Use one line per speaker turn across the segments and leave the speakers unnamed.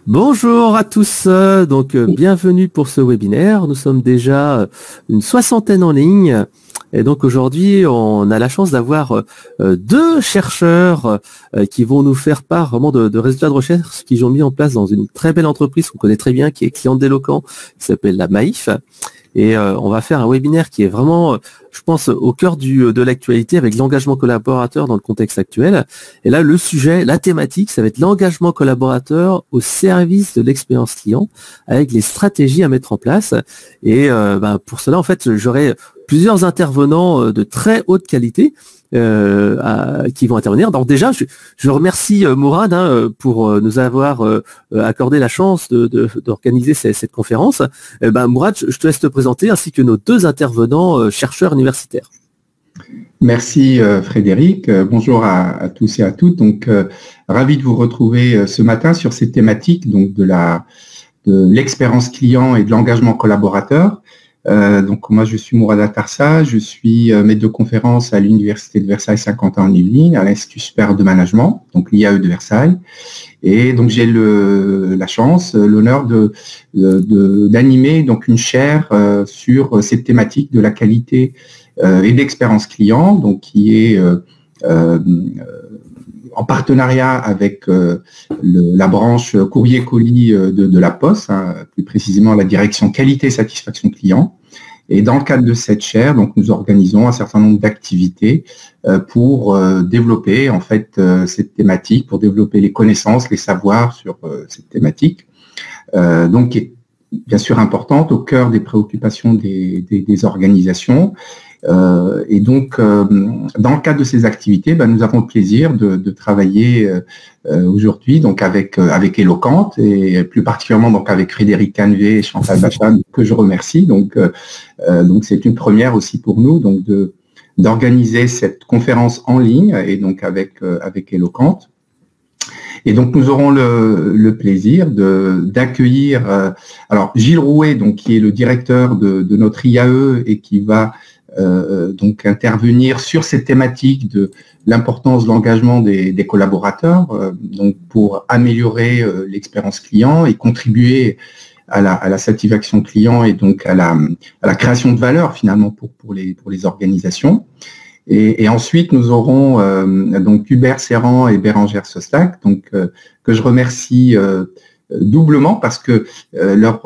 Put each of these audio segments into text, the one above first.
Bonjour à tous, bienvenue pour ce webinaire. Nous sommes déjà une soixantaine en ligne et donc aujourd'hui on a la chance d'avoir deux chercheurs qui vont nous faire part vraiment de résultats de recherche qu'ils ont mis en place dans une très belle entreprise qu'on connaît très bien qui est cliente d'Eloquent, qui s'appelle la Maïf. Et on va faire un webinaire qui est vraiment, je pense, au cœur de l'actualité avec l'engagement collaborateur dans le contexte actuel. Et là, le sujet, la thématique, ça va être l'engagement collaborateur au service de l'expérience client avec les stratégies à mettre en place. Et pour cela, en fait, j'aurai plusieurs intervenants de très haute qualité qui vont intervenir. Donc déjà, je remercie Mourad pour nous avoir accordé la chance d'organiser cette conférence. Mourad, je te laisse te présenter ainsi que nos deux intervenants chercheurs universitaires.
Merci Frédéric. Bonjour à tous et à toutes. Donc, ravi de vous retrouver ce matin sur cette thématique donc de l'expérience client et de l'engagement collaborateur. Donc moi je suis Mourad Atarsa, je suis maître de conférence à l'Université de Versailles Saint-Quentin en Yvelines, à l'Institut supérieur de management, donc l'IAE de Versailles. Et donc j'ai la chance, l'honneur d'animer donc une chaire sur cette thématique de la qualité et de l'expérience client, donc qui est en partenariat avec la branche courrier-colis de la Poste, plus précisément la direction qualité et satisfaction client. Et dans le cadre de cette chaire, donc nous organisons un certain nombre d'activités pour développer en fait cette thématique, pour développer les connaissances, les savoirs sur cette thématique, donc qui est bien sûr importante au cœur des préoccupations des organisations. Et donc, dans le cadre de ces activités, nous avons le plaisir de travailler aujourd'hui donc avec Eloquent et plus particulièrement donc avec Frédéric Canvet et Chantal Bachan, que je remercie. Donc c'est une première aussi pour nous donc d'organiser cette conférence en ligne et donc avec Eloquent. Et donc nous aurons le plaisir d'accueillir alors Gilles Rouet, donc qui est le directeur de notre IAE et qui va donc intervenir sur cette thématique de l'importance de l'engagement des collaborateurs, donc pour améliorer l'expérience client et contribuer à la satisfaction client et donc à la création de valeur finalement pour les organisations. Et ensuite, nous aurons donc Hubert Serran et Bérangère Sostac, donc que je remercie doublement parce que leur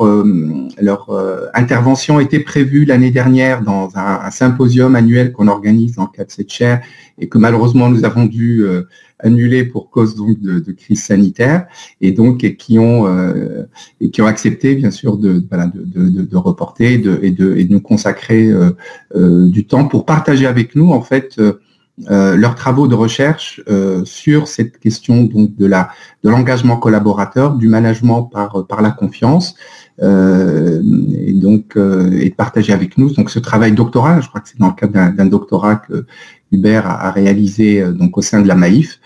intervention était prévue l'année dernière dans un symposium annuel qu'on organise dans le cadre de cette chaire et que malheureusement nous avons dû annuler pour cause donc de crise sanitaire et donc qui ont accepté bien sûr de reporter et de nous consacrer du temps pour partager avec nous en fait leurs travaux de recherche sur cette question donc de l'engagement collaborateur, du management par la confiance, et de partager avec nous donc ce travail doctoral. Je crois que c'est dans le cadre d'un doctorat que Hubert a réalisé donc au sein de la Maïf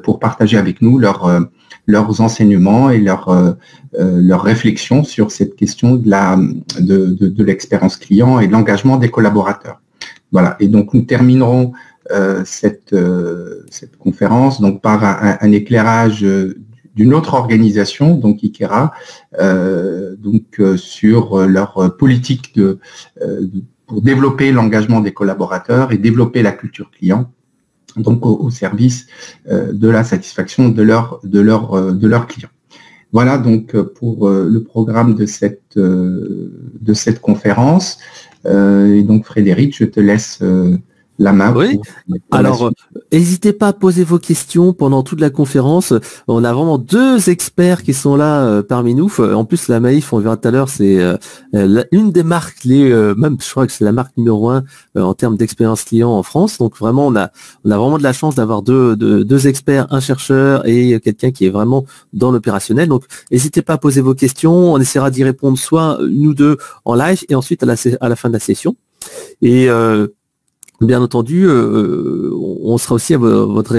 pour partager avec nous leurs enseignements et leurs réflexions sur cette question de l'expérience client et de l'engagement des collaborateurs. Voilà. Et donc nous terminerons cette conférence donc par un éclairage d'une autre organisation, donc Ikera, sur leur politique pour développer l'engagement des collaborateurs et développer la culture client, donc au service de la satisfaction de leurs clients. Voilà donc pour le programme de cette conférence. Et donc Frédéric, je te laisse la main.
Oui. Alors, n'hésitez pas à poser vos questions pendant toute la conférence. On a vraiment deux experts qui sont là parmi nous. En plus, la Maïf, on verra tout à l'heure, c'est une des marques, même je crois que c'est la marque numéro 1 en termes d'expérience client en France. Donc vraiment, on a vraiment de la chance d'avoir deux experts, un chercheur et quelqu'un qui est vraiment dans l'opérationnel. Donc, n'hésitez pas à poser vos questions. On essaiera d'y répondre soit une ou deux en live et ensuite à la fin de la session. Et bien entendu, on sera aussi à votre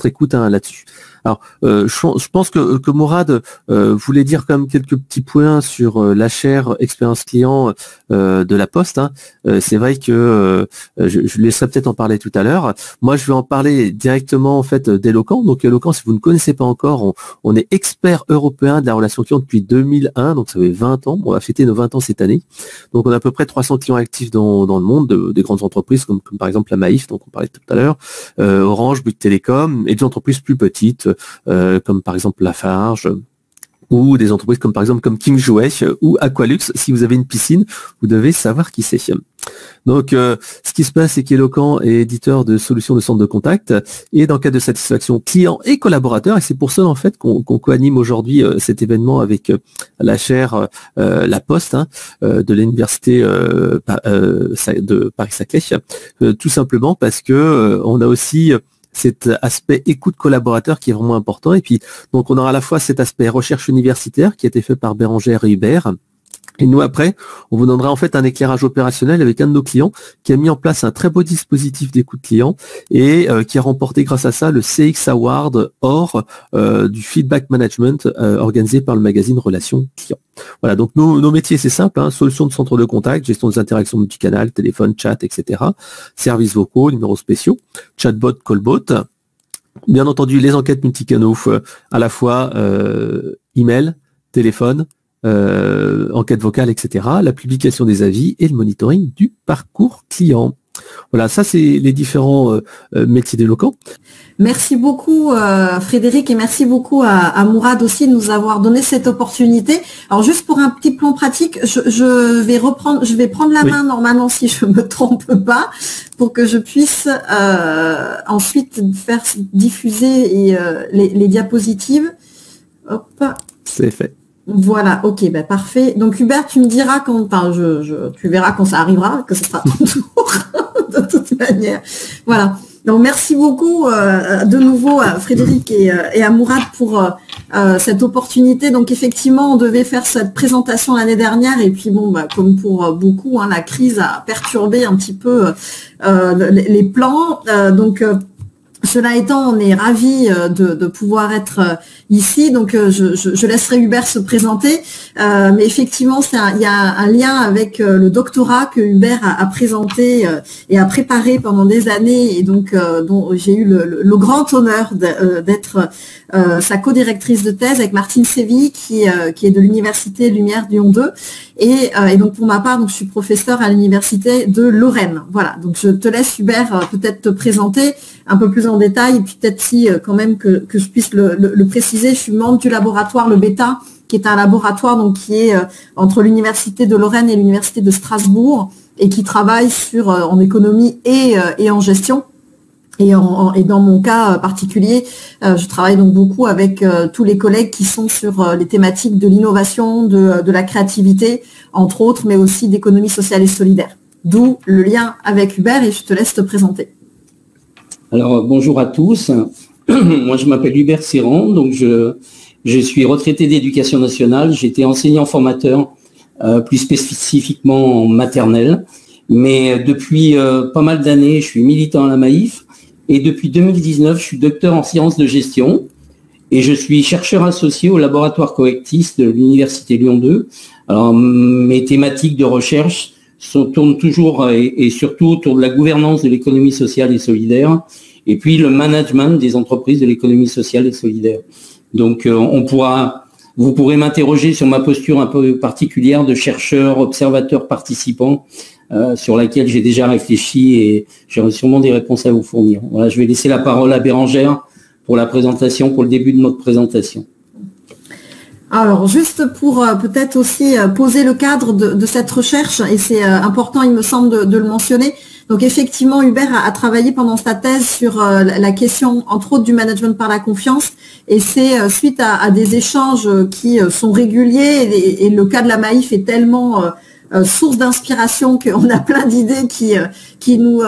écoute là-dessus. Alors, je pense que Mourad voulait dire quand même quelques petits points sur la chaire expérience client de la Poste. Hein. C'est vrai que je laisserai peut-être en parler tout à l'heure. Moi, je vais en parler directement en fait d'Eloquent. Donc, Eloquent, si vous ne connaissez pas encore, on est expert européen de la relation client depuis 2001. Donc, ça fait 20 ans. On va fêter nos 20 ans cette année. Donc, on a à peu près 300 clients actifs dans le monde, des grandes entreprises comme par exemple la Maïf, donc on parlait tout à l'heure, Orange, Bouygues Télécom, et des entreprises plus petites, comme par exemple Lafarge, ou des entreprises comme par exemple comme King Jouet ou Aqualux. Si vous avez une piscine, vous devez savoir qui c'est. Donc, ce qui se passe, c'est qu'Eloquent est éditeur de solutions de centre de contact et dans le cadre de satisfaction client et collaborateur. Et c'est pour ça, en fait, qu'on co-anime aujourd'hui cet événement avec la chaire La Poste de l'université de Paris-Saclay. Tout simplement parce que on a aussi cet aspect écoute collaborateur qui est vraiment important. Et puis, donc, on aura à la fois cet aspect recherche universitaire qui a été fait par Bérangère et Hubert. Et nous, après, on vous donnera en fait un éclairage opérationnel avec un de nos clients qui a mis en place un très beau dispositif d'écoute client et qui a remporté grâce à ça le CX Award Or du Feedback Management organisé par le magazine Relations Clients. Voilà, donc nos métiers, c'est simple, hein, solution de centre de contact, gestion des interactions multicanales, téléphone, chat, etc. Services vocaux, numéros spéciaux, chatbot, callbot. Bien entendu, les enquêtes multicanaux, à la fois email, téléphone, enquête vocale, etc., la publication des avis et le monitoring du parcours client. Voilà, ça c'est les différents métiers d'Eloquent.
Merci beaucoup Frédéric et merci beaucoup à Mourad aussi de nous avoir donné cette opportunité. Alors juste pour un petit plan pratique, je vais prendre la main normalement si je me trompe pas pour que je puisse ensuite faire diffuser les diapositives. Hop. C'est fait. Voilà, ok, bah parfait. Donc Hubert, tu me diras quand, tu verras quand ça arrivera, que ce sera ton tour, de toute manière. Voilà. Donc merci beaucoup de nouveau à Frédéric et à Mourad pour cette opportunité. Donc effectivement, on devait faire cette présentation l'année dernière et puis bon, bah, comme pour beaucoup, hein, la crise a perturbé un petit peu les plans. Cela étant, on est ravis de pouvoir être ici, donc je laisserai Hubert se présenter, mais effectivement, il y a un lien avec le doctorat que Hubert a présenté et a préparé pendant des années, et donc dont j'ai eu le grand honneur d'être sa co-directrice de thèse avec Martine Séville, qui est de l'Université Lumière Lyon 2, et donc pour ma part, donc je suis professeure à l'Université de Lorraine. Voilà, donc je te laisse Hubert peut-être te présenter un peu plus en détail, et puis peut-être si quand même que je puisse le préciser, je suis membre du laboratoire Le Beta, qui est un laboratoire donc qui est entre l'Université de Lorraine et l'Université de Strasbourg, et qui travaille en économie et en gestion. Et dans mon cas particulier, je travaille donc beaucoup avec tous les collègues qui sont sur les thématiques de l'innovation, de la créativité, entre autres, mais aussi d'économie sociale et solidaire. D'où le lien avec Hubert, et je te laisse te présenter.
Alors, bonjour à tous. Moi, je m'appelle Hubert Serran, donc je suis retraité d'éducation nationale. J'étais enseignant-formateur, plus spécifiquement en maternelle. Mais depuis pas mal d'années, je suis militant à la Maïf. Et depuis 2019, je suis docteur en sciences de gestion. Et je suis chercheur associé au laboratoire Coectis de l'Université Lyon 2. Alors, mes thématiques de recherche tournent toujours et surtout autour de la gouvernance de l'économie sociale et solidaire, et puis le management des entreprises de l'économie sociale et solidaire. Donc, vous pourrez m'interroger sur ma posture un peu particulière de chercheur, observateur, participant, sur laquelle j'ai déjà réfléchi et j'aurai sûrement des réponses à vous fournir. Voilà, je vais laisser la parole à Bérangère pour la présentation, pour le début de notre présentation.
Alors, juste pour peut-être aussi poser le cadre de cette recherche, et c'est important, il me semble, de le mentionner. Donc, effectivement, Hubert a travaillé pendant sa thèse sur la question, entre autres, du management par la confiance. Et c'est suite à des échanges qui sont réguliers, et le cas de la Maïf est tellement source d'inspiration qu'on a plein d'idées qui nous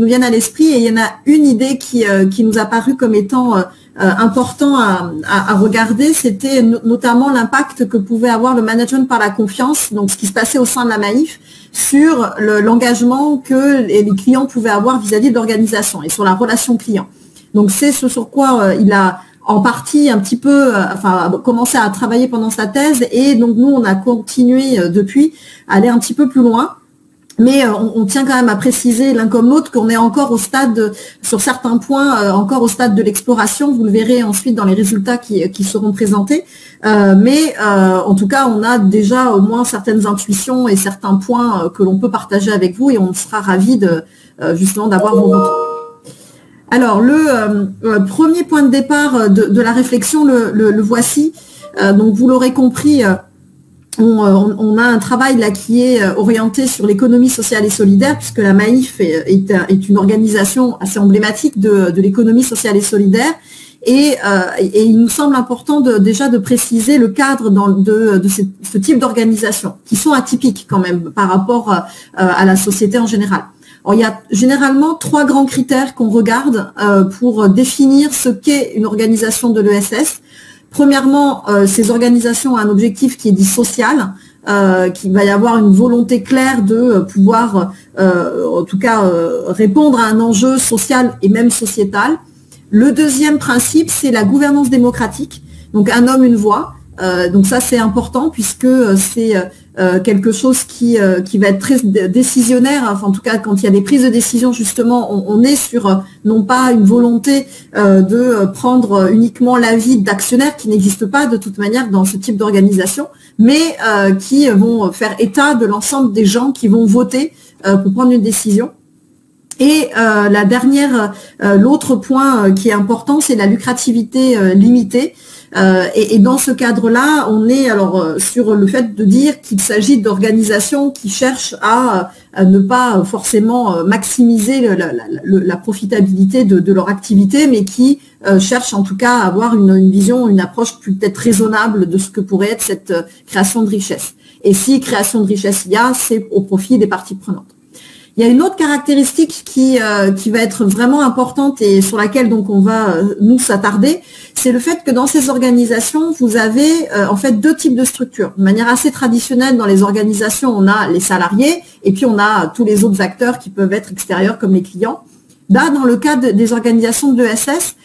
viennent à l'esprit. Et il y en a une idée qui nous a paru comme étant important à regarder, c'était notamment l'impact que pouvait avoir le management par la confiance, donc ce qui se passait au sein de la Maïf, sur l'engagement que les clients pouvaient avoir vis-à-vis de l'organisation et sur la relation client. Donc c'est ce sur quoi il a en partie un petit peu, commencé à travailler pendant sa thèse, et donc nous, on a continué depuis à aller un petit peu plus loin. Mais on tient quand même à préciser l'un comme l'autre qu'on est encore au stade, sur certains points, encore au stade de l'exploration. Vous le verrez ensuite dans les résultats qui seront présentés. Mais en tout cas, on a déjà au moins certaines intuitions et certains points que l'on peut partager avec vous, et on sera ravis justement d'avoir vos retours. Alors, le premier point de départ de la réflexion, le voici. Donc, vous l'aurez compris, on a un travail là qui est orienté sur l'économie sociale et solidaire, puisque la Maïf est une organisation assez emblématique de l'économie sociale et solidaire. Et il nous semble important déjà de préciser le cadre de ce type d'organisation, qui sont atypiques quand même par rapport à la société en général. Alors, il y a généralement 3 grands critères qu'on regarde pour définir ce qu'est une organisation de l'ESS. Premièrement, ces organisations ont un objectif qui est dit social, qu'il va y avoir une volonté claire de pouvoir, en tout cas, répondre à un enjeu social et même sociétal. Le deuxième principe, c'est la gouvernance démocratique. Donc, un homme, une voix. Donc ça, c'est important puisque c'est quelque chose qui va être très décisionnaire. Enfin, en tout cas, quand il y a des prises de décision, justement, on est sur non pas une volonté de prendre uniquement l'avis d'actionnaires qui n'existent pas de toute manière dans ce type d'organisation, mais qui vont faire état de l'ensemble des gens qui vont voter pour prendre une décision. Et l'autre point qui est important, c'est la lucrativité limitée. Et dans ce cadre-là, on est alors sur le fait de dire qu'il s'agit d'organisations qui cherchent à ne pas forcément maximiser la profitabilité de leur activité, mais qui cherchent en tout cas à avoir une vision, une approche peut-être raisonnable de ce que pourrait être cette création de richesse. Et si création de richesse il y a, c'est au profit des parties prenantes. Il y a une autre caractéristique qui va être vraiment importante et sur laquelle donc on va nous s'attarder, c'est le fait que dans ces organisations, vous avez en fait 2 types de structures. De manière assez traditionnelle, dans les organisations, on a les salariés et puis on a tous les autres acteurs qui peuvent être extérieurs comme les clients. Là, dans le cas des organisations de l'ESS,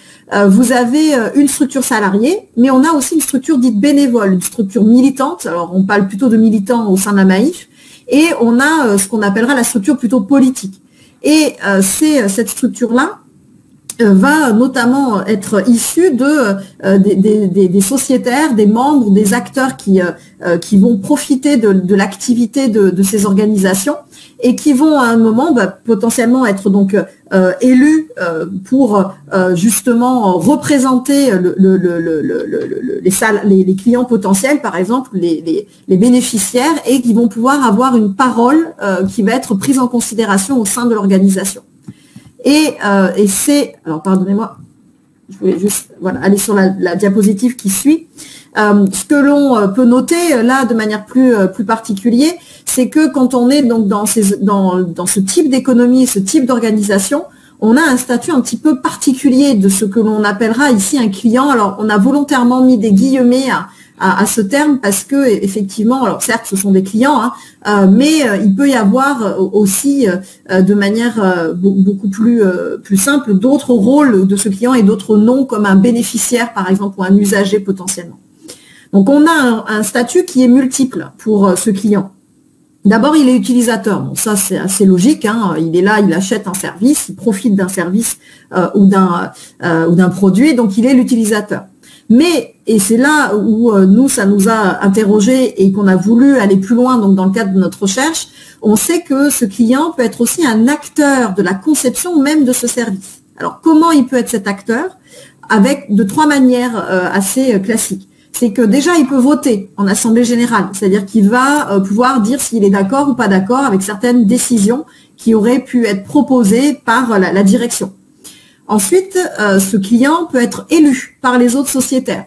vous avez une structure salariée, mais on a aussi une structure dite bénévole, une structure militante. Alors, on parle plutôt de militants au sein de la Maïf. Et on a ce qu'on appellera la structure plutôt politique. Et cette structure-là va notamment être issue des sociétaires, des membres, des acteurs qui vont profiter de l'activité de ces organisations et qui vont à un moment potentiellement être donc élus pour justement représenter les clients potentiels, par exemple les bénéficiaires, et qui vont pouvoir avoir une parole qui va être prise en considération au sein de l'organisation. Et c'est, alors pardonnez-moi, je voulais juste aller sur la diapositive qui suit. Ce que l'on peut noter là de manière plus particulière, c'est que quand on est donc dans ce type d'économie, ce type d'organisation, on a un statut un petit peu particulier de ce que l'on appellera ici un client. Alors on a volontairement mis des guillemets à ce terme parce que effectivement, alors certes ce sont des clients, mais il peut y avoir aussi de manière beaucoup plus simple d'autres rôles de ce client et d'autres noms comme un bénéficiaire par exemple ou un usager potentiellement. Donc on a un statut qui est multiple pour ce client. D'abord, il est utilisateur. Bon, ça, c'est assez logique. Il est là, il achète un service, il profite d'un service ou d'un produit, donc il est l'utilisateur. Mais, et c'est là où nous, ça nous a interrogés et qu'on a voulu aller plus loin donc dans le cadre de notre recherche, on sait que ce client peut être aussi un acteur de la conception même de ce service. Alors, comment il peut être cet acteur? Avec de 3 manières assez classiques. C'est que déjà, il peut voter en assemblée générale, c'est-à-dire qu'il va pouvoir dire s'il est d'accord ou pas d'accord avec certaines décisions qui auraient pu être proposées par la direction. Ensuite, ce client peut être élu par les autres sociétaires.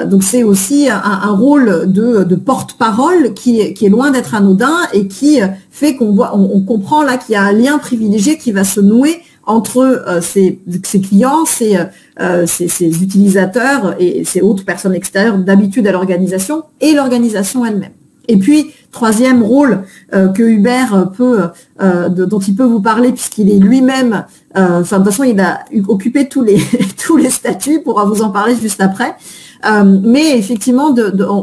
Donc, c'est aussi un rôle de porte-parole qui est loin d'être anodin et qui fait qu'on comprend là qu'il y a un lien privilégié qui va se nouer entre ces clients, ces utilisateurs et ces autres personnes extérieures d'habitude à l'organisation et l'organisation elle-même. Et puis, troisième rôle que Hubert dont il peut vous parler, puisqu'il est lui-même, de toute façon, il a occupé tous les statuts, pourra vous en parler juste après. Mais effectivement,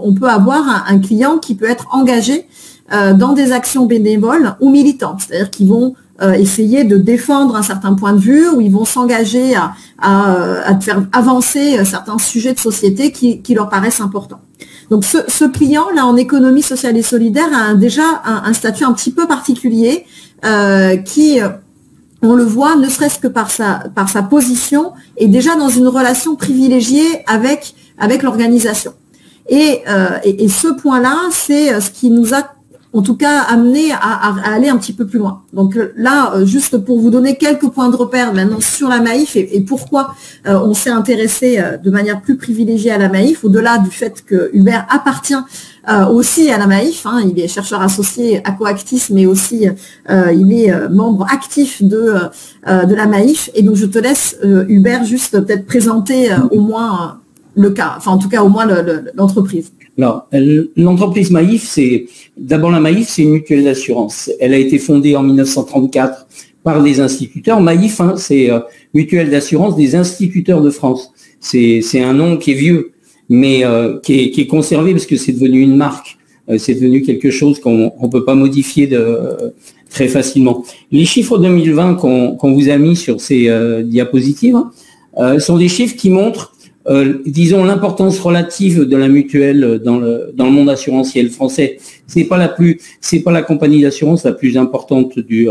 on peut avoir un client qui peut être engagé dans des actions bénévoles ou militantes, c'est-à-dire qu'ils vont essayer de défendre un certain point de vue, ou ils vont s'engager à faire avancer certains sujets de société qui leur paraissent importants. Donc ce client, là, en économie sociale et solidaire, a déjà un statut un petit peu particulier qui, on le voit, ne serait-ce que par sa position, est déjà dans une relation privilégiée avec l'organisation. Et ce point-là, c'est ce qui nous a en tout cas amené à aller un petit peu plus loin. Donc là, juste pour vous donner quelques points de repère maintenant sur la Maïf et pourquoi on s'est intéressé de manière plus privilégiée à la Maïf, au-delà du fait que Hubert appartient aussi à la Maïf, hein, il est chercheur associé à Coactis, mais aussi il est membre actif de la Maïf. Et donc je te laisse, Hubert, juste peut-être présenter au moins le cas, enfin en tout cas au moins l'entreprise.
Alors, l'entreprise Maïf, d'abord la Maïf, c'est une mutuelle d'assurance. Elle a été fondée en 1934 par des instituteurs. Maïf, hein, c'est mutuelle d'assurance des instituteurs de France. C'est un nom qui est vieux, mais qui est conservé parce que c'est devenu une marque. C'est devenu quelque chose qu'on peut pas modifier très facilement. Les chiffres 2020 qu'on vous a mis sur ces diapositives sont des chiffres qui montrent disons l'importance relative de la mutuelle dans le monde assurantiel français. C'est pas la compagnie d'assurance la plus importante du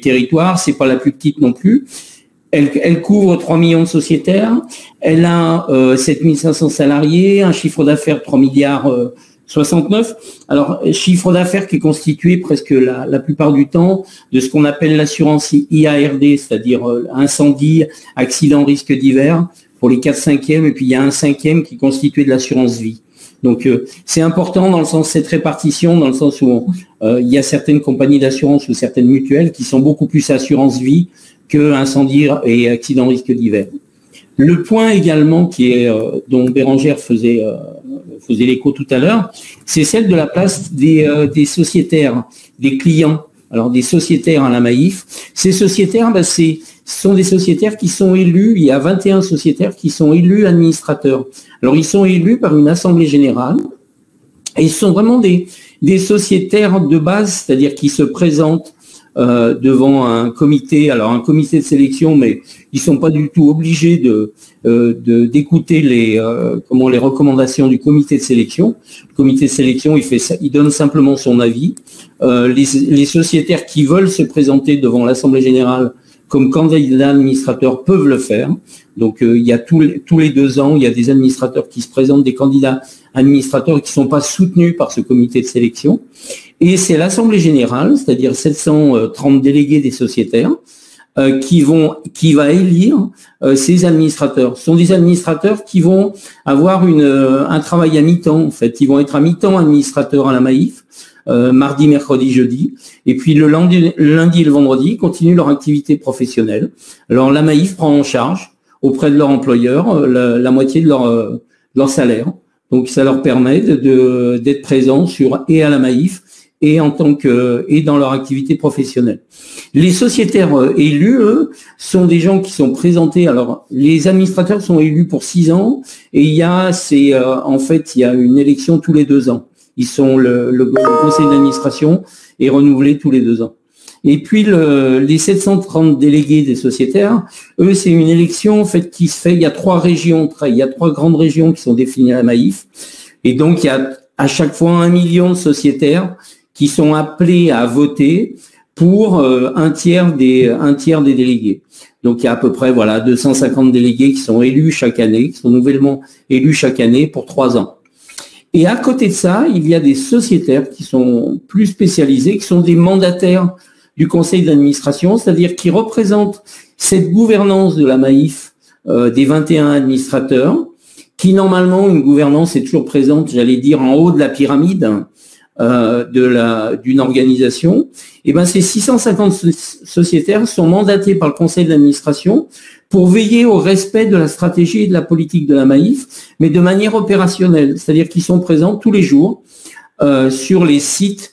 territoire, c'est pas la plus petite non plus. Elle couvre 3 millions de sociétaires, elle a 7500 salariés, un chiffre d'affaires de 3 milliards 69. Alors, chiffre d'affaires qui est constitué presque la plupart du temps de ce qu'on appelle l'assurance IARD, c'est-à-dire incendie, accident, risque divers, pour les 4/5e, et puis il y a un 5e qui est constitué de l'assurance vie. Donc c'est important dans le sens cette répartition, dans le sens où il y a certaines compagnies d'assurance ou certaines mutuelles qui sont beaucoup plus assurance vie que incendie et accident risque divers. Le point également qui est dont Bérangère faisait l'écho tout à l'heure, c'est celle de la place des sociétaires, des clients. Alors des sociétaires à la Maïf, ces sociétaires, ce sont des sociétaires qui sont élus, il y a 21 sociétaires qui sont élus administrateurs. Alors ils sont élus par une assemblée générale et ils sont vraiment des sociétaires de base, c'est-à-dire qui se présentent devant un comité de sélection, mais ils sont pas du tout obligés d'écouter les recommandations du comité de sélection. Le comité de sélection, il donne simplement son avis. Les sociétaires qui veulent se présenter devant l'Assemblée générale comme candidats administrateurs peuvent le faire. Donc il y a tous les 2 ans, il y a des administrateurs qui se présentent, des candidats administrateurs qui ne sont pas soutenus par ce comité de sélection. Et c'est l'Assemblée générale, c'est-à-dire 730 délégués des sociétaires, qui va élire ces administrateurs. Ce sont des administrateurs qui vont avoir un travail à mi-temps, en fait. Ils vont être à mi-temps administrateurs à la Maïf, mardi, mercredi, jeudi. Et puis le lundi et le vendredi, ils continuent leur activité professionnelle. Alors la Maïf prend en charge auprès de leur employeur la moitié de leur salaire. Donc ça leur permet d'être présents et à la Maïf et dans leur activité professionnelle. Les sociétaires élus, eux, sont des gens qui sont présentés. Alors, les administrateurs sont élus pour 6 ans et il y a une élection tous les 2 ans. Le conseil d'administration est renouvelé tous les 2 ans. Et puis les 730 délégués des sociétaires, eux, c'est une élection en fait qui se fait. Il y a 3 régions, il y a 3 grandes régions qui sont définies à la Maïf, et donc il y a à chaque fois 1 million de sociétaires qui sont appelés à voter pour un tiers des délégués. Donc il y a à peu près 250 délégués qui sont élus chaque année, qui sont nouvellement élus chaque année pour 3 ans. Et à côté de ça, il y a des sociétaires qui sont plus spécialisés, qui sont des mandataires du conseil d'administration, c'est-à-dire qui représentent cette gouvernance de la Maïf des 21 administrateurs, qui normalement, une gouvernance est toujours présente, j'allais dire, en haut de la pyramide d'une organisation. Et ben ces 650 sociétaires sont mandatés par le conseil d'administration pour veiller au respect de la stratégie et de la politique de la Maïf, mais de manière opérationnelle, c'est-à-dire qu'ils sont présents tous les jours sur les sites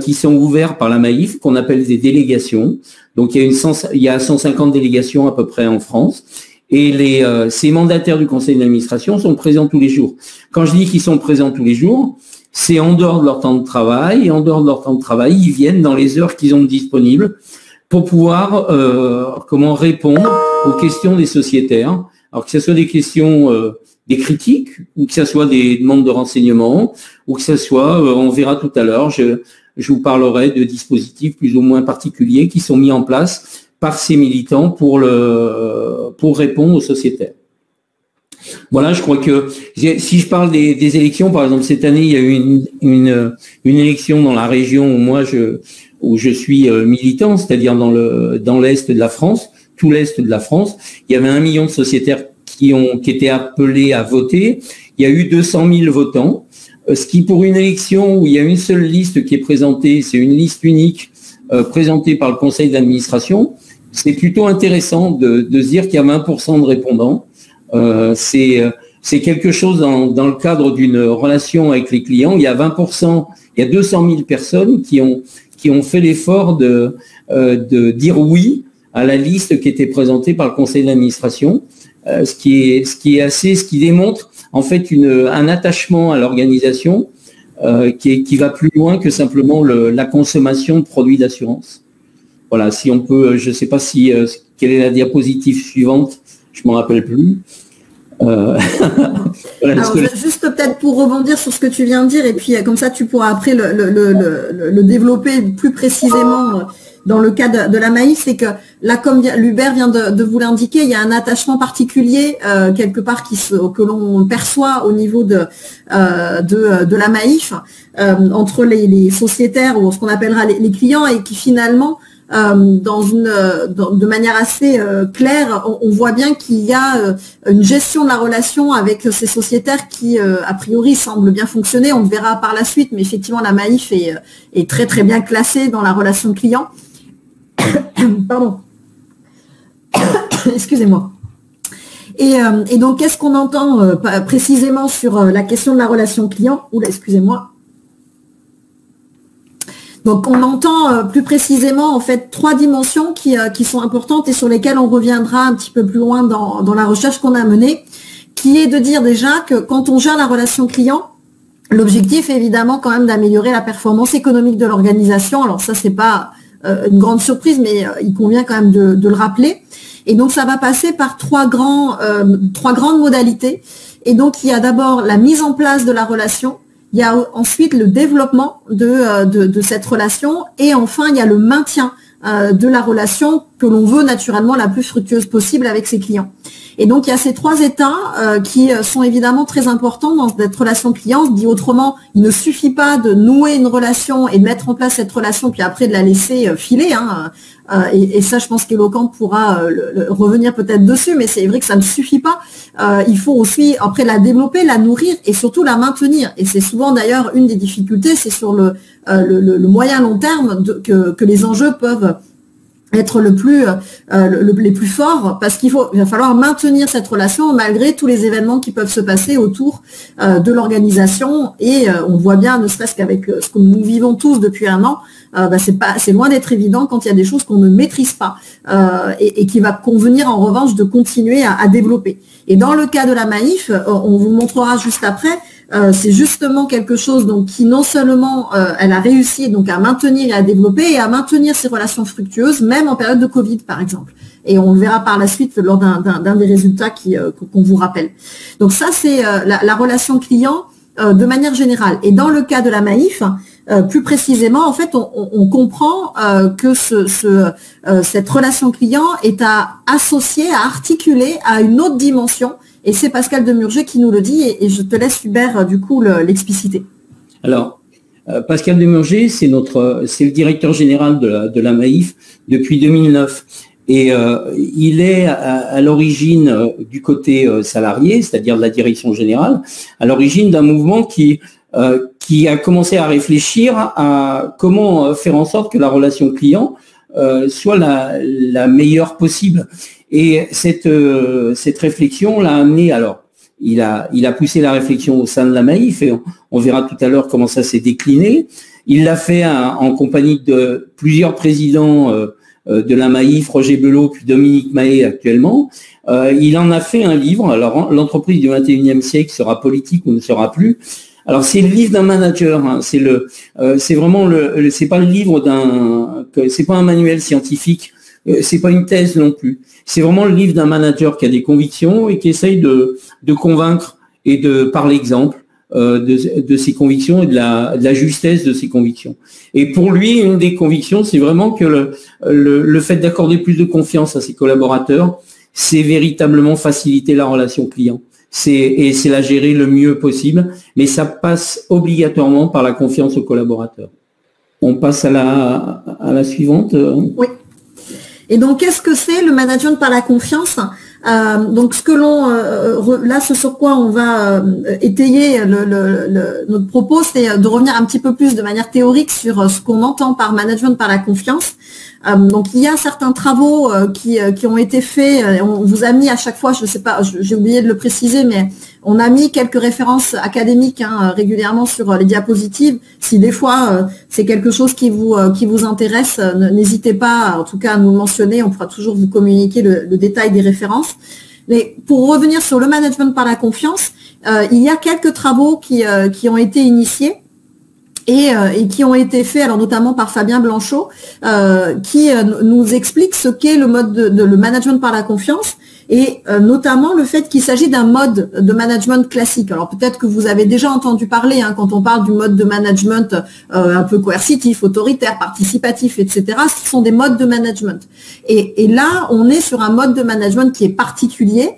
qui sont ouverts par la Maïf, qu'on appelle des délégations. Donc il y a 150 délégations à peu près en France. Et ces mandataires du conseil d'administration sont présents tous les jours. Quand je dis qu'ils sont présents tous les jours, c'est en dehors de leur temps de travail. Et en dehors de leur temps de travail, ils viennent dans les heures qu'ils ont disponibles pour pouvoir répondre aux questions des sociétaires. Alors que ce soit des questions, des critiques, ou que ce soit des demandes de renseignements, ou que ce soit, on verra tout à l'heure, je vous parlerai de dispositifs plus ou moins particuliers qui sont mis en place par ces militants pour répondre aux sociétaires. Voilà, je crois que si je parle des élections, par exemple cette année, il y a eu une élection dans la région où je suis militant, c'est-à-dire dans l'est de la France, tout l'est de la France. Il y avait 1 million de sociétaires qui étaient appelés à voter. Il y a eu 200 000 votants, ce qui pour une élection où il y a une seule liste qui est présentée, c'est une liste unique présentée par le conseil d'administration. C'est plutôt intéressant de se dire qu'il y a 20% de répondants. C'est quelque chose dans le cadre d'une relation avec les clients. Il y a 20%, il y a 200 000 personnes qui ont fait l'effort de dire oui à la liste qui était présentée par le conseil d'administration, ce qui démontre en fait un attachement à l'organisation qui va plus loin que simplement la consommation de produits d'assurance. Voilà, si on peut, je ne sais pas quelle est la diapositive suivante, je ne m'en rappelle plus.
Voilà, alors, juste peut-être pour rebondir sur ce que tu viens de dire, et puis comme ça tu pourras après le développer plus précisément dans le cas de la Maïf, c'est que là, comme Hubert vient de vous l'indiquer, il y a un attachement particulier quelque part que l'on perçoit au niveau de la Maïf entre les sociétaires ou ce qu'on appellera les clients, et qui finalement de manière assez claire, on voit bien qu'il y a une gestion de la relation avec ces sociétaires qui, a priori, semble bien fonctionner. On le verra par la suite, mais effectivement, la Maïf est très très bien classée dans la relation client. Pardon. Excusez-moi. Et donc, qu'est-ce qu'on entend précisément sur la question de la relation client? Oula, excusez-moi. Donc, on entend plus précisément, en fait, 3 dimensions qui sont importantes et sur lesquelles on reviendra un petit peu plus loin dans la recherche qu'on a menée, qui est de dire déjà que quand on gère la relation client, l'objectif est évidemment quand même d'améliorer la performance économique de l'organisation. Alors ça, c'est pas une grande surprise, mais il convient quand même de le rappeler. Et donc, ça va passer par 3 grandes modalités. Et donc, il y a d'abord la mise en place de la relation. Il y a ensuite le développement de cette relation, et enfin il y a le maintien de la relation que l'on veut naturellement la plus fructueuse possible avec ses clients. Et donc il y a ces 3 états qui sont évidemment très importants dans cette relation client. Dit autrement, il ne suffit pas de nouer une relation et de mettre en place cette relation puis après de la laisser filer. Et ça, je pense qu'Eloquent pourra revenir peut-être dessus, mais c'est vrai que ça ne suffit pas. Il faut aussi après la développer, la nourrir et surtout la maintenir. Et c'est souvent d'ailleurs une des difficultés, c'est sur le moyen long terme que les enjeux peuvent être les plus forts, parce il va falloir maintenir cette relation malgré tous les événements qui peuvent se passer autour de l'organisation. Et on voit bien, ne serait-ce qu'avec ce que nous vivons tous depuis 1 an, c'est loin d'être évident quand il y a des choses qu'on ne maîtrise pas et qui va convenir en revanche de continuer à développer. Et dans le cas de la Maïf, on vous montrera juste après, c'est justement quelque chose donc qui non seulement elle a réussi donc à maintenir et à développer et à maintenir ses relations fructueuses même en période de Covid par exemple. Et on le verra par la suite lors d'un des résultats qu'on vous rappelle. Donc ça c'est la relation client de manière générale. Et dans le cas de la Maïf, plus précisément, en fait, on comprend que cette relation client est à associer, à articuler à une autre dimension. Et c'est Pascal Demurger qui nous le dit, et je te laisse, Hubert, du coup, l'expliciter.
Alors, Pascal Demurger, c'est le directeur général de la Maïf depuis 2009. Et il est à l'origine du côté salarié, c'est-à-dire de la direction générale, à l'origine d'un mouvement qui a commencé à réfléchir à comment faire en sorte que la relation client soit la meilleure possible. Et cette réflexion l'a amené, alors, il a poussé la réflexion au sein de la Maïf et on verra tout à l'heure comment ça s'est décliné. Il l'a fait en compagnie de plusieurs présidents de la Maïf, Roger Belot, puis Dominique Mahé actuellement. Il en a fait un livre. Alors, l'entreprise du 21e siècle sera politique ou ne sera plus. Alors, c'est le livre d'un manager. Hein. C'est vraiment c'est pas le livre c'est pas un manuel scientifique. C'est pas une thèse non plus. C'est vraiment le livre d'un manager qui a des convictions et qui essaye de convaincre et par l'exemple de ses convictions et de la justesse de ses convictions. Et pour lui, une des convictions, c'est vraiment que le fait d'accorder plus de confiance à ses collaborateurs, c'est véritablement faciliter la relation client. C'est la gérer le mieux possible, mais ça passe obligatoirement par la confiance aux collaborateurs. On passe à la suivante.
Oui. Et donc, qu'est-ce que c'est le management par la confiance ? Donc, ce sur quoi on va étayer notre propos, c'est de revenir un petit peu plus de manière théorique sur ce qu'on entend par management par la confiance. Donc, il y a certains travaux qui ont été faits. On vous a mis à chaque fois, je ne sais pas, j'ai oublié de le préciser, mais on a mis quelques références académiques régulièrement sur les diapositives. Si des fois c'est quelque chose qui vous intéresse, n'hésitez pas, en tout cas, à nous le mentionner. On pourra toujours vous communiquer le détail des références. Mais pour revenir sur le management par la confiance, il y a quelques travaux qui ont été initiés. Et qui ont été faits, alors notamment par Fabien Blanchot, qui nous explique ce qu'est le mode le management par la confiance, et notamment le fait qu'il s'agit d'un mode de management classique. Alors peut-être que vous avez déjà entendu parler, quand on parle du mode de management un peu coercitif, autoritaire, participatif, etc. Ce sont des modes de management. Et là, on est sur un mode de management qui est particulier,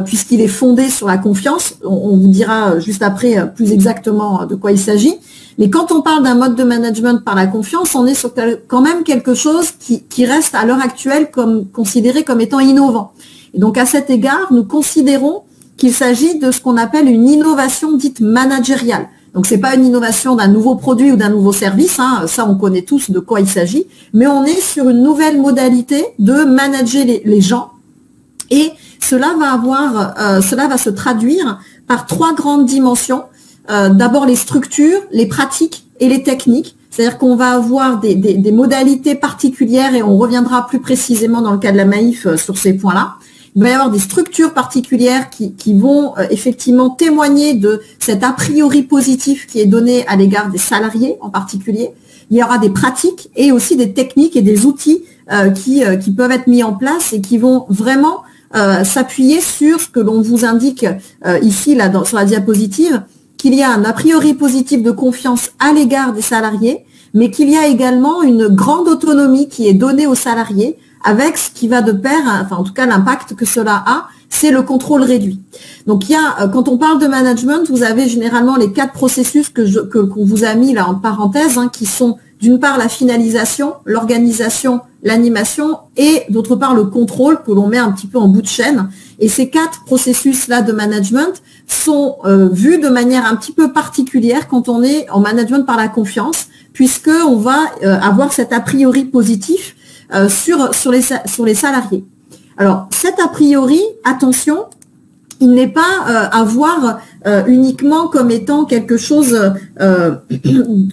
puisqu'il est fondé sur la confiance. On vous dira juste après plus exactement de quoi il s'agit. Mais quand on parle d'un mode de management par la confiance, on est sur quand même quelque chose qui reste à l'heure actuelle considéré comme étant innovant. Et donc à cet égard, nous considérons qu'il s'agit de ce qu'on appelle une innovation dite managériale. Donc c'est pas une innovation d'un nouveau produit ou d'un nouveau service, ça on connaît tous de quoi il s'agit, mais on est sur une nouvelle modalité de manager les gens. Et cela va se traduire par 3 grandes dimensions. D'abord les structures, les pratiques et les techniques. C'est-à-dire qu'on va avoir des modalités particulières et on reviendra plus précisément dans le cas de la Maïf sur ces points-là. Il va y avoir des structures particulières qui vont effectivement témoigner de cet a priori positif qui est donné à l'égard des salariés en particulier. Il y aura des pratiques et aussi des techniques et des outils qui peuvent être mis en place et qui vont vraiment s'appuyer sur ce que l'on vous indique ici sur la diapositive, qu'il y a un a priori positif de confiance à l'égard des salariés, mais qu'il y a également une grande autonomie qui est donnée aux salariés avec ce qui va de pair, enfin en tout cas l'impact que cela a, c'est le contrôle réduit. Donc quand on parle de management, vous avez généralement les 4 processus qu'on vous a mis là en parenthèse, qui sont d'une part la finalisation, l'organisation, l'animation et d'autre part le contrôle que l'on met un petit peu en bout de chaîne. Et ces 4 processus-là de management sont vus de manière un petit peu particulière quand on est en management par la confiance, puisqu'on va avoir cet a priori positif sur les salariés. Alors, cet a priori, attention, il n'est pas à voir uniquement comme étant quelque chose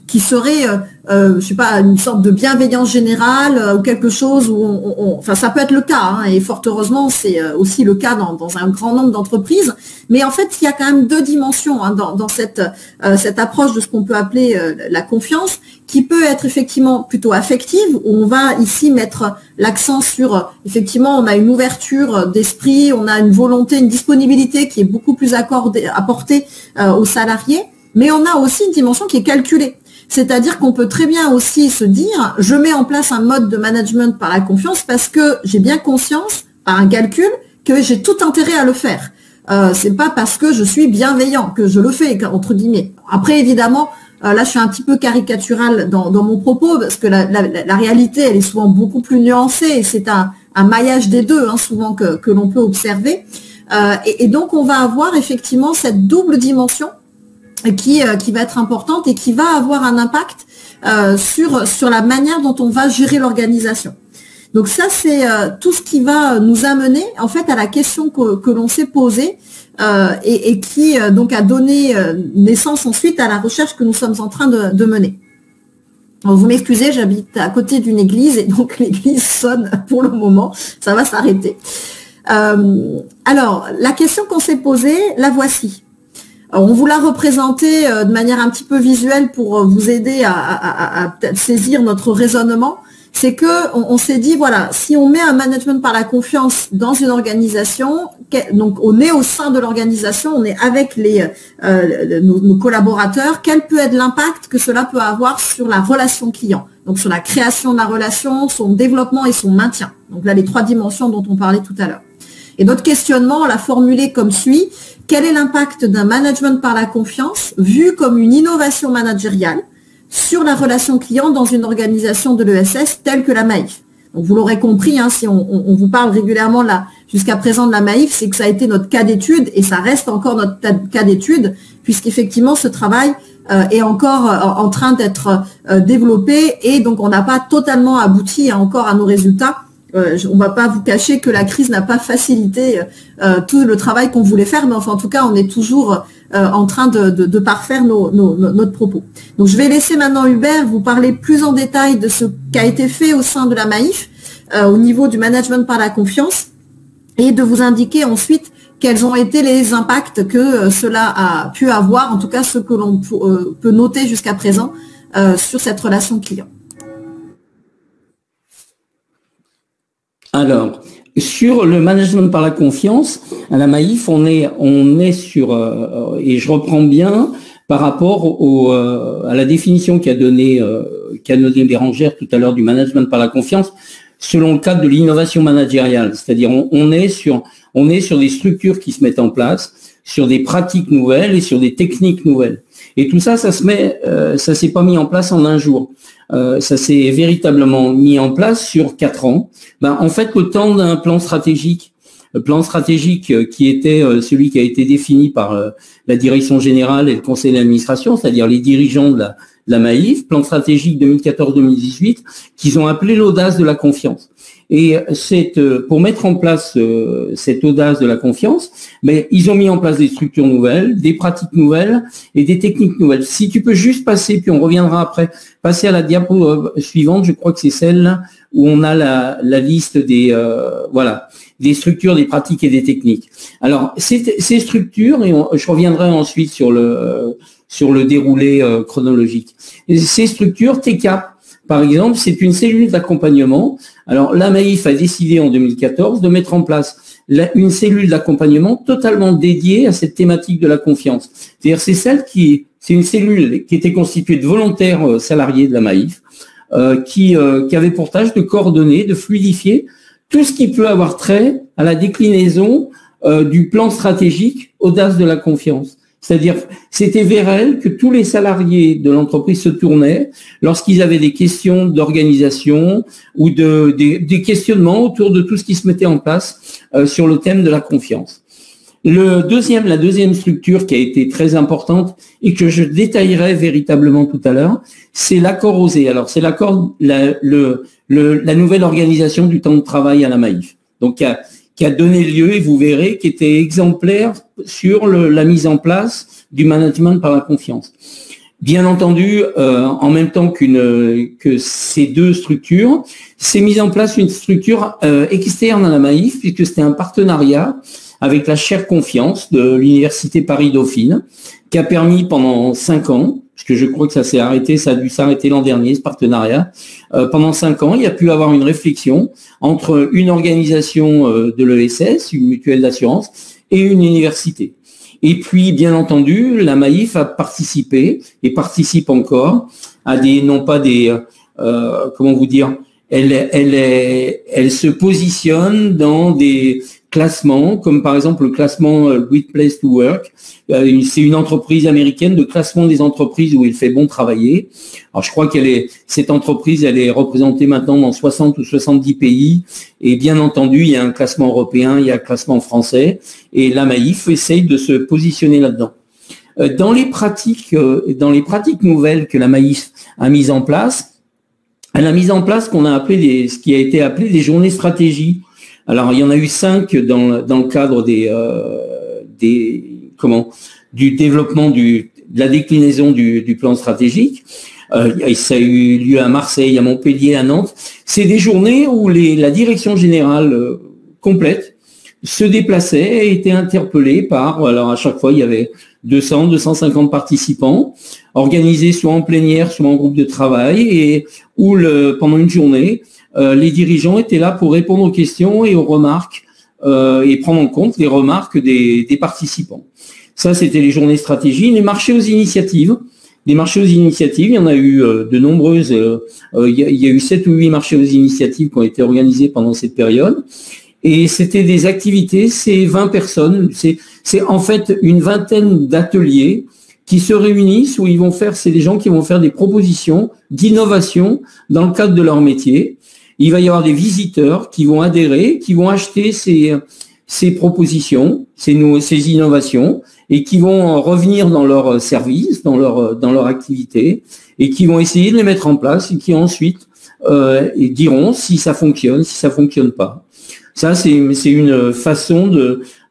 qui serait, je sais pas, une sorte de bienveillance générale ou quelque chose où enfin ça peut être le cas, et fort heureusement c'est aussi le cas dans un grand nombre d'entreprises. Mais en fait, il y a quand même 2 dimensions dans cette approche de ce qu'on peut appeler la confiance, qui peut être effectivement plutôt affective, où on va ici mettre l'accent sur, effectivement, on a une ouverture d'esprit, on a une volonté, une disponibilité qui est beaucoup plus apportée aux salariés, mais on a aussi une dimension qui est calculée. C'est-à-dire qu'on peut très bien aussi se dire, je mets en place un mode de management par la confiance parce que j'ai bien conscience, par un calcul, que j'ai tout intérêt à le faire. C'est pas parce que je suis bienveillant que je le fais, entre guillemets. Après, évidemment, là, je suis un petit peu caricatural dans mon propos, parce que la réalité, elle est souvent beaucoup plus nuancée, et c'est un maillage des deux, souvent, que l'on peut observer. Et donc, on va avoir effectivement cette double dimension qui va être importante et qui va avoir un impact sur la manière dont on va gérer l'organisation. Donc ça, c'est tout ce qui va nous amener en fait à la question que l'on s'est posée et qui donc a donné naissance ensuite à la recherche que nous sommes en train de mener. Alors, vous m'excusez, j'habite à côté d'une église et donc l'église sonne pour le moment, ça va s'arrêter. Alors, la question qu'on s'est posée, la voici. Alors, on vous l'a représentée de manière un petit peu visuelle pour vous aider à saisir notre raisonnement. C'est que on s'est dit, voilà, si on met un management par la confiance dans une organisation, donc on est au sein de l'organisation, on est avec nos collaborateurs, quel peut être l'impact que cela peut avoir sur la relation client, donc sur la création de la relation, son développement et son maintien. Donc là, les 3 dimensions dont on parlait tout à l'heure. Et notre questionnement, on l'a formulé comme suit: quel est l'impact d'un management par la confiance vu comme une innovation managériale sur la relation client dans une organisation de l'ESS telle que la Maïf? Donc vous l'aurez compris, hein, si on vous parle régulièrement jusqu'à présent de la Maïf, c'est que ça a été notre cas d'étude et ça reste encore notre cas d'étude, puisqu'effectivement ce travail est encore en train d'être développé et donc on n'a pas totalement abouti encore à nos résultats. On ne va pas vous cacher que la crise n'a pas facilité tout le travail qu'on voulait faire, mais enfin en tout cas on est toujours en train de parfaire notre propos. Donc je vais laisser maintenant Hubert vous parler plus en détail de ce qui a été fait au sein de la Maïf au niveau du management par la confiance et de vous indiquer ensuite quels ont été les impacts que cela a pu avoir, en tout cas ce que l'on peut noter jusqu'à présent sur cette relation client.
Alors, sur le management par la confiance, à la Maïf, on est sur, et je reprends bien par rapport à la définition qu'a donné Bérangère tout à l'heure du management par la confiance, selon le cadre de l'innovation managériale. C'est-à-dire, on est sur des structures qui se mettent en place, sur des pratiques nouvelles et sur des techniques nouvelles. Et tout ça, ça s'est pas mis en place en un jour. Ça s'est véritablement mis en place sur 4 ans. En fait, le temps d'un plan stratégique qui était celui qui a été défini par la direction générale et le conseil d'administration, c'est-à-dire les dirigeants de la Maïf, plan stratégique 2014-2018, qu'ils ont appelé l'audace de la confiance. Et pour mettre en place cette audace de la confiance, ils ont mis en place des structures nouvelles, des pratiques nouvelles et des techniques nouvelles. Si tu peux juste passer, puis on reviendra après, passer à la diapo suivante, je crois que c'est celle où on a la liste des structures, des pratiques et des techniques. Alors, ces structures, et je reviendrai ensuite sur le déroulé chronologique. Et ces structures, TCAP, par exemple, c'est une cellule d'accompagnement. Alors, la Maïf a décidé en 2014 de mettre en place une cellule d'accompagnement totalement dédiée à cette thématique de la confiance. C'est-à-dire, c'est une cellule qui était constituée de volontaires salariés de la Maïf, qui avait pour tâche de coordonner, de fluidifier tout ce qui peut avoir trait à la déclinaison du plan stratégique audace de la confiance. C'est-à-dire, c'était vers elle que tous les salariés de l'entreprise se tournaient lorsqu'ils avaient des questions d'organisation ou des questionnements autour de tout ce qui se mettait en place sur le thème de la confiance. La deuxième structure qui a été très importante et que je détaillerai véritablement tout à l'heure, c'est l'accord OSE. Alors, c'est l'accord, la nouvelle organisation du temps de travail à la Maïf. Donc, qui a donné lieu, et vous verrez, qui était exemplaire sur la mise en place du management par la confiance. Bien entendu, en même temps que ces deux structures, s'est mise en place une structure externe à la Maïf, puisque c'était un partenariat avec la chaire confiance de l'Université Paris-Dauphine, qui a permis pendant 5 ans, parce que je crois que ça a dû s'arrêter l'an dernier, ce partenariat. Pendant 5 ans, il y a pu avoir une réflexion entre une organisation de l'ESS, une mutuelle d'assurance, et une université. Et puis, bien entendu, la Maïf a participé, et participe encore, à elle se positionne dans des classements, comme par exemple le classement Great Place to Work. C'est une entreprise américaine de classement des entreprises où il fait bon travailler. Alors je crois cette entreprise, elle est représentée maintenant dans 60 ou 70 pays. Et bien entendu, il y a un classement européen, il y a un classement français. Et la Maïf essaye de se positionner là-dedans. Dans les pratiques nouvelles que la Maïf a mises en place, à la mise en place ce qui a été appelé des journées stratégie. Alors, il y en a eu 5 dans le cadre du développement de la déclinaison du plan stratégique. Ça a eu lieu à Marseille, à Montpellier, à Nantes. C'est des journées où la direction générale complète se déplaçait et était interpellée alors à chaque fois, il y avait 200, 250 participants, organisés soit en plénière, soit en groupe de travail, et où pendant une journée, les dirigeants étaient là pour répondre aux questions et aux remarques et prendre en compte les remarques des participants. Ça, c'était les journées stratégie. Les marchés aux initiatives. Les marchés aux initiatives, il y en a eu de nombreuses. Il y a eu 7 ou 8 marchés aux initiatives qui ont été organisés pendant cette période. Et c'était des activités, c'est 20 personnes. C'est en fait une vingtaine d'ateliers qui se réunissent où c'est des gens qui vont faire des propositions d'innovation dans le cadre de leur métier. Il va y avoir des visiteurs qui vont adhérer, qui vont acheter ces propositions, ces innovations, et qui vont revenir dans leur service, dans leur activité, et qui vont essayer de les mettre en place, et qui ensuite diront si ça fonctionne, si ça fonctionne pas. Ça, c'est une façon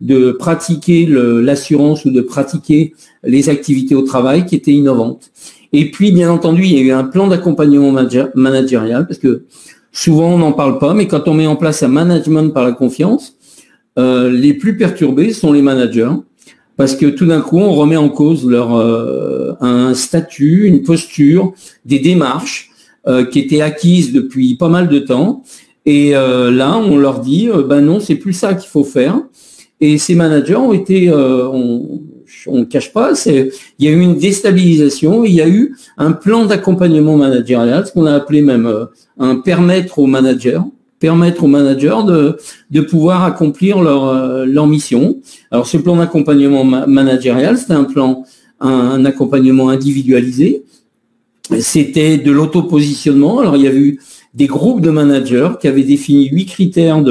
de pratiquer l'assurance ou de pratiquer les activités au travail qui était innovante. Et puis, bien entendu, il y a eu un plan d'accompagnement managérial, parce que souvent on n'en parle pas, mais quand on met en place un management par la confiance, les plus perturbés sont les managers, parce que tout d'un coup, on remet en cause un statut, une posture, des démarches qui étaient acquises depuis pas mal de temps. Et là, on leur dit, non, c'est plus ça qu'il faut faire. Et ces managers ont été, on ne cache pas, il y a eu une déstabilisation, il y a eu un plan d'accompagnement managérial, ce qu'on a appelé même permettre aux managers de pouvoir accomplir leur mission. Alors, ce plan d'accompagnement managérial, c'était un accompagnement individualisé. C'était de l'auto-positionnement. Alors, il y avait eu des groupes de managers qui avaient défini 8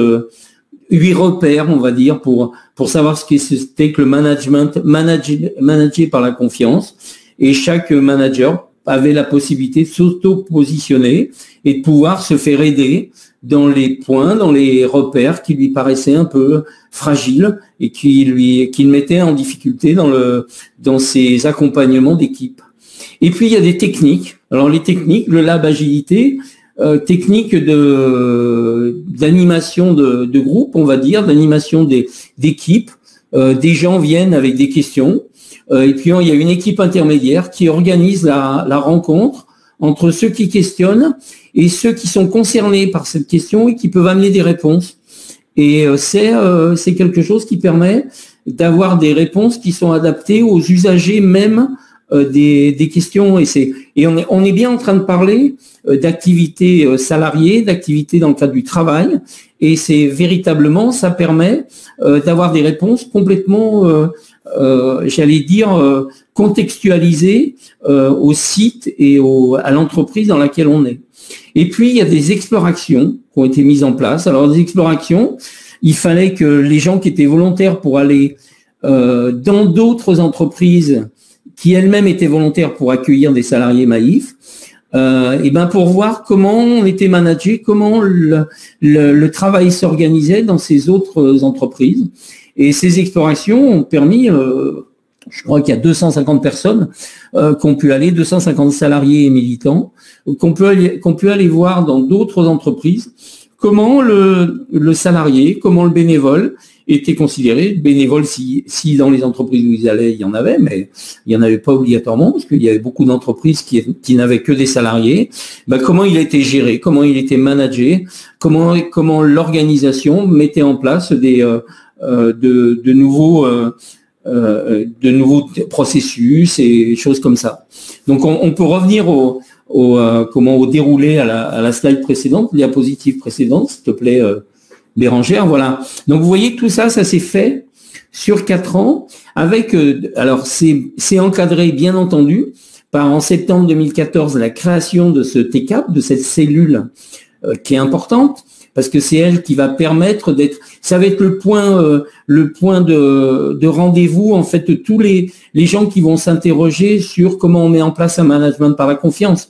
repères, on va dire, pour savoir ce que c'était que le management, manager par la confiance. Et chaque manager avait la possibilité de s'auto-positionner et de pouvoir se faire aider dans les points, dans les repères qui lui paraissaient un peu fragiles et qui le mettaient en difficulté dans ses accompagnements d'équipe. Et puis, il y a des techniques. Alors, les techniques, le lab agilité, technique d'animation de groupe, on va dire, d'animation d'équipe. Des gens viennent avec des questions. Et puis, il y a une équipe intermédiaire qui organise la rencontre entre ceux qui questionnent et ceux qui sont concernés par cette question et qui peuvent amener des réponses. Et c'est quelque chose qui permet d'avoir des réponses qui sont adaptées aux usagers même des questions. Et on est bien en train de parler d'activités salariées, d'activités dans le cadre du travail. Et c'est véritablement, ça permet d'avoir des réponses complètement, j'allais dire, contextualisées au site et à l'entreprise dans laquelle on est. Et puis, il y a des explorations qui ont été mises en place. Alors, des explorations, il fallait que les gens qui étaient volontaires pour aller dans d'autres entreprises qui elles-mêmes étaient volontaires pour accueillir des salariés Maïf, pour voir comment on était managé, comment le travail s'organisait dans ces autres entreprises. Et ces explorations ont permis, je crois qu'il y a 250 personnes qui ont pu aller, 250 salariés et militants, qu'on peut aller voir dans d'autres entreprises, comment le salarié, comment le bénévole était considéré. Bénévole, si dans les entreprises où ils allaient, il y en avait, mais il n'y en avait pas obligatoirement, parce qu'il y avait beaucoup d'entreprises qui n'avaient que des salariés. Comment il a été géré, comment il était managé, comment l'organisation mettait en place de nouveaux processus et choses comme ça. Donc on peut revenir au déroulé à la slide précédente, diapositive précédente, s'il te plaît, Bérangère, voilà. Donc vous voyez, tout ça s'est fait sur 4 ans avec, alors c'est encadré bien entendu par en septembre 2014 la création de ce TCAP, de cette cellule qui est importante. parce que c'est elle qui va permettre d'être, ça va être le point de rendez-vous, en fait, de tous les gens qui vont s'interroger sur comment on met en place un management par la confiance.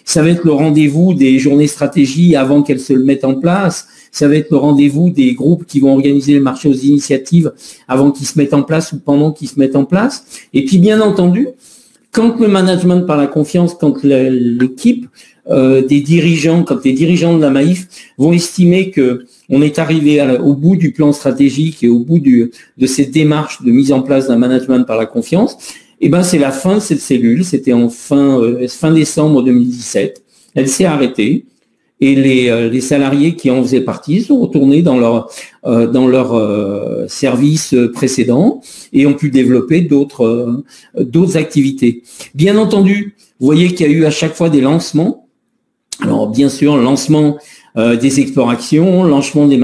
Ça va être le rendez-vous des journées stratégie avant qu'elles se le mettent en place. Ça va être le rendez-vous des groupes qui vont organiser le marché aux initiatives avant qu'ils se mettent en place ou pendant qu'ils se mettent en place. Et puis, bien entendu, quand le management par la confiance, quand l'équipe des dirigeants, quand les dirigeants de la Maïf vont estimer que on est arrivé au bout du plan stratégique et au bout de cette démarche de mise en place d'un management par la confiance, eh ben c'est la fin de cette cellule. C'était en fin décembre 2017. Elle s'est arrêtée. Et les salariés qui en faisaient partie sont retournés dans leur service précédent et ont pu développer d'autres activités. Bien entendu, vous voyez qu'il y a eu à chaque fois des lancements. Alors bien sûr, lancement des explorations, lancement des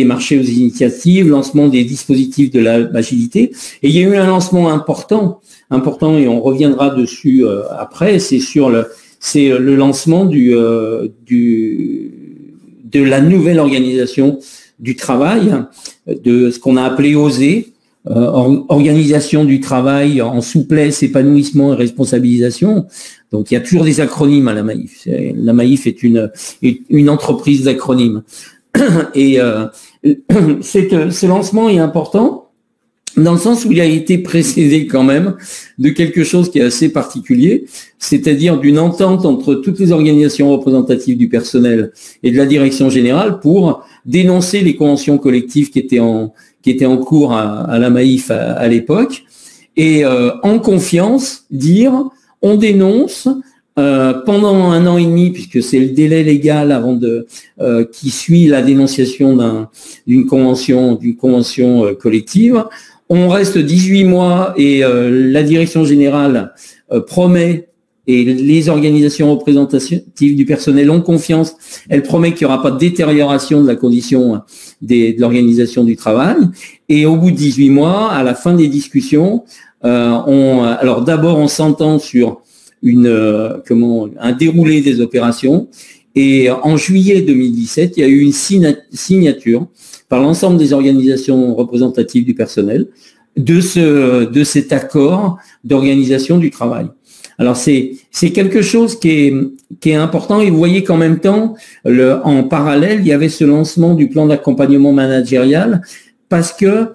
marchés aux initiatives, lancement des dispositifs de l'agilité. Et il y a eu un lancement important et on reviendra dessus après, c'est le lancement de la nouvelle organisation du travail, de ce qu'on a appelé OSER, organisation du travail en souplesse, épanouissement et responsabilisation. Donc il y a toujours des acronymes à la Maïf. La Maïf est une entreprise d'acronymes. Et ce lancement est important dans le sens où il a été précédé quand même de quelque chose qui est assez particulier, c'est-à-dire d'une entente entre toutes les organisations représentatives du personnel et de la direction générale pour dénoncer les conventions collectives qui étaient en cours à la Maïf à l'époque, et en confiance dire on dénonce pendant 1 an et demi, puisque c'est le délai légal avant qui suit la dénonciation d'une convention collective. On reste 18 mois et la direction générale promet, et les organisations représentatives du personnel ont confiance, elle promet qu'il n'y aura pas de détérioration de la condition de l'organisation du travail. Et au bout de 18 mois, à la fin des discussions, alors d'abord on s'entend sur un déroulé des opérations. Et en juillet 2017, il y a eu une signature par l'ensemble des organisations représentatives du personnel de cet accord d'organisation du travail. Alors c'est quelque chose qui est important, et vous voyez qu'en même temps, en parallèle, il y avait ce lancement du plan d'accompagnement managérial, parce que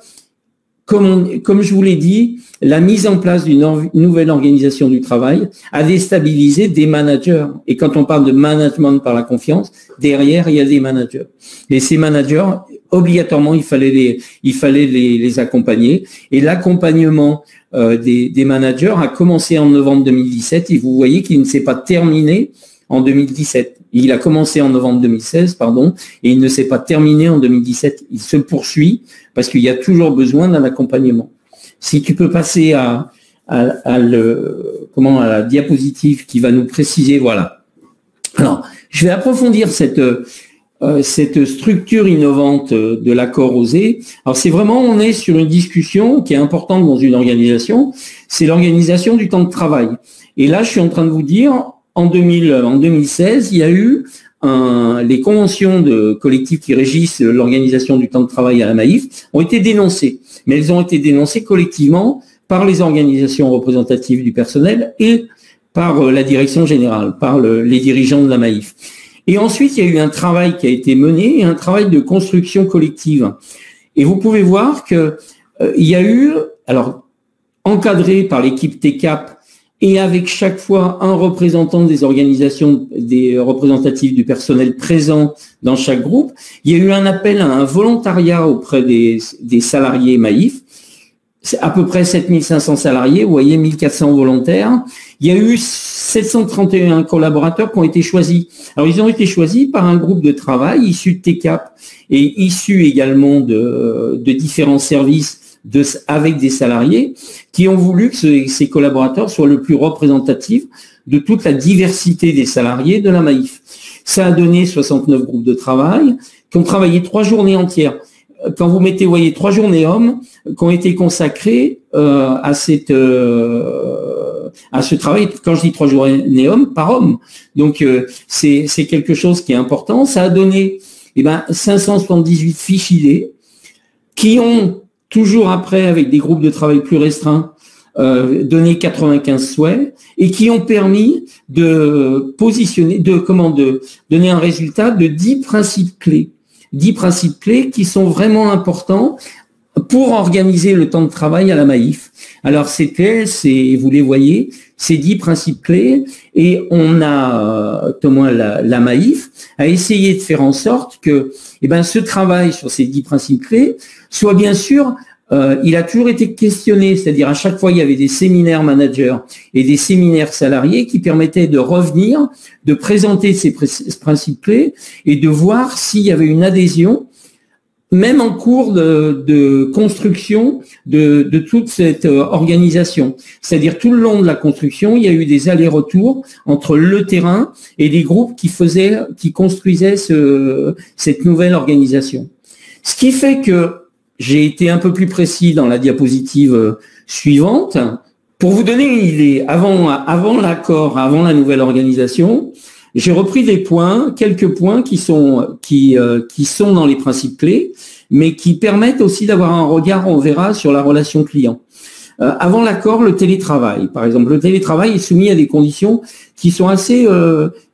comme je vous l'ai dit, la mise en place d'une nouvelle organisation du travail a déstabilisé des managers. Et quand on parle de management par la confiance, derrière, il y a des managers. Et ces managers, obligatoirement, il fallait les accompagner. Et l'accompagnement des managers a commencé en novembre 2017. Et vous voyez qu'il ne s'est pas terminé en 2017. Il a commencé en novembre 2016, et il ne s'est pas terminé en 2017. Il se poursuit parce qu'il y a toujours besoin d'un accompagnement. Si tu peux passer à la diapositive qui va nous préciser, voilà. Alors, je vais approfondir cette structure innovante de l'accord OSER. Alors, on est sur une discussion qui est importante dans une organisation, c'est l'organisation du temps de travail. Et là, je suis en train de vous dire, en 2016, il y a eu les conventions collectives qui régissent l'organisation du temps de travail à la Maïf ont été dénoncées. Mais elles ont été dénoncées collectivement par les organisations représentatives du personnel et par la direction générale, par les dirigeants de la Maïf. Et ensuite, il y a eu un travail qui a été mené, un travail de construction collective. Et vous pouvez voir que il y a eu, alors encadré par l'équipe TCAP, et avec chaque fois un représentant des organisations représentatives du personnel présent dans chaque groupe, il y a eu un appel à un volontariat auprès des salariés Maïf. C'est à peu près 7500 salariés, vous voyez, 1400 volontaires. Il y a eu 731 collaborateurs qui ont été choisis. Alors, ils ont été choisis par un groupe de travail issu de TCAP et issu également de différents services avec des salariés qui ont voulu que ces collaborateurs soient le plus représentatifs de toute la diversité des salariés de la Maïf. Ça a donné 69 groupes de travail qui ont travaillé 3 journées entières. Quand vous mettez, vous voyez, 3 journées hommes qui ont été consacrées à cette à ce travail. Quand je dis 3 journées homme par homme, donc c'est quelque chose qui est important. Ça a donné 578 fiches idées qui ont toujours après, avec des groupes de travail plus restreints, donné 95 souhaits et qui ont permis de positionner, de donner un résultat de 10 principes clés. 10 principes clés qui sont vraiment importants pour organiser le temps de travail à la Maïf. Alors vous les voyez, ces 10 principes clés, et on a, au moins la Maïf, a essayé de faire en sorte que ce travail sur ces 10 principes clés soit bien sûr, il a toujours été questionné, c'est-à-dire à chaque fois il y avait des séminaires managers et des séminaires salariés qui permettaient de revenir, de présenter ces principes clés et de voir s'il y avait une adhésion, même en cours de construction de toute cette organisation. C'est-à-dire tout le long de la construction, il y a eu des allers-retours entre le terrain et les groupes qui construisaient cette nouvelle organisation. Ce qui fait que j'ai été un peu plus précis dans la diapositive suivante. Pour vous donner une idée, avant l'accord, avant la nouvelle organisation, j'ai repris quelques points qui sont dans les principes clés, mais qui permettent aussi d'avoir un regard, on verra, sur la relation client. Avant l'accord, le télétravail, par exemple. Le télétravail est soumis à des conditions qui sont assez,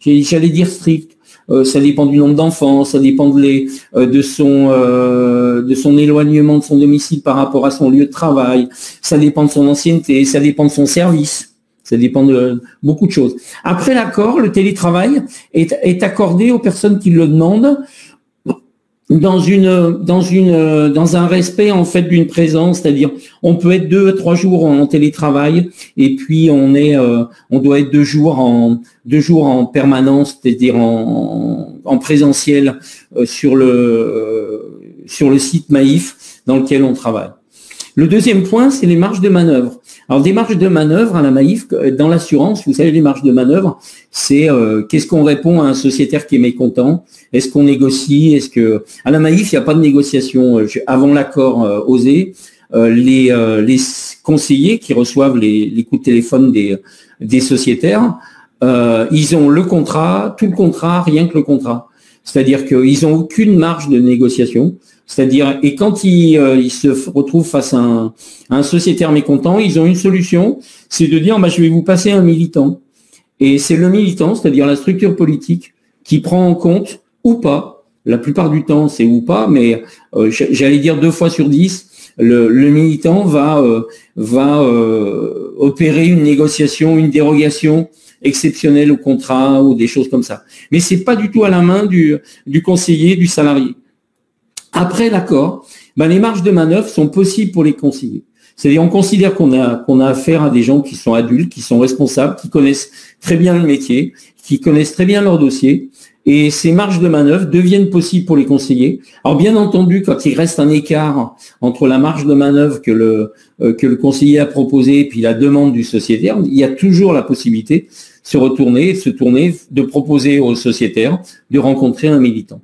j'allais dire, strictes. Ça dépend du nombre d'enfants, ça dépend de son éloignement de son domicile par rapport à son lieu de travail, ça dépend de son ancienneté, ça dépend de son service, ça dépend de beaucoup de choses. Après l'accord, le télétravail est accordé aux personnes qui le demandent dans un respect en fait d'une présence, c'est-à-dire on peut être 2 à 3 jours en télétravail et puis on doit être 2 jours en permanence, c'est-à-dire en présentiel sur le site Maïf dans lequel on travaille. Le deuxième point, c'est les marges de manœuvre. Alors, des marges de manœuvre à la Maïf, dans l'assurance, vous savez, les marges de manœuvre, c'est qu'est-ce qu'on répond à un sociétaire qui est mécontent? Est-ce qu'on négocie? À la Maïf, il n'y a pas de négociation. Avant l'accord osé, les conseillers qui reçoivent les coups de téléphone des sociétaires, ils ont le contrat, tout le contrat, rien que le contrat. C'est-à-dire qu'ils n'ont aucune marge de négociation. C'est-à-dire, et quand ils se retrouvent face à un sociétaire mécontent, ils ont une solution, c'est de dire, je vais vous passer un militant. Et c'est le militant, c'est-à-dire la structure politique, qui prend en compte, ou pas, la plupart du temps c'est ou pas, mais j'allais dire 2 fois sur 10, le militant va opérer une négociation, une dérogation exceptionnelle au contrat ou des choses comme ça. Mais c'est pas du tout à la main du conseiller, du salarié. Après l'accord, les marges de manœuvre sont possibles pour les conseillers. C'est-à-dire, on considère qu'on a affaire à des gens qui sont adultes, qui sont responsables, qui connaissent très bien le métier, qui connaissent très bien leur dossier, et ces marges de manœuvre deviennent possibles pour les conseillers. Alors, bien entendu, quand il reste un écart entre la marge de manœuvre que le conseiller a proposée et puis la demande du sociétaire, il y a toujours la possibilité de se tourner, de proposer au sociétaire de rencontrer un militant.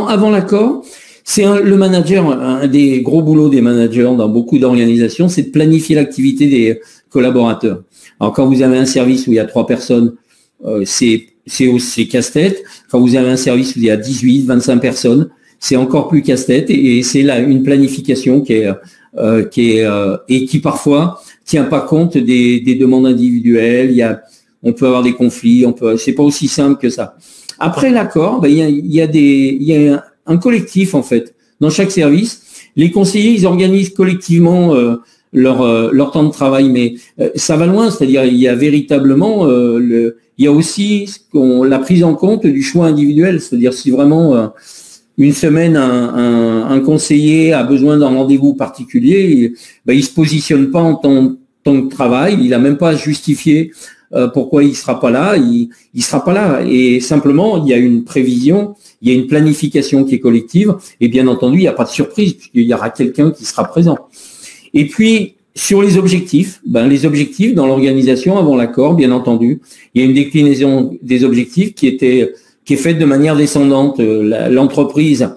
Avant l'accord, c'est le manager, un des gros boulots des managers dans beaucoup d'organisations, c'est de planifier l'activité des collaborateurs. Alors quand vous avez un service où il y a 3 personnes, c'est casse-tête. Quand vous avez un service où il y a 18, 25 personnes, c'est encore plus casse-tête et c'est là une planification qui parfois tient pas compte des demandes individuelles. On peut avoir des conflits, c'est pas aussi simple que ça. Après l'accord, il y a un collectif en fait. Dans chaque service, les conseillers, ils organisent collectivement leur temps de travail, mais ça va loin. C'est-à-dire, il y a véritablement, il y a aussi la prise en compte du choix individuel. C'est-à-dire, si vraiment une semaine un conseiller a besoin d'un rendez-vous particulier, il se positionne pas en tant que travail. Il a même pas à justifier pourquoi il sera pas là, il sera pas là. Et simplement, il y a une prévision, il y a une planification qui est collective, et bien entendu, il n'y a pas de surprise, puisqu'il y aura quelqu'un qui sera présent. Et puis, sur les objectifs, les objectifs dans l'organisation avant l'accord, bien entendu, il y a une déclinaison des objectifs qui est faite de manière descendante. L'entreprise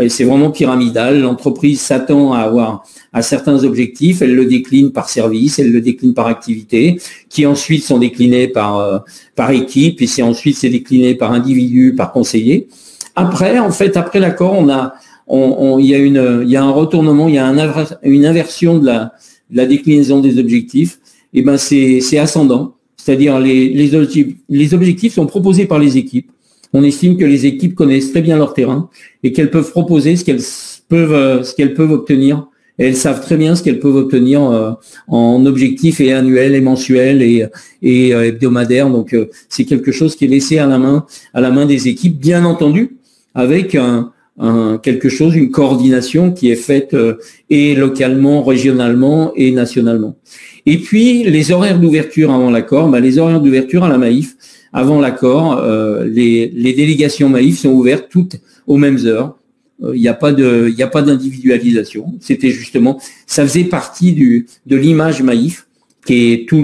c'est vraiment pyramidal. L'entreprise s'attend à certains objectifs, elle le décline par service, elle le décline par activité, qui ensuite sont déclinés par équipe, et c'est décliné par individu, par conseiller. Après l'accord, il y a un retournement, il y a une inversion de la déclinaison des objectifs. Et ben c'est ascendant, c'est-à-dire les objectifs sont proposés par les équipes. On estime que les équipes connaissent très bien leur terrain et qu'elles peuvent proposer ce qu'elles peuvent obtenir. Et elles savent très bien ce qu'elles peuvent obtenir en objectifs et annuels et mensuels et hebdomadaires. Donc c'est quelque chose qui est laissé à la main des équipes, bien entendu, avec une coordination qui est faite et localement, régionalement et nationalement. Et puis les horaires d'ouverture avant l'accord, les horaires d'ouverture à la Maïf avant l'accord, les délégations Maïf sont ouvertes toutes aux mêmes heures. Il n'y a pas d'individualisation. C'était justement, ça faisait partie de l'image Maïf, qui est tous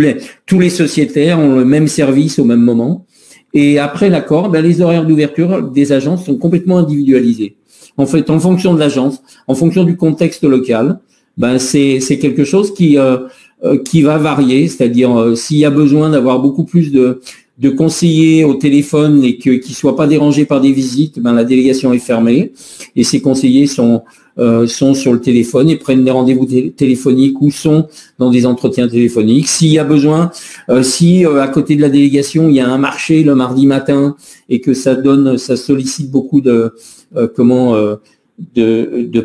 les sociétaires ont le même service au même moment. Et après l'accord, les horaires d'ouverture des agences sont complètement individualisés. En fait, en fonction de l'agence, en fonction du contexte local, c'est quelque chose qui va varier. C'est-à-dire, s'il y a besoin d'avoir beaucoup plus de conseillers au téléphone et qu'ils ne soient pas dérangés par des visites, la délégation est fermée et ces conseillers sont sur le téléphone et prennent des rendez-vous téléphoniques ou sont dans des entretiens téléphoniques. S'il y a besoin, à côté de la délégation, il y a un marché le mardi matin et que ça sollicite beaucoup de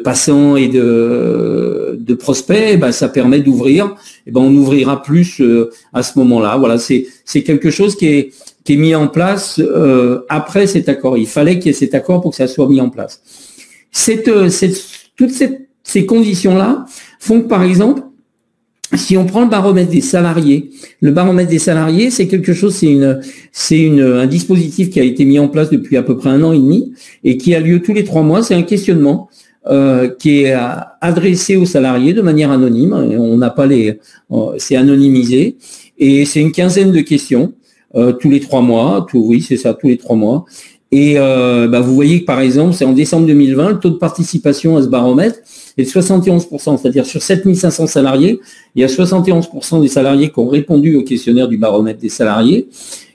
passants et de prospects, ça permet d'ouvrir. On ouvrira plus à ce moment-là. Voilà, c'est quelque chose qui est mis en place après cet accord. Il fallait qu'il y ait cet accord pour que ça soit mis en place. Toutes ces conditions-là font que, par exemple, si on prend le baromètre des salariés, c'est quelque chose, c'est un dispositif qui a été mis en place depuis à peu près 1 an et demi et qui a lieu tous les 3 mois. C'est un questionnement qui est adressé aux salariés de manière anonyme. On n'a pas c'est anonymisé et c'est une quinzaine de questions tous les 3 mois. Oui, c'est ça, tous les 3 mois. Et vous voyez que par exemple, c'est en décembre 2020, le taux de participation à ce baromètre est de 71%, c'est-à-dire sur 7500 salariés, il y a 71% des salariés qui ont répondu au questionnaire du baromètre des salariés.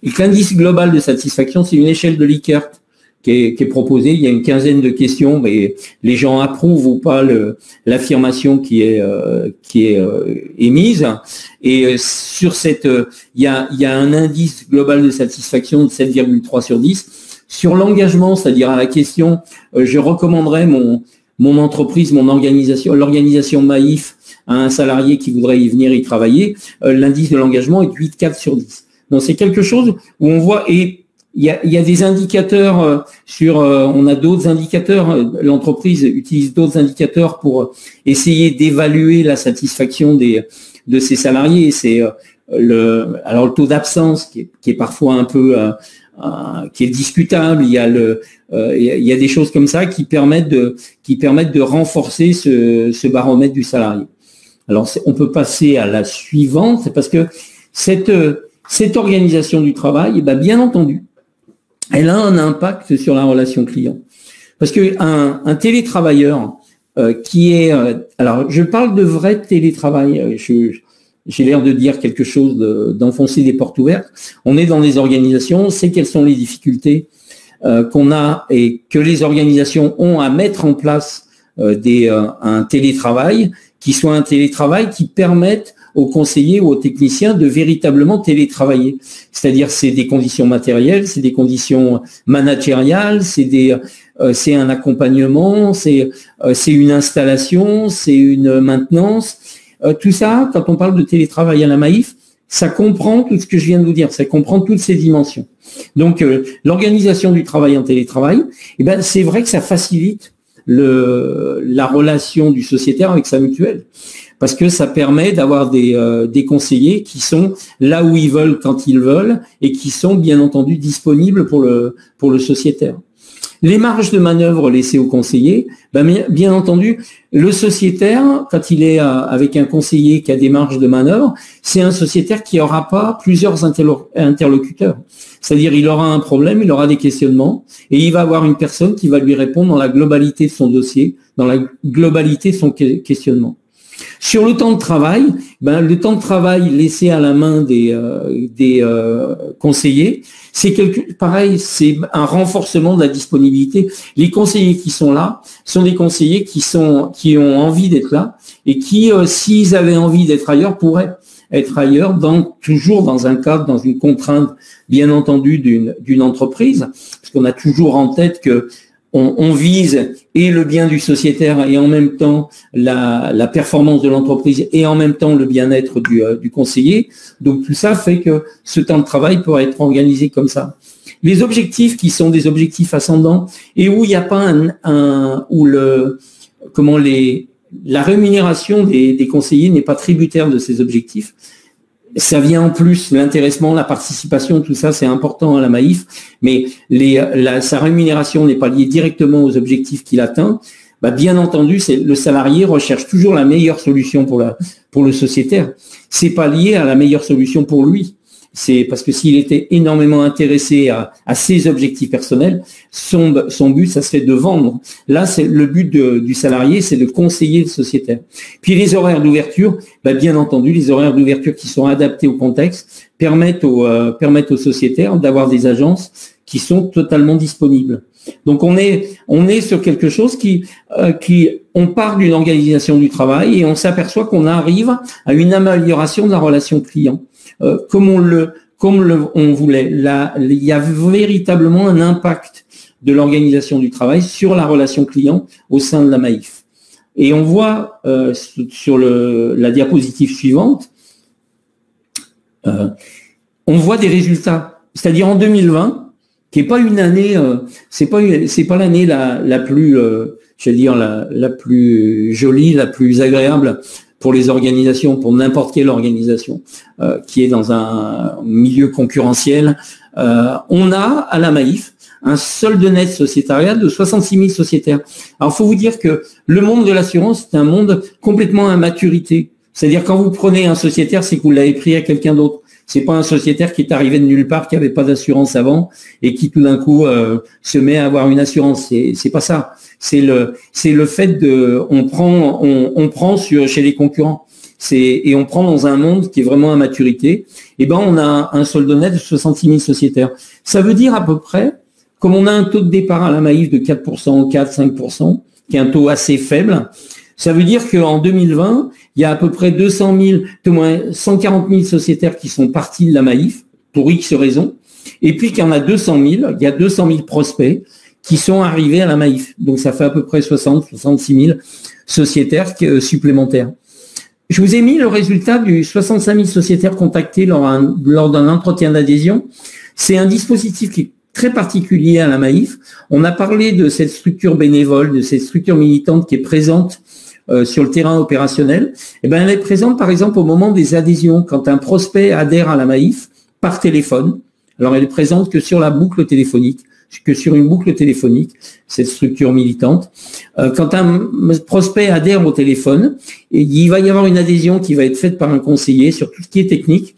Et que l'indice global de satisfaction, c'est une échelle de Likert qui est proposée. Il y a une quinzaine de questions, mais les gens approuvent ou pas l'affirmation qui est émise. Et sur il y a un indice global de satisfaction de 7,3 sur 10. Sur l'engagement, c'est-à-dire à la question, je recommanderais mon entreprise, l'organisation Maïf à un salarié qui voudrait y venir y travailler, l'indice de l'engagement est 8,4 sur 10. Donc c'est quelque chose où on voit, et il y a des indicateurs on a d'autres indicateurs, l'entreprise utilise d'autres indicateurs pour essayer d'évaluer la satisfaction de ses salariés. C'est le taux d'absence qui est parfois un peu qui est discutable. Il y a des choses comme ça qui permettent de renforcer ce baromètre du salarié. Alors on peut passer à la suivante, c'est parce que cette organisation du travail, bien entendu, elle a un impact sur la relation client. Parce que un télétravailleur qui est alors je parle de vrai télétravail, j'ai l'air de dire quelque chose, d'enfoncer des portes ouvertes. On est dans des organisations, on sait quelles sont les difficultés qu'on a et que les organisations ont à mettre en place un télétravail qui soit un télétravail qui permette aux conseillers ou aux techniciens de véritablement télétravailler. C'est-à-dire, c'est des conditions matérielles, c'est des conditions managériales, c'est un accompagnement, c'est une installation, c'est une maintenance. Tout ça, quand on parle de télétravail à la Maïf, ça comprend tout ce que je viens de vous dire, ça comprend toutes ces dimensions. Donc, l'organisation du travail en télétravail, c'est vrai que ça facilite la relation du sociétaire avec sa mutuelle, parce que ça permet d'avoir des conseillers qui sont là où ils veulent, quand ils veulent, et qui sont bien entendu disponibles pour le sociétaire. Les marges de manœuvre laissées aux conseillers, bien entendu, le sociétaire, quand il est avec un conseiller qui a des marges de manœuvre, c'est un sociétaire qui n'aura pas plusieurs interlocuteurs. C'est-à-dire, il aura un problème, il aura des questionnements, et il va avoir une personne qui va lui répondre dans la globalité de son dossier, dans la globalité de son questionnement. Sur le temps de travail, le temps de travail laissé à la main des conseillers, pareil, c'est un renforcement de la disponibilité. Les conseillers qui sont là sont des conseillers qui ont envie d'être là et qui, s'ils avaient envie d'être ailleurs, pourraient être ailleurs, toujours dans un cadre, dans une contrainte, bien entendu, d'une entreprise, parce qu'on a toujours en tête que on vise et le bien du sociétaire et en même temps la performance de l'entreprise et en même temps le bien-être du conseiller. Donc tout ça fait que ce temps de travail peut être organisé comme ça. Les objectifs qui sont des objectifs ascendants et où il n'y a pas la rémunération des conseillers n'est pas tributaire de ces objectifs. Ça vient en plus, l'intéressement, la participation, tout ça, c'est important à la Maïf, mais sa rémunération n'est pas liée directement aux objectifs qu'il atteint. Bien entendu, le salarié recherche toujours la meilleure solution pour le sociétaire. C'est pas lié à la meilleure solution pour lui. C'est parce que s'il était énormément intéressé à ses objectifs personnels, son but, ça serait de vendre. Là, c'est le but du salarié, c'est de conseiller le sociétaire. Puis les horaires d'ouverture, bien entendu, les horaires d'ouverture qui sont adaptés au contexte permettent aux sociétaires d'avoir des agences qui sont totalement disponibles. Donc on est sur quelque chose on part d'une organisation du travail et on s'aperçoit qu'on arrive à une amélioration de la relation client. Comme on voulait. Il y a véritablement un impact de l'organisation du travail sur la relation client au sein de la Maïf. Et on voit sur la diapositive suivante, on voit des résultats. C'est-à-dire en 2020, qui n'est pas une année, c'est pas l'année la plus, la plus jolie, la plus agréable pour les organisations, pour n'importe quelle organisation qui est dans un milieu concurrentiel. On a à la Maïf un solde net sociétarial de 66 000 sociétaires. Alors, il faut vous dire que le monde de l'assurance, c'est un monde complètement à maturité. C'est-à-dire, quand vous prenez un sociétaire, c'est que vous l'avez pris à quelqu'un d'autre. C'est pas un sociétaire qui est arrivé de nulle part, qui avait pas d'assurance avant et qui tout d'un coup se met à avoir une assurance. C'est pas ça. C'est le fait on prend chez les concurrents. Et on prend dans un monde qui est vraiment à maturité. Et on a un solde net de 66 000 sociétaires. Ça veut dire à peu près, comme on a un taux de départ à la Maïf de 4%, 4-5%, qui est un taux assez faible, ça veut dire qu'en 2020, il y a à peu près 140 000 sociétaires qui sont partis de la Maïf pour X raisons, et puis qu'il y en a 200 000, il y a 200 000 prospects qui sont arrivés à la Maïf. Donc ça fait à peu près 66 000 sociétaires supplémentaires. Je vous ai mis le résultat du 65 000 sociétaires contactés lors d'un entretien d'adhésion. C'est un dispositif qui est très particulier à la Maïf. On a parlé de cette structure bénévole, de cette structure militante qui est présente sur le terrain opérationnel. Elle est présente par exemple au moment des adhésions, quand un prospect adhère à la Maïf par téléphone. Alors elle est présente que sur la boucle téléphonique, cette structure militante. Quand un prospect adhère au téléphone, il va y avoir une adhésion qui va être faite par un conseiller sur tout ce qui est technique.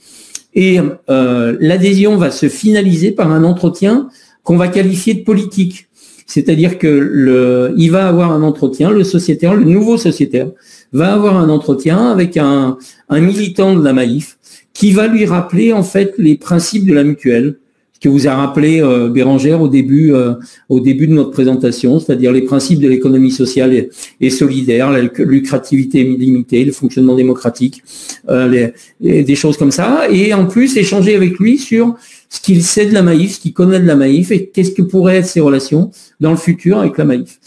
Et l'adhésion va se finaliser par un entretien qu'on va qualifier de politique. C'est-à-dire que il va avoir un entretien, le sociétaire, le nouveau sociétaire, va avoir un entretien avec un militant de la Maïf qui va lui rappeler en fait les principes de la mutuelle, ce que vous a rappelé Bérangère au début de notre présentation, c'est-à-dire les principes de l'économie sociale et solidaire, la lucrativité limitée, le fonctionnement démocratique, des choses comme ça, et en plus échanger avec lui sur ce qu'il sait de la Maïf, ce qu'il connaît de la Maïf et qu'est-ce que pourraient être ses relations dans le futur avec la Maïf.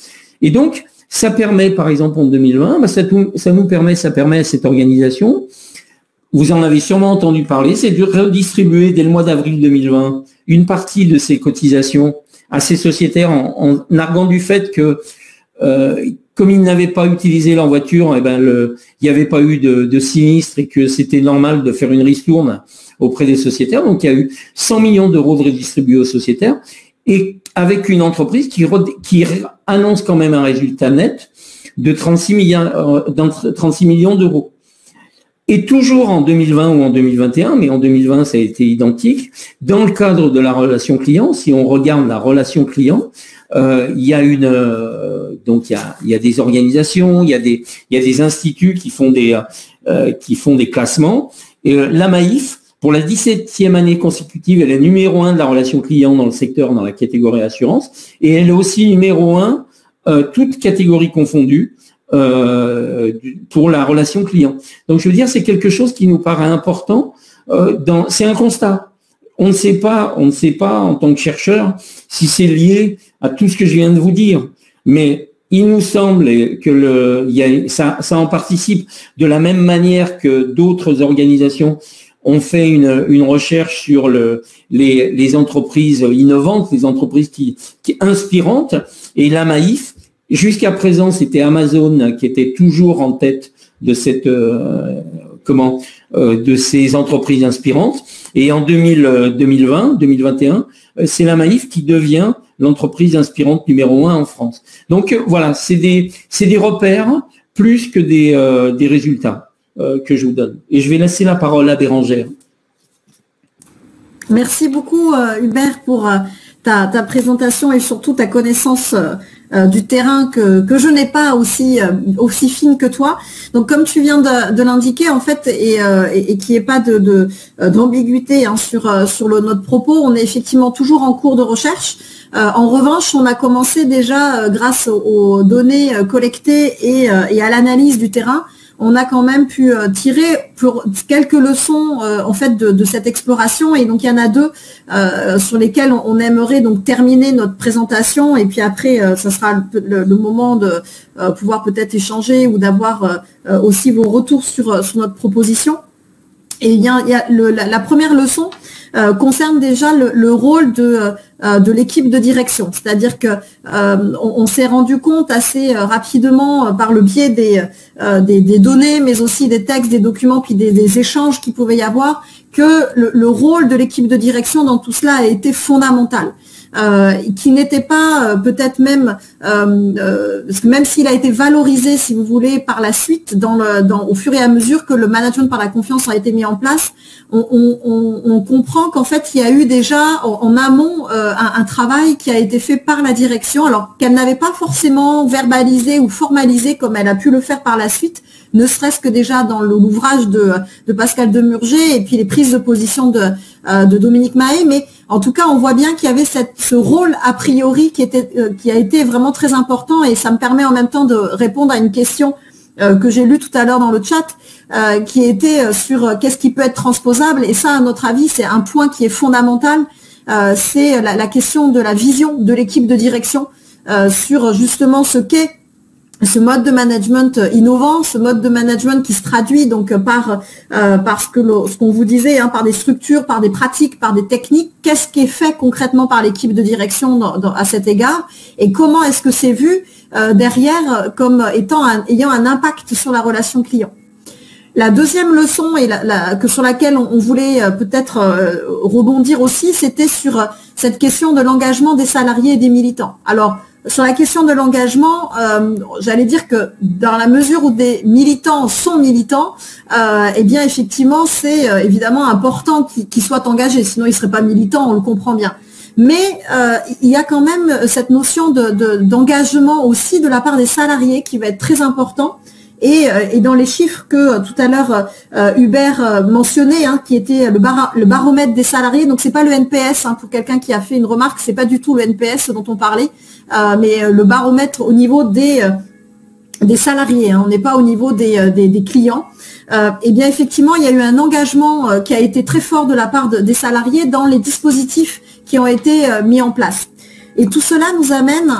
Et donc, ça permet, par exemple, en 2020, ça permet à cette organisation, vous en avez sûrement entendu parler, c'est de redistribuer dès le mois d'avril 2020 une partie de ces cotisations à ces sociétaires en arguant du fait que comme ils n'avaient pas utilisé leur voiture, il n'y avait pas eu de sinistre et que c'était normal de faire une ristourne auprès des sociétaires. Donc il y a eu 100 millions d'euros de redistribués aux sociétaires. et avec une entreprise qui annonce quand même un résultat net de 36 millions d'euros. Et toujours en 2020 ou en 2021, mais en 2020 ça a été identique, dans le cadre de la relation client, si on regarde la relation client, il y a des organisations, il y a des instituts qui font des classements. Et la Maïf, pour la 17e année consécutive, elle est numéro 1 de la relation client dans le secteur, dans la catégorie assurance, et elle est aussi numéro 1, toutes catégories confondues, pour la relation client. Donc je veux dire, c'est quelque chose qui nous paraît important. C'est un constat. On ne sait pas en tant que chercheur si c'est lié à tout ce que je viens de vous dire, mais il nous semble que ça en participe de la même manière que d'autres organisations ont fait une recherche sur les entreprises innovantes, les entreprises qui inspirantes, et la Maïf, jusqu'à présent, c'était Amazon qui était toujours en tête de de ces entreprises inspirantes. Et en 2021, c'est la Maïf qui devient l'entreprise inspirante numéro 1 en France. Donc voilà, c'est des repères plus que des résultats que je vous donne. Et je vais laisser la parole à Bérangère.
Merci beaucoup Hubert pour ta présentation et surtout ta connaissance du terrain que je n'ai pas aussi fine que toi. Donc comme tu viens de l'indiquer en fait et qu'il n'y ait pas d'ambiguïté sur notre propos, on est effectivement toujours en cours de recherche. En revanche, on a commencé déjà grâce aux données collectées et à l'analyse du terrain. On a quand même pu tirer quelques leçons en fait de cette exploration, et donc il y en a deux sur lesquelles on aimerait donc terminer notre présentation, et puis après ça sera le moment de pouvoir peut-être échanger ou d'avoir aussi vos retours sur notre proposition. Et il y a la première leçon concerne déjà le rôle de l'équipe de direction. C'est-à-dire que on s'est rendu compte assez rapidement par le biais des données, mais aussi des textes, des documents, puis des échanges qu'il pouvait y avoir, que le rôle de l'équipe de direction dans tout cela a été fondamental. Qui n'était pas peut-être même, parce que même s'il a été valorisé, si vous voulez, par la suite, au fur et à mesure que le management par la confiance a été mis en place, on comprend qu'en fait, il y a eu déjà en amont un travail qui a été fait par la direction, alors qu'elle n'avait pas forcément verbalisé ou formalisé comme elle a pu le faire par la suite, ne serait-ce que déjà dans l'ouvrage de Pascal Demurger et puis les prises de position de Dominique Mahé, mais en tout cas, on voit bien qu'il y avait ce rôle a priori qui a été vraiment très important, et ça me permet en même temps de répondre à une question que j'ai lue tout à l'heure dans le chat, qui était sur qu'est-ce qui peut être transposable, et ça, à notre avis, c'est un point qui est fondamental, c'est la question de la vision de l'équipe de direction sur justement ce qu'est ce mode de management innovant, ce mode de management qui se traduit donc par ce qu'on vous disait, par des structures, par des pratiques, par des techniques. Qu'est-ce qui est fait concrètement par l'équipe de direction à cet égard, et comment est-ce que c'est vu derrière comme ayant un impact sur la relation client. La deuxième leçon, et sur laquelle on voulait peut-être rebondir aussi, c'était sur cette question de l'engagement des salariés et des militants. Alors, sur la question de l'engagement, j'allais dire que dans la mesure où des militants sont militants, eh bien effectivement c'est évidemment important qu'ils soient engagés, sinon ils ne seraient pas militants, on le comprend bien. Mais il y a quand même cette notion d'engagement aussi de la part des salariés qui va être très important. Et dans les chiffres que tout à l'heure Hubert mentionnait, qui était le baromètre des salariés, donc c'est pas le NPS, pour quelqu'un qui a fait une remarque, c'est pas du tout le NPS dont on parlait, mais le baromètre au niveau des salariés, on n'est pas au niveau des clients. Et bien effectivement, il y a eu un engagement qui a été très fort de la part des salariés dans les dispositifs qui ont été mis en place. Et tout cela nous amène,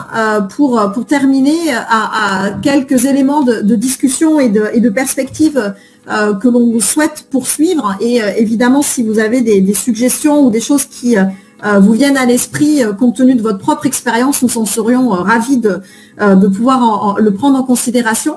pour terminer, à quelques éléments de discussion et de perspective que l'on souhaite poursuivre. Et évidemment, si vous avez des suggestions ou des choses qui vous viennent à l'esprit, compte tenu de votre propre expérience, nous en serions ravis de pouvoir le prendre en considération.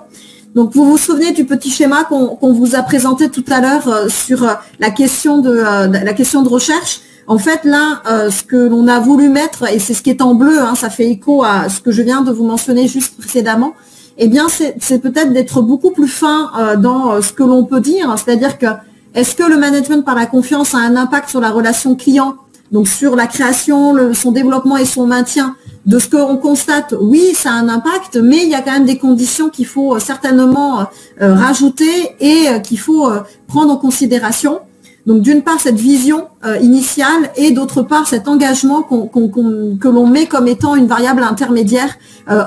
Donc, vous vous souvenez du petit schéma qu'on vous a présenté tout à l'heure sur la question de recherche. En fait, là, ce que l'on a voulu mettre, et c'est ce qui est en bleu, hein, ça fait écho à ce que je viens de vous mentionner juste précédemment, eh bien, c'est peut-être d'être beaucoup plus fin dans ce que l'on peut dire, c'est-à-dire que est-ce que le management par la confiance a un impact sur la relation client, donc sur la création, son développement et son maintien? De ce qu'on constate, oui, ça a un impact, mais il y a quand même des conditions qu'il faut certainement rajouter et qu'il faut prendre en considération. Donc d'une part cette vision initiale et d'autre part cet engagement que l'on met comme étant une variable intermédiaire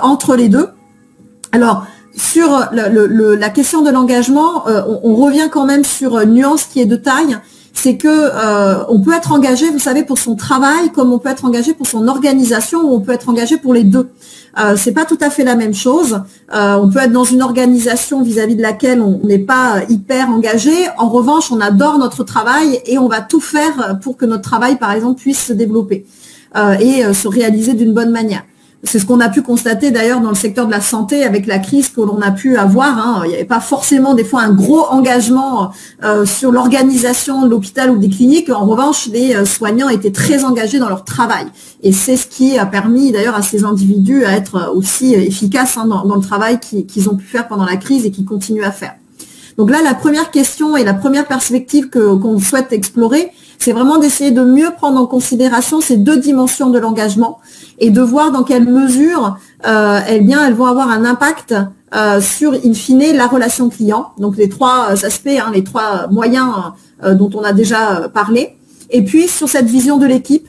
entre les deux. Alors sur la question de l'engagement, on revient quand même sur une nuance qui est de taille. C'est que on peut être engagé, vous savez, pour son travail, comme on peut être engagé pour son organisation, ou on peut être engagé pour les deux. C'est pas tout à fait la même chose. On peut être dans une organisation vis-à-vis de laquelle on n'est pas hyper engagé. En revanche, on adore notre travail et on va tout faire pour que notre travail, par exemple, puisse se développer et se réaliser d'une bonne manière. C'est ce qu'on a pu constater d'ailleurs dans le secteur de la santé avec la crise que l'on a pu avoir. Hein. Il n'y avait pas forcément des fois un gros engagement sur l'organisation de l'hôpital ou des cliniques. En revanche, les soignants étaient très engagés dans leur travail. Et c'est ce qui a permis d'ailleurs à ces individus à être aussi efficaces hein, dans le travail qu'ils ont pu faire pendant la crise et qu'ils continuent à faire. Donc là, la première question et la première perspective qu'on souhaite explorer, c'est vraiment d'essayer de mieux prendre en considération ces deux dimensions de l'engagement et de voir dans quelle mesure elles vont avoir un impact sur, in fine, la relation client. Donc les trois aspects, hein, les trois moyens dont on a déjà parlé. Et puis sur cette vision de l'équipe,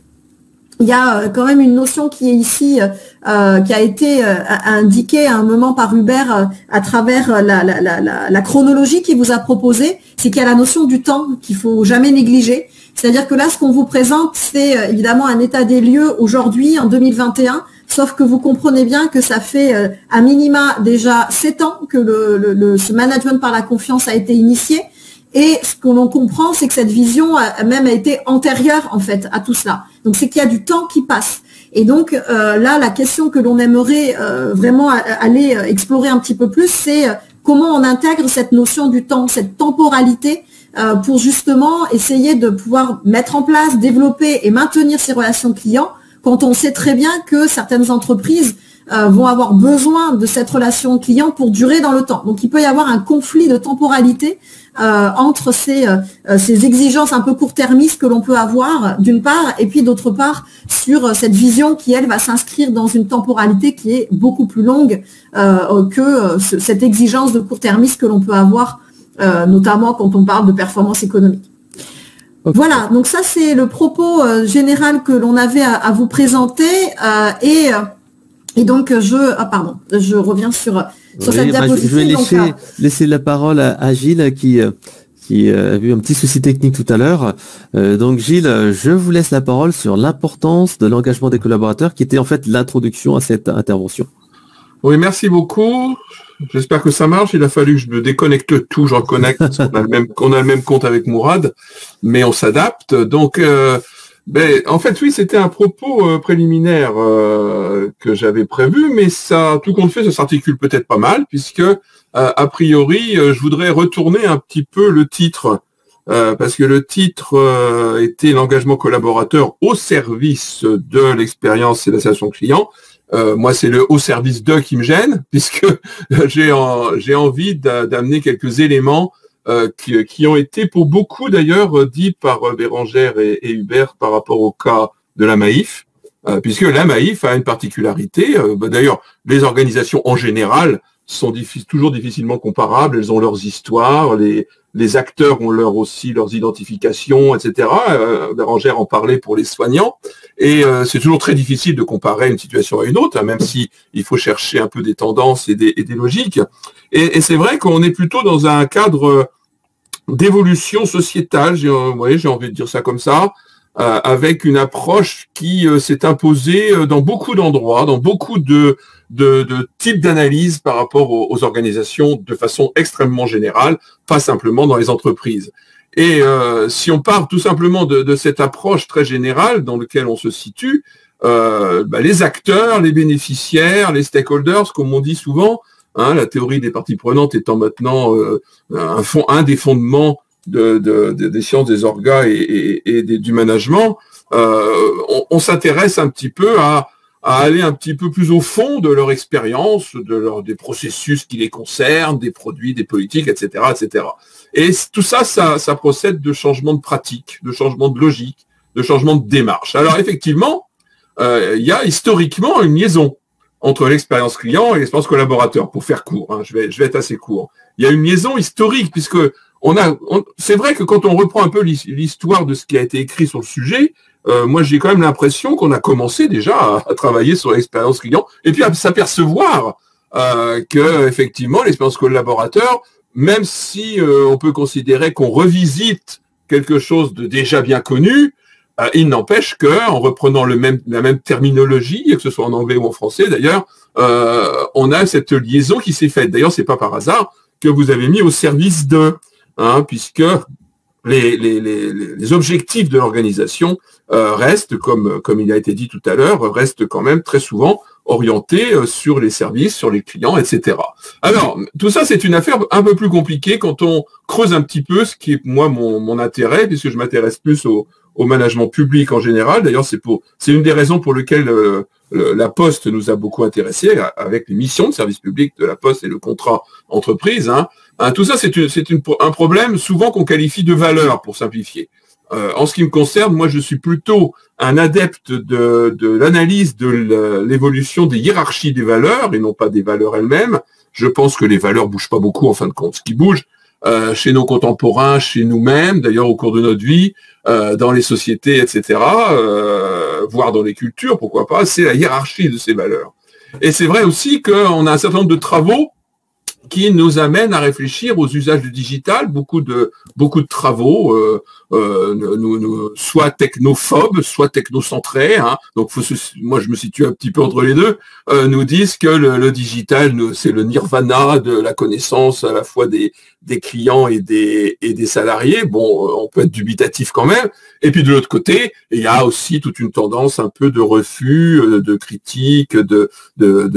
il y a quand même une notion qui est ici, qui a été indiquée à un moment par Hubert à travers la chronologie qu'il vous a proposée, c'est qu'il y a la notion du temps qu'il faut jamais négliger. C'est-à-dire que là, ce qu'on vous présente, c'est évidemment un état des lieux aujourd'hui, en 2021, sauf que vous comprenez bien que ça fait à minima déjà 7 ans que ce management par la confiance a été initié. Et ce que l'on comprend, c'est que cette vision a été antérieure en fait à tout cela. Donc c'est qu'il y a du temps qui passe. Et donc là, la question que l'on aimerait vraiment aller explorer un petit peu plus, c'est comment on intègre cette notion du temps, cette temporalité, pour justement essayer de pouvoir mettre en place, développer et maintenir ces relations clients quand on sait très bien que certaines entreprises vont avoir besoin de cette relation client pour durer dans le temps. Donc il peut y avoir un conflit de temporalité entre ces exigences un peu court-termistes que l'on peut avoir d'une part, et puis d'autre part sur cette vision qui, elle, va s'inscrire dans une temporalité qui est beaucoup plus longue que cette exigence de court-termisme que l'on peut avoir, notamment quand on parle de performance économique. Okay. Voilà, donc ça c'est le propos général que l'on avait à vous présenter et donc je reviens sur cette diapositive.
Je vais laisser la parole à Gilles qui a eu un petit souci technique tout à l'heure. Donc Gilles, je vous laisse la parole sur l'importance de l'engagement des collaborateurs qui était en fait l'introduction à cette intervention.
Oui, merci beaucoup. J'espère que ça marche. Il a fallu que je me déconnecte tout, je reconnecte. On a le même compte avec Mourad, mais on s'adapte. Donc, en fait, oui, c'était un propos préliminaire que j'avais prévu, mais ça, tout compte fait, ça s'articule peut-être pas mal, puisque a priori, je voudrais retourner un petit peu le titre, parce que le titre était l'engagement collaborateur au service de l'expérience et de la satisfaction client. Moi, c'est le au service de qui me gêne, puisque j'ai envie d'amener quelques éléments qui ont été pour beaucoup d'ailleurs dits par Bérangère et Hubert par rapport au cas de la Maïf, puisque la Maïf a une particularité. D'ailleurs, les organisations en général sont toujours difficilement comparables. Elles ont leurs histoires, les acteurs ont aussi leurs identifications, etc. Bérangère en parlait pour les soignants. Et c'est toujours très difficile de comparer une situation à une autre, hein, même si il faut chercher un peu des tendances et des logiques. Et c'est vrai qu'on est plutôt dans un cadre d'évolution sociétale, j'ai envie de dire ça comme ça, avec une approche qui s'est imposée dans beaucoup d'endroits, dans beaucoup de types d'analyses par rapport aux organisations de façon extrêmement générale, pas simplement dans les entreprises. Et si on part tout simplement de cette approche très générale dans laquelle on se situe, les acteurs, les bénéficiaires, les stakeholders, comme on dit souvent, hein, la théorie des parties prenantes étant maintenant un des fondements des sciences des orgas et du management, on s'intéresse un petit peu à aller un petit peu plus au fond de leur expérience, des processus qui les concernent, des produits, des politiques, etc., etc. Et tout ça, ça procède de changements de pratique, de changements de logique, de changements de démarche. Alors effectivement, il y a historiquement une liaison entre l'expérience client et l'expérience collaborateur, pour faire court, hein, je vais être assez court. Il y a une liaison historique, puisque c'est vrai que quand on reprend un peu l'histoire de ce qui a été écrit sur le sujet, moi j'ai quand même l'impression qu'on a commencé déjà à travailler sur l'expérience client, et puis à s'apercevoir que effectivement l'expérience collaborateur, même si on peut considérer qu'on revisite quelque chose de déjà bien connu, il n'empêche que, en reprenant la même terminologie, que ce soit en anglais ou en français d'ailleurs, on a cette liaison qui s'est faite. D'ailleurs, c'est pas par hasard que vous avez mis au service de, puisque les objectifs de l'organisation restent, comme il a été dit tout à l'heure, restent quand même très souvent orientés sur les services, sur les clients, etc. Alors, tout ça, c'est une affaire un peu plus compliquée quand on creuse un petit peu, ce qui est, moi, mon intérêt, puisque je m'intéresse plus au management public en général. D'ailleurs, c'est une des raisons pour lesquelles la Poste nous a beaucoup intéressés, avec les missions de service public de la Poste et le contrat entreprise. Tout ça, c'est un problème souvent qu'on qualifie de valeur, pour simplifier. En ce qui me concerne, moi, je suis plutôt un adepte de l'analyse de l'évolution des hiérarchies des valeurs, et non pas des valeurs elles-mêmes. Je pense que les valeurs bougent pas beaucoup, en fin de compte. Ce qui bouge, chez nos contemporains, chez nous-mêmes, d'ailleurs au cours de notre vie, dans les sociétés, etc., voire dans les cultures, pourquoi pas, c'est la hiérarchie de ces valeurs. Et c'est vrai aussi qu'on a un certain nombre de travaux qui nous amènent à réfléchir aux usages du digital, beaucoup de travaux, soit technophobes, soit technocentrés, donc moi je me situe un petit peu entre les deux, nous disent que le digital, c'est le nirvana de la connaissance à la fois des clients et des salariés. Bon, on peut être dubitatif quand même. Et puis de l'autre côté, il y a aussi toute une tendance un peu de refus, de critique, de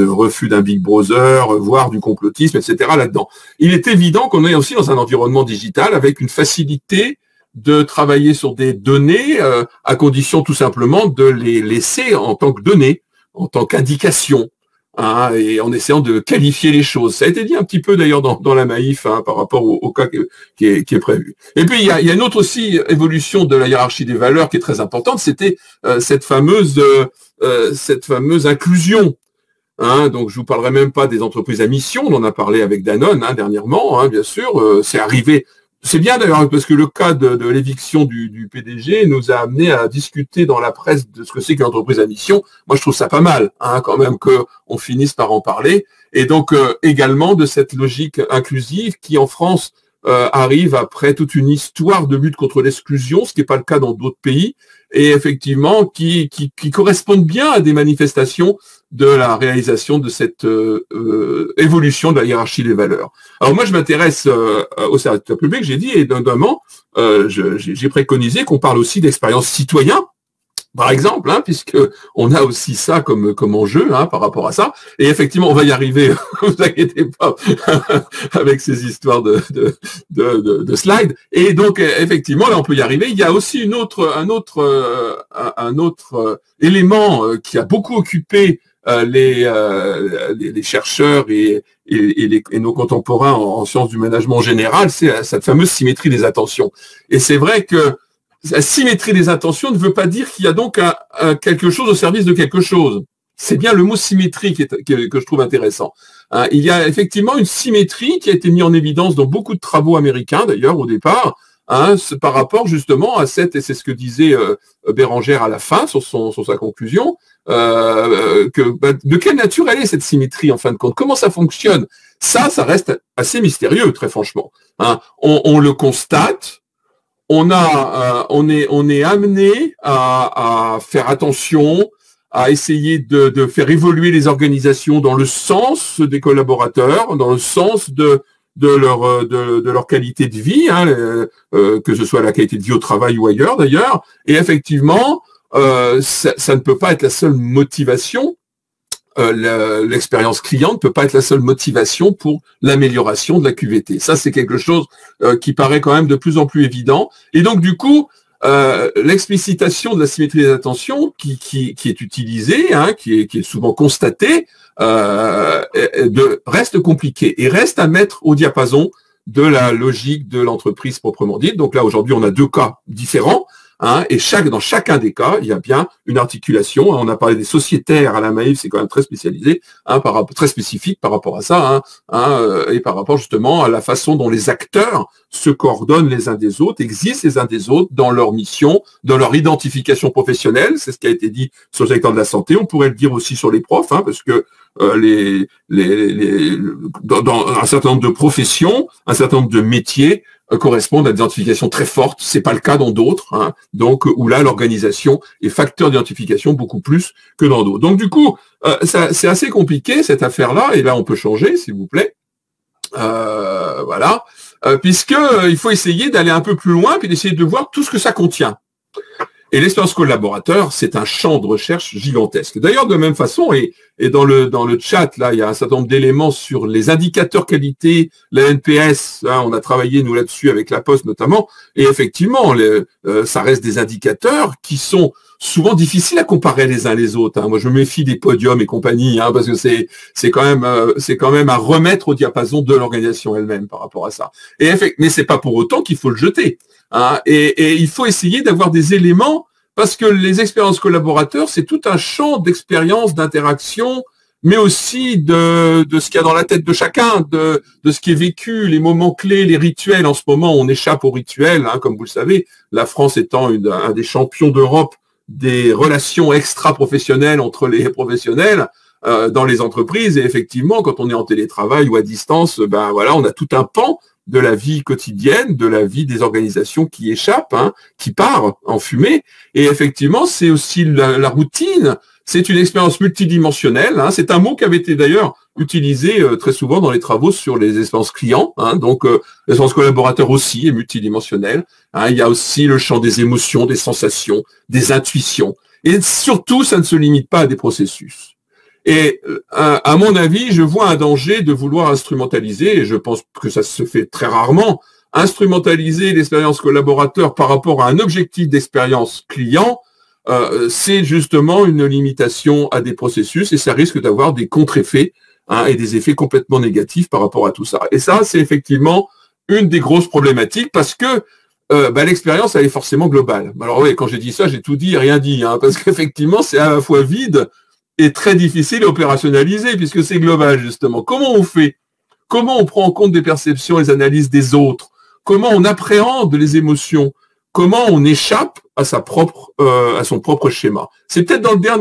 refus d'un Big Brother, voire du complotisme, etc. là-dedans. Il est évident qu'on est aussi dans un environnement digital avec une facilité de travailler sur des données, à condition tout simplement de les laisser en tant que données, en tant qu'indication, et en essayant de qualifier les choses. Ça a été dit un petit peu d'ailleurs dans la Maïf, par rapport au cas qui est prévu. Et puis il y a une autre aussi évolution de la hiérarchie des valeurs qui est très importante, c'était cette fameuse inclusion. Donc je vous parlerai même pas des entreprises à mission, on en a parlé avec Danone dernièrement, bien sûr, c'est arrivé. C'est bien d'ailleurs parce que le cas de l'éviction du PDG nous a amené à discuter dans la presse de ce que c'est qu'une entreprise à mission. Moi, je trouve ça pas mal, quand même, qu'on finisse par en parler. Et donc également de cette logique inclusive qui, en France, arrive après toute une histoire de lutte contre l'exclusion, ce qui n'est pas le cas dans d'autres pays, et effectivement qui correspondent bien à des manifestations de la réalisation de cette évolution de la hiérarchie des valeurs. Alors moi, je m'intéresse au service public, j'ai dit, et notamment, j'ai préconisé qu'on parle aussi d'expérience citoyen, par exemple, puisque on a aussi ça comme enjeu par rapport à ça. Et effectivement, on va y arriver, vous inquiétez pas, avec ces histoires de slides. Et donc, effectivement, là, on peut y arriver. Il y a aussi un autre élément qui a beaucoup occupé les chercheurs et nos contemporains en sciences du management en général, c'est cette fameuse symétrie des attentions. Et c'est vrai que la symétrie des attentions ne veut pas dire qu'il y a donc quelque chose au service de quelque chose. C'est bien le mot symétrie que je trouve intéressant. Il y a effectivement une symétrie qui a été mise en évidence dans beaucoup de travaux américains, d'ailleurs, au départ, par rapport justement à et c'est ce que disait Bérangère à la fin sur sa conclusion, de quelle nature elle est cette symétrie en fin de compte, comment ça fonctionne. Ça reste assez mystérieux, très franchement. On le constate. On est amené à faire attention, à essayer de faire évoluer les organisations dans le sens des collaborateurs, dans le sens de leur qualité de vie, que ce soit la qualité de vie au travail ou ailleurs d'ailleurs. Et effectivement, ça ne peut pas être la seule motivation l'expérience client ne peut pas être la seule motivation pour l'amélioration de la QVT. Ça, c'est quelque chose qui paraît quand même de plus en plus évident. Et donc, du coup, l'explicitation de la symétrie des attentions qui est utilisée, hein, qui est souvent constatée, reste compliquée et reste à mettre au diapason de la logique de l'entreprise proprement dite. Donc là, aujourd'hui, on a deux cas différents. Hein, et dans chacun des cas, il y a bien une articulation. Hein, on a parlé des sociétaires à la Maïf, c'est quand même très spécialisé, hein, très spécifique par rapport à ça, et par rapport justement à la façon dont les acteurs se coordonnent les uns des autres, existent les uns des autres dans leur mission, dans leur identification professionnelle. C'est ce qui a été dit sur le secteur de la santé. On pourrait le dire aussi sur les profs, hein, parce que dans un certain nombre de professions, un certain nombre de métiers correspondent à des identifications très fortes. C'est pas le cas dans d'autres, hein, donc où là l'organisation est facteur d'identification beaucoup plus que dans d'autres. Donc du coup, c'est assez compliqué cette affaire-là. Et là, on peut changer, s'il vous plaît. Voilà, puisque il faut essayer d'aller un peu plus loin puis d'essayer de voir tout ce que ça contient. Et l'expérience collaborateur, c'est un champ de recherche gigantesque. D'ailleurs, de la même façon, et dans le chat, là, il y a un certain nombre d'éléments sur les indicateurs qualité, la NPS, hein, on a travaillé, nous, là-dessus, avec la Poste notamment, et effectivement, ça reste des indicateurs qui sont souvent difficiles à comparer les uns les autres. Hein. Moi, je me méfie des podiums et compagnie, hein, parce que c'est quand même à remettre au diapason de l'organisation elle-même par rapport à ça. Mais c'est pas pour autant qu'il faut le jeter. Hein, et il faut essayer d'avoir des éléments, parce que les expériences collaborateurs, c'est tout un champ d'expérience, d'interaction, mais aussi de ce qu'il y a dans la tête de chacun, de ce qui est vécu, les moments clés, les rituels. En ce moment, on échappe aux rituels, hein, comme vous le savez, la France étant un des champions d'Europe des relations extra-professionnelles entre les professionnels dans les entreprises. Et effectivement, quand on est en télétravail ou à distance, ben voilà, on a tout un pan de la vie quotidienne, de la vie des organisations qui échappe, hein, qui part en fumée. Et effectivement, c'est aussi la routine. C'est une expérience multidimensionnelle. Hein. C'est un mot qui avait été d'ailleurs utilisé très souvent dans les travaux sur les expériences clients. Hein. Donc, l'expérience collaborateur aussi est multidimensionnelle. Hein. Il y a aussi le champ des émotions, des sensations, des intuitions. Et surtout, ça ne se limite pas à des processus. Et à mon avis, je vois un danger de vouloir instrumentaliser, et je pense que ça se fait très rarement, instrumentaliser l'expérience collaborateur par rapport à un objectif d'expérience client, c'est justement une limitation à des processus, et ça risque d'avoir des contre-effets, hein, et des effets complètement négatifs par rapport à tout ça. Et ça, c'est effectivement une des grosses problématiques, parce que l'expérience, elle est forcément globale. Alors oui, quand j'ai dit ça, j'ai tout dit et rien dit, hein, parce qu'effectivement, c'est à la fois vide et très difficile à opérationnaliser, puisque c'est global, justement. Comment on fait? Comment on prend en compte des perceptions et des analyses des autres? Comment on appréhende les émotions? Comment on échappe à son propre schéma? C'est peut-être dans la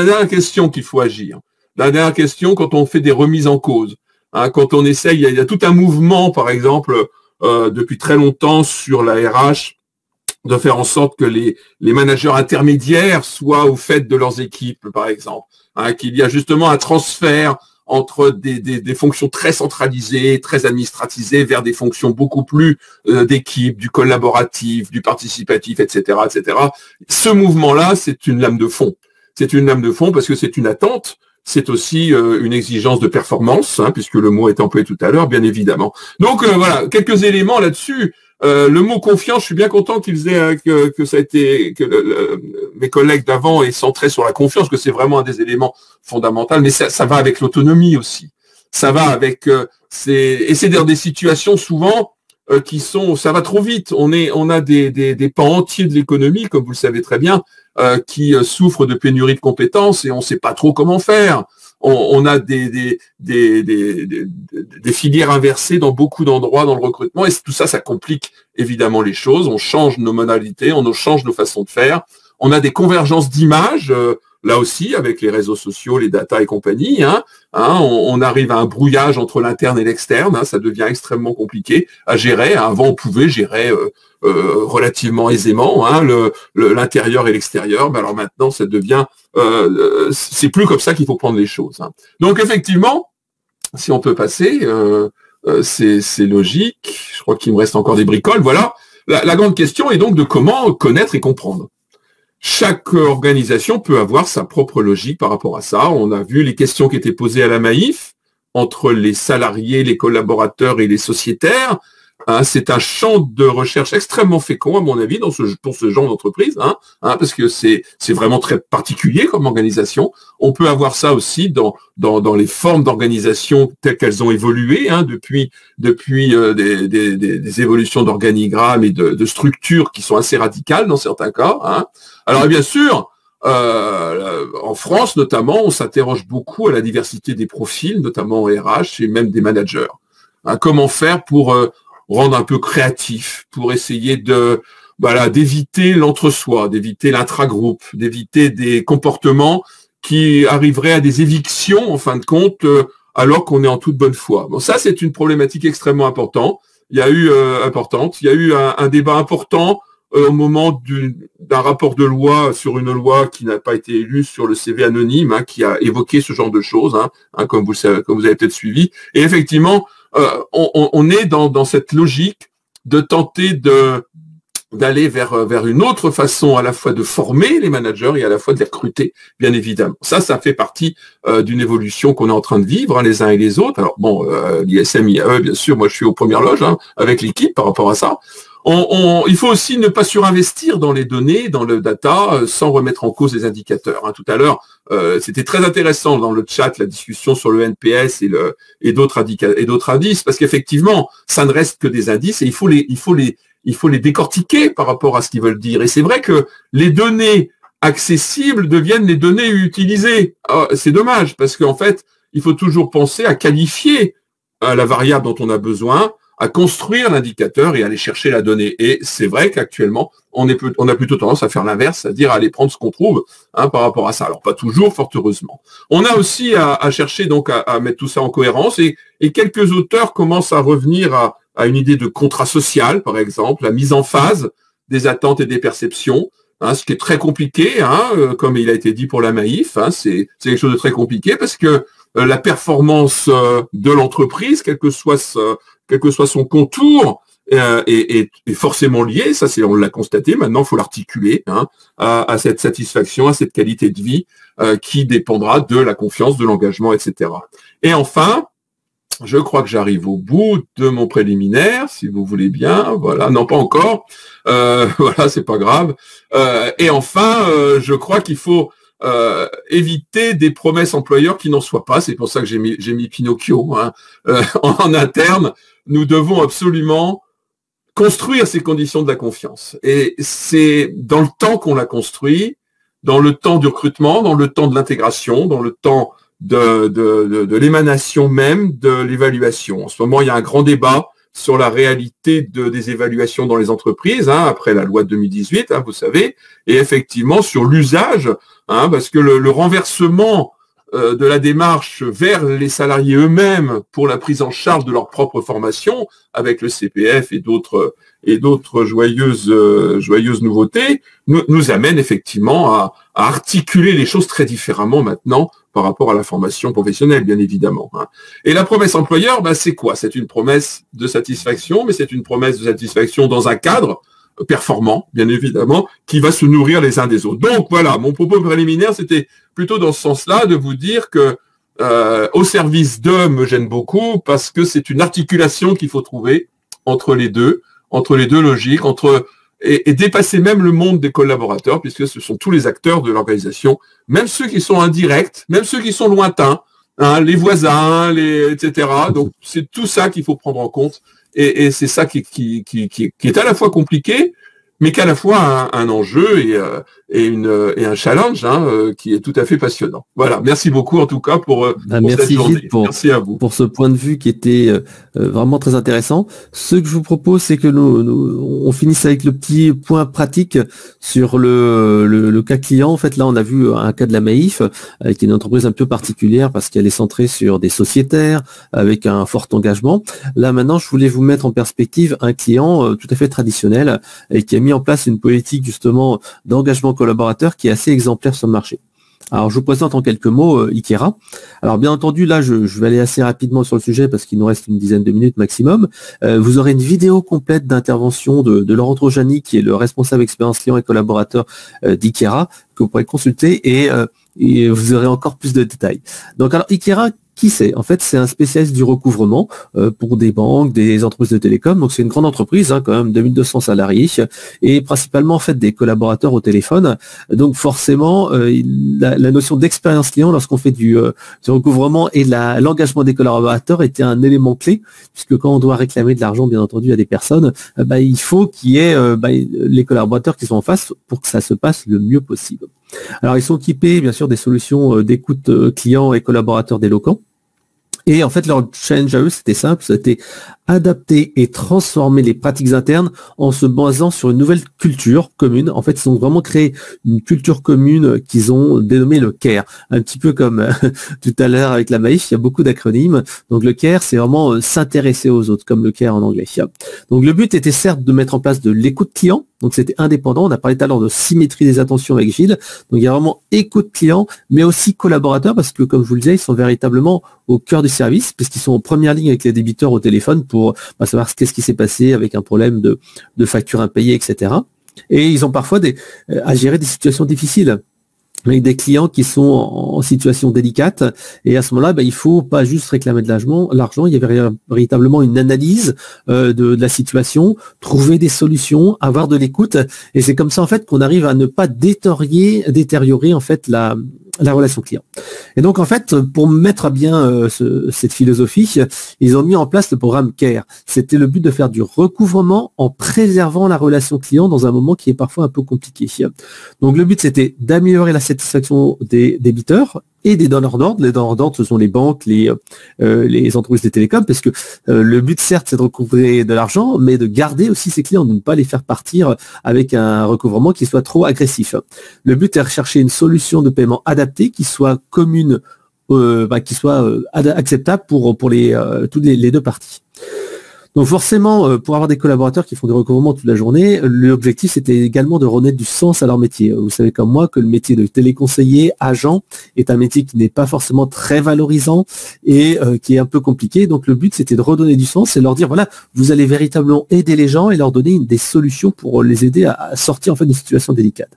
dernière question qu'il faut agir. La dernière question, quand on fait des remises en cause. Hein, quand on essaye, il y a tout un mouvement, par exemple, depuis très longtemps sur la RH, de faire en sorte que les managers intermédiaires soient au fait de leurs équipes, par exemple. Hein, qu'il y a justement un transfert entre des fonctions très centralisées, très administratisées, vers des fonctions beaucoup plus d'équipe, du collaboratif, du participatif, etc., etc. Ce mouvement-là, c'est une lame de fond. C'est une lame de fond parce que c'est une attente. C'est aussi une exigence de performance, hein, puisque le mot est employé tout à l'heure, bien évidemment. Donc voilà, quelques éléments là-dessus. Le mot confiance, je suis bien content qu'ils aient que ça a été mes collègues d'avant aient centré sur la confiance, que c'est vraiment un des éléments fondamentaux. Mais ça va avec l'autonomie aussi. Ça va avec et c'est dans des situations souvent ça va trop vite. On a des pans entiers de l'économie, comme vous le savez très bien, qui souffrent de pénurie de compétences et on ne sait pas trop comment faire. On a des filières inversées dans beaucoup d'endroits dans le recrutement et tout ça, ça complique évidemment les choses. On change nos modalités, on change nos façons de faire. On a des convergences d'images, là aussi, avec les réseaux sociaux, les data et compagnie. On arrive à un brouillage entre l'interne et l'externe. Hein, ça devient extrêmement compliqué à gérer. Avant, on pouvait gérer relativement aisément l'intérieur et l'extérieur. Mais alors maintenant, ça devient c'est plus comme ça qu'il faut prendre les choses. Hein. Donc effectivement, si on peut passer, c'est logique. Je crois qu'il me reste encore des bricoles. Voilà. La grande question est donc de comment connaître et comprendre. chaque organisation peut avoir sa propre logique par rapport à ça. On a vu les questions qui étaient posées à la Maïf entre les salariés, les collaborateurs et les sociétaires. C'est un champ de recherche extrêmement fécond, à mon avis, pour ce genre d'entreprise, parce que c'est vraiment très particulier comme organisation. On peut avoir ça aussi dans les formes d'organisation telles qu'elles ont évolué depuis des évolutions d'organigrammes et de structures qui sont assez radicales dans certains cas. Alors bien sûr, en France notamment, on s'interroge beaucoup à la diversité des profils, notamment en RH et même des managers. Comment faire pour rendre un peu créatif, pour essayer d'éviter l'entre-soi, d'éviter l'intragroupe, d'éviter des comportements qui arriveraient à des évictions, en fin de compte, alors qu'on est en toute bonne foi. Bon, ça, c'est une problématique extrêmement importante. Il y a eu un débat important au moment d'un rapport de loi sur une loi qui n'a pas été élue sur le CV anonyme, qui a évoqué ce genre de choses, comme vous avez peut-être suivi. Et effectivement, on est dans cette logique de tenter d'aller vers une autre façon à la fois de former les managers et à la fois de les recruter, bien évidemment. Ça fait partie d'une évolution qu'on est en train de vivre, les uns et les autres. Alors bon, l'ISM, IAE, bien sûr, moi je suis aux premières loges avec l'équipe par rapport à ça. Il faut aussi ne pas surinvestir dans les données, dans le data, sans remettre en cause les indicateurs. Tout à l'heure, c'était très intéressant dans le chat, la discussion sur le NPS et d'autres indices, parce qu'effectivement, ça ne reste que des indices et il faut les décortiquer par rapport à ce qu'ils veulent dire. Et c'est vrai que les données accessibles deviennent les données utilisées. C'est dommage, parce qu'en fait, il faut toujours penser à qualifier la variable dont on a besoin, à construire l'indicateur et aller chercher la donnée. Et c'est vrai qu'actuellement, on a plutôt tendance à faire l'inverse, c'est-à-dire à aller prendre ce qu'on trouve par rapport à ça. Alors pas toujours, fort heureusement. On a aussi à chercher donc à mettre tout ça en cohérence et quelques auteurs commencent à revenir à une idée de contrat social, par exemple, la mise en phase des attentes et des perceptions, ce qui est très compliqué, comme il a été dit pour la Maïf, c'est quelque chose de très compliqué parce que la performance de l'entreprise, quel que soit son contour, est forcément lié, ça on l'a constaté, maintenant il faut l'articuler à cette satisfaction, à cette qualité de vie qui dépendra de la confiance, de l'engagement, etc. Et enfin, je crois que j'arrive au bout de mon préliminaire, si vous voulez bien, voilà, non pas encore, voilà, c'est pas grave. Et enfin, je crois qu'il faut éviter des promesses employeurs qui n'en soient pas. C'est pour ça que j'ai mis Pinocchio en interne. Nous devons absolument construire ces conditions de la confiance. Et c'est dans le temps qu'on la construit, dans le temps du recrutement, dans le temps de l'intégration, dans le temps de l'émanation même de l'évaluation. En ce moment, il y a un grand débat sur la réalité des évaluations dans les entreprises, après la loi de 2018, vous savez, et effectivement sur l'usage, parce que le renversement de la démarche vers les salariés eux-mêmes pour la prise en charge de leur propre formation, avec le CPF et d'autres joyeuses nouveautés, nous amène effectivement à articuler les choses très différemment maintenant par rapport à la formation professionnelle, bien évidemment. Et la promesse employeur, c'est quoi? C'est une promesse de satisfaction, mais c'est une promesse de satisfaction dans un cadre performant, bien évidemment, qui va se nourrir les uns des autres. Donc voilà, mon propos préliminaire, c'était plutôt dans ce sens-là, de vous dire que au service d'eux me gêne beaucoup, parce que c'est une articulation qu'il faut trouver entre les deux logiques, et dépasser même le monde des collaborateurs, puisque ce sont tous les acteurs de l'organisation, même ceux qui sont indirects, même ceux qui sont lointains, les voisins, etc. Donc c'est tout ça qu'il faut prendre en compte. Et c'est ça qui est à la fois compliqué, mais qu'à la fois un enjeu et un challenge qui est tout à fait passionnant. Voilà, merci beaucoup en tout cas pour cette journée. Merci à vous.
Pour ce point de vue qui était vraiment très intéressant. Ce que je vous propose, c'est que on finisse avec le petit point pratique sur le cas client. En fait, là, on a vu un cas de la Maïf, qui est une entreprise un peu particulière parce qu'elle est centrée sur des sociétaires avec un fort engagement. Là, maintenant, je voulais vous mettre en perspective un client tout à fait traditionnel et qui a mis en place une politique justement d'engagement collaborateur qui est assez exemplaire sur le marché. Alors, je vous présente en quelques mots Ikera. Alors, bien entendu, là, je vais aller assez rapidement sur le sujet parce qu'il nous reste une dizaine de minutes maximum. Vous aurez une vidéo complète d'intervention de Laurent Trojani, qui est le responsable expérience client et collaborateur d'Ikera, que vous pourrez consulter et vous aurez encore plus de détails. Donc, alors, Ikera, qui c'est? En fait, c'est un spécialiste du recouvrement pour des banques, des entreprises de télécom. Donc, c'est une grande entreprise, quand même, 2200 salariés et principalement, en fait, des collaborateurs au téléphone. Donc, forcément, la notion d'expérience client, lorsqu'on fait du recouvrement et l'engagement des collaborateurs était un élément clé, puisque quand on doit réclamer de l'argent, bien entendu, à des personnes, il faut qu'il y ait les collaborateurs qui sont en face pour que ça se passe le mieux possible. Alors, ils sont équipés, bien sûr, des solutions d'écoute clients et collaborateurs déloquents. Et en fait, leur challenge à eux, c'était simple, c'était adapter et transformer les pratiques internes en se basant sur une nouvelle culture commune. En fait, ils ont vraiment créé une culture commune qu'ils ont dénommée le CARE. Un petit peu comme tout à l'heure avec la Maïf, il y a beaucoup d'acronymes. Donc le CARE, c'est vraiment s'intéresser aux autres, comme le CARE en anglais. Donc le but était certes de mettre en place de l'écoute client. Donc c'était indépendant. On a parlé tout à l'heure de symétrie des attentions avec Gilles. Donc il y a vraiment écoute client, mais aussi collaborateurs, parce que comme je vous le disais, ils sont véritablement au cœur du service, puisqu'ils sont en première ligne avec les débiteurs au téléphone pour savoir qu'est-ce qui s'est passé avec un problème de facture impayée, etc. Et ils ont parfois à gérer des situations difficiles, avec des clients qui sont en situation délicate. Et à ce moment-là, il faut pas juste réclamer de l'argent. Il y avait véritablement une analyse de la situation, trouver des solutions, avoir de l'écoute. Et c'est comme ça, en fait, qu'on arrive à ne pas détériorer, en fait, la relation client. Et donc, en fait, pour mettre à bien cette philosophie, ils ont mis en place le programme CARE. C'était le but de faire du recouvrement en préservant la relation client dans un moment qui est parfois un peu compliqué. Donc, le but, c'était d'améliorer la satisfaction des débiteurs et des donneurs d'ordre. Les donneurs d'ordre, ce sont les banques, les entreprises de télécom, parce que le but, certes, c'est de recouvrer de l'argent, mais de garder aussi ses clients, de ne pas les faire partir avec un recouvrement qui soit trop agressif. Le but est de rechercher une solution de paiement adaptée qui soit commune, qui soit acceptable pour toutes les deux parties. Donc forcément, pour avoir des collaborateurs qui font des recouvrements toute la journée, l'objectif c'était également de renaître du sens à leur métier. Vous savez comme moi que le métier de téléconseiller, agent, est un métier qui n'est pas forcément très valorisant et qui est un peu compliqué. Donc le but c'était de redonner du sens et leur dire voilà, vous allez véritablement aider les gens et leur donner des solutions pour les aider à sortir en fait d'une situation délicate.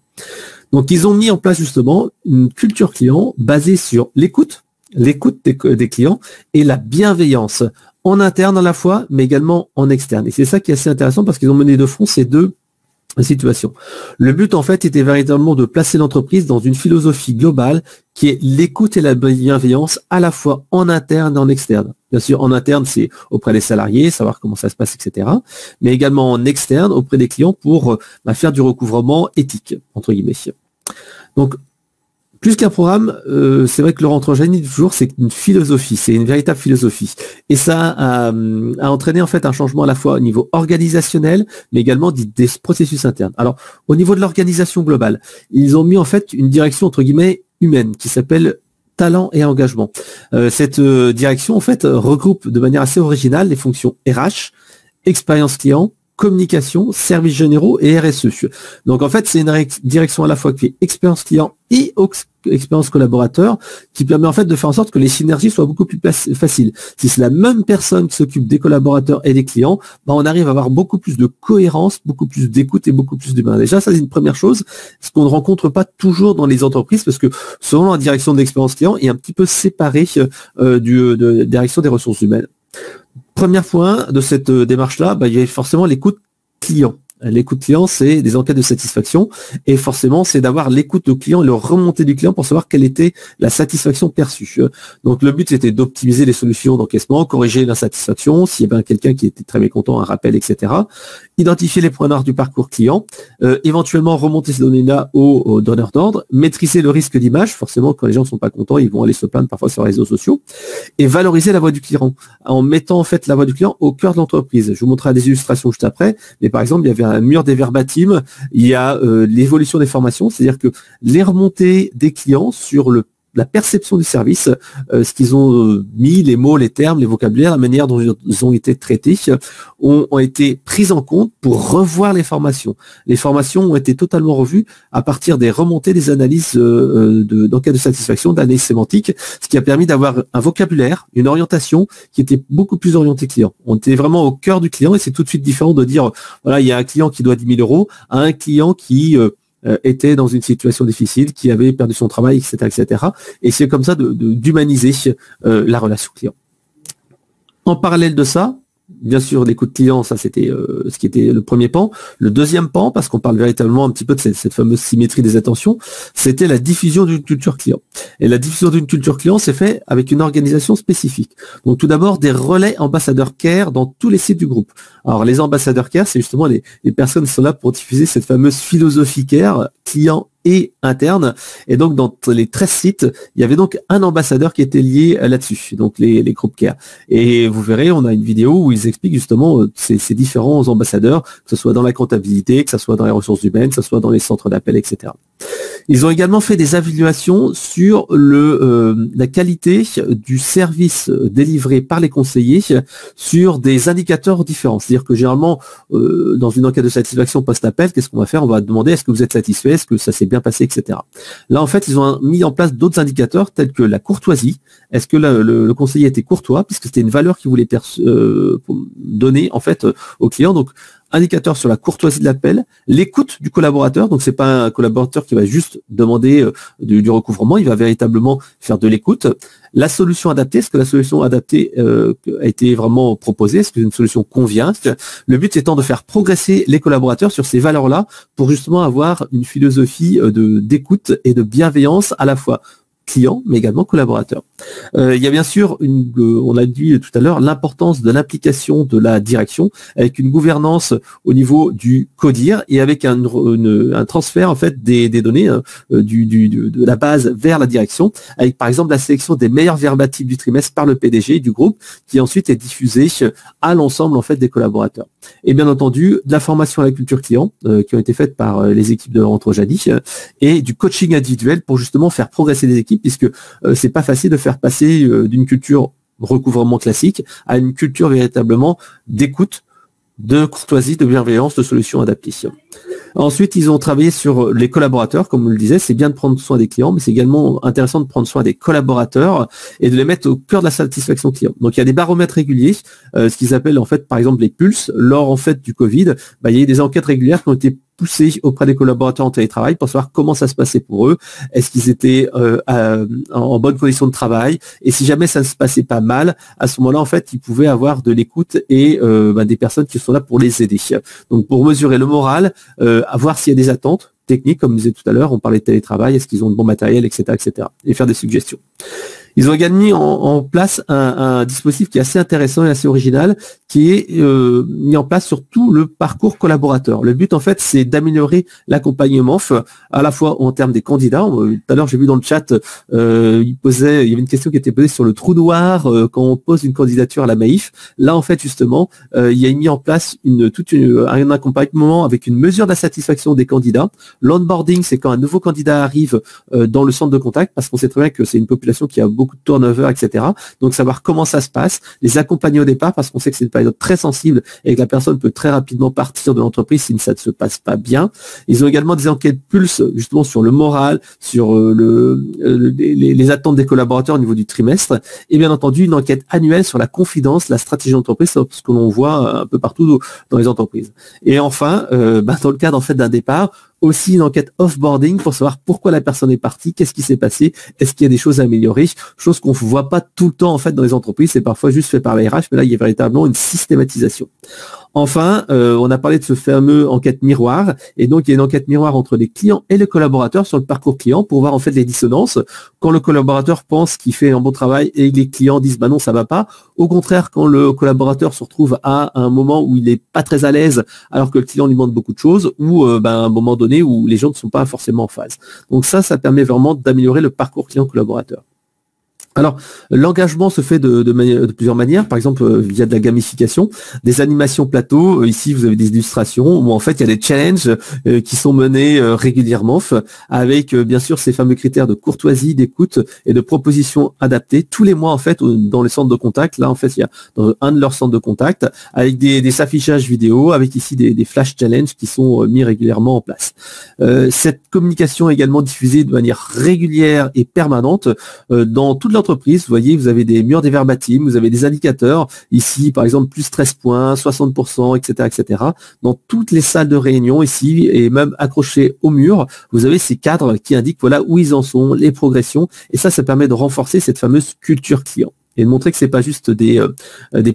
Donc ils ont mis en place justement une culture client basée sur l'écoute des clients et la bienveillance en interne à la fois, mais également en externe. Et c'est ça qui est assez intéressant parce qu'ils ont mené de front ces deux situations. Le but, en fait, était véritablement de placer l'entreprise dans une philosophie globale qui est l'écoute et la bienveillance à la fois en interne et en externe. Bien sûr, en interne, c'est auprès des salariés, savoir comment ça se passe, etc. Mais également en externe, auprès des clients pour faire du recouvrement éthique, entre guillemets. Donc, plus qu'un programme, c'est vrai que Laurent Trojani dit toujours, c'est une philosophie, c'est une véritable philosophie. Et ça a entraîné en fait un changement à la fois au niveau organisationnel, mais également des processus internes. Alors, au niveau de l'organisation globale, ils ont mis en fait une direction entre guillemets humaine qui s'appelle talent et engagement. Cette direction en fait regroupe de manière assez originale les fonctions RH, expérience client, communication, services généraux et RSE. Donc en fait, c'est une direction à la fois qui est expérience client et expérience collaborateur qui permet en fait de faire en sorte que les synergies soient beaucoup plus faciles. Si c'est la même personne qui s'occupe des collaborateurs et des clients, on arrive à avoir beaucoup plus de cohérence, beaucoup plus d'écoute et beaucoup plus d'humain. Déjà, ça c'est une première chose, ce qu'on ne rencontre pas toujours dans les entreprises parce que selon la direction de l'expérience client est un petit peu séparée de direction des ressources humaines. Premier point de cette démarche-là, il y a forcément l'écoute client. L'écoute client, c'est des enquêtes de satisfaction et forcément, c'est d'avoir l'écoute du client et le remonté du client pour savoir quelle était la satisfaction perçue. Donc, le but, c'était d'optimiser les solutions d'encaissement, corriger l'insatisfaction, s'il y avait quelqu'un qui était très mécontent, un rappel, etc. Identifier les points noirs du parcours client, éventuellement remonter ces données-là aux donneurs d'ordre, maîtriser le risque d'image, forcément, quand les gens ne sont pas contents, ils vont aller se plaindre parfois sur les réseaux sociaux, et valoriser la voix du client, en mettant en fait la voix du client au cœur de l'entreprise. Je vous montrerai des illustrations juste après, mais par exemple, il y avait un mur des verbatim, il y a l'évolution des formations, c'est-à-dire que les remontées des clients sur le la perception du service, ce qu'ils ont mis, les mots, les termes, les vocabulaires, la manière dont ils ont été traités, ont été prises en compte pour revoir les formations. Les formations ont été totalement revues à partir des remontées des analyses d'enquête de satisfaction, d'analyse sémantique, ce qui a permis d'avoir un vocabulaire, une orientation qui était beaucoup plus orientée client. On était vraiment au cœur du client et c'est tout de suite différent de dire, voilà, il y a un client qui doit 10 000 euros à un client qui était dans une situation difficile, qui avait perdu son travail, etc., etc. Et c'est comme ça d'humaniser la relation client. En parallèle de ça, bien sûr, l'écoute client, ça c'était ce qui était le premier pan. Le deuxième pan, parce qu'on parle véritablement un petit peu de cette fameuse symétrie des attentions, c'était la diffusion d'une culture client. Et la diffusion d'une culture client s'est fait avec une organisation spécifique. Donc tout d'abord, des relais ambassadeurs CARE dans tous les sites du groupe. Alors les ambassadeurs CARE, c'est justement les personnes qui sont là pour diffuser cette fameuse philosophie CARE, client et interne. Et donc, dans les 13 sites, il y avait donc un ambassadeur qui était lié là-dessus, donc les groupes CARE. Et vous verrez, on a une vidéo où ils expliquent justement ces différents ambassadeurs, que ce soit dans la comptabilité, que ce soit dans les ressources humaines, que ce soit dans les centres d'appel, etc. Ils ont également fait des évaluations sur la qualité du service délivré par les conseillers sur des indicateurs différents. C'est-à-dire que généralement, dans une enquête de satisfaction post-appel, qu'est-ce qu'on va faire? On va demander est-ce que vous êtes satisfait, est-ce que ça s'est bien passé, etc. Là, en fait, ils ont mis en place d'autres indicateurs tels que la courtoisie. Est-ce que le conseiller était courtois, puisque c'était une valeur qu'il voulait donner en fait aux clients. Donc, indicateur sur la courtoisie de l'appel, l'écoute du collaborateur, donc c'est pas un collaborateur qui va juste demander du recouvrement, il va véritablement faire de l'écoute. La solution adaptée, est-ce que la solution adaptée a été vraiment proposée, est-ce qu'une solution convient? Le but étant de faire progresser les collaborateurs sur ces valeurs-là pour justement avoir une philosophie d'écoute et de bienveillance à la fois client, mais également collaborateur. Il y a bien sûr, on a dit tout à l'heure, l'importance de l'implication de la direction avec une gouvernance au niveau du CODIR et avec un transfert en fait des données de la base vers la direction, avec par exemple la sélection des meilleurs verbatim du trimestre par le PDG du groupe, qui ensuite est diffusée à l'ensemble en fait des collaborateurs. Et bien entendu, de la formation à la culture client qui ont été faites par les équipes de Laurent Trojani et du coaching individuel pour justement faire progresser les équipes, puisque c'est pas facile de faire passer d'une culture recouvrement classique à une culture véritablement d'écoute, de courtoisie, de bienveillance, de solutions adaptées. Ensuite, ils ont travaillé sur les collaborateurs, comme on le disait, c'est bien de prendre soin des clients, mais c'est également intéressant de prendre soin des collaborateurs et de les mettre au cœur de la satisfaction client. Donc, il y a des baromètres réguliers, ce qu'ils appellent en fait, par exemple, les pulses. Lors en fait du Covid, il y a eu des enquêtes régulières qui ont été poussées auprès des collaborateurs en télétravail pour savoir comment ça se passait pour eux, est-ce qu'ils étaient en bonne condition de travail, et si jamais ça ne se passait pas mal, à ce moment-là, en fait, ils pouvaient avoir de l'écoute et des personnes qui sont là pour les aider. Donc, pour mesurer le moral, à voir s'il y a des attentes techniques, comme je disais tout à l'heure, on parlait de télétravail, est-ce qu'ils ont de bon matériel, etc., etc., et faire des suggestions. Ils ont également mis en place un dispositif qui est assez intéressant et assez original, qui est mis en place sur tout le parcours collaborateur. Le but, en fait, c'est d'améliorer l'accompagnement, à la fois en termes des candidats. Tout à l'heure, j'ai vu dans le chat, il y avait une question qui était posée sur le trou noir quand on pose une candidature à la Maïf. Là, en fait, justement, il y a mis en place un accompagnement avec une mesure de la satisfaction des candidats. L'onboarding, c'est quand un nouveau candidat arrive dans le centre de contact, parce qu'on sait très bien que c'est une population qui a beaucoup de turnover, etc. Donc, savoir comment ça se passe, les accompagner au départ, parce qu'on sait que c'est une période très sensible et que la personne peut très rapidement partir de l'entreprise si ça ne se passe pas bien. Ils ont également des enquêtes pulse, justement, sur le moral, sur les attentes des collaborateurs au niveau du trimestre, et bien entendu, une enquête annuelle sur la confidence, la stratégie d'entreprise, ce que l'on voit un peu partout dans les entreprises. Et enfin, dans le cadre, en fait, d'un départ, aussi une enquête off-boarding pour savoir pourquoi la personne est partie, qu'est-ce qui s'est passé, est-ce qu'il y a des choses à améliorer, chose qu'on ne voit pas tout le temps en fait dans les entreprises, c'est parfois juste fait par la RH, mais là il y a véritablement une systématisation. Enfin, on a parlé de ce fameux enquête miroir, et donc il y a une enquête miroir entre les clients et les collaborateurs sur le parcours client pour voir en fait les dissonances. Quand le collaborateur pense qu'il fait un bon travail et les clients disent bah non ça va pas. Au contraire, quand le collaborateur se retrouve à un moment où il n'est pas très à l'aise alors que le client lui demande beaucoup de choses, ou à un moment donné où les gens ne sont pas forcément en phase. Donc ça permet vraiment d'améliorer le parcours client collaborateur. Alors, l'engagement se fait de plusieurs manières, par exemple via de la gamification, des animations plateaux. Ici, vous avez des illustrations où en fait, il y a des challenges qui sont menés régulièrement avec bien sûr ces fameux critères de courtoisie, d'écoute et de propositions adaptées tous les mois en fait dans les centres de contact. Là, en fait, il y a dans un de leurs centres de contact avec des affichages vidéo, avec ici des flash challenges qui sont mis régulièrement en place. Cette communication est également diffusée de manière régulière et permanente dans toute l'entreprise. Vous voyez, vous avez des murs des verbatims, vous avez des indicateurs. Ici, par exemple, plus 13 points, 60%, etc., etc. Dans toutes les salles de réunion ici et même accrochés au mur, vous avez ces cadres qui indiquent voilà où ils en sont, les progressions. Et ça permet de renforcer cette fameuse culture client et de montrer que c'est pas juste des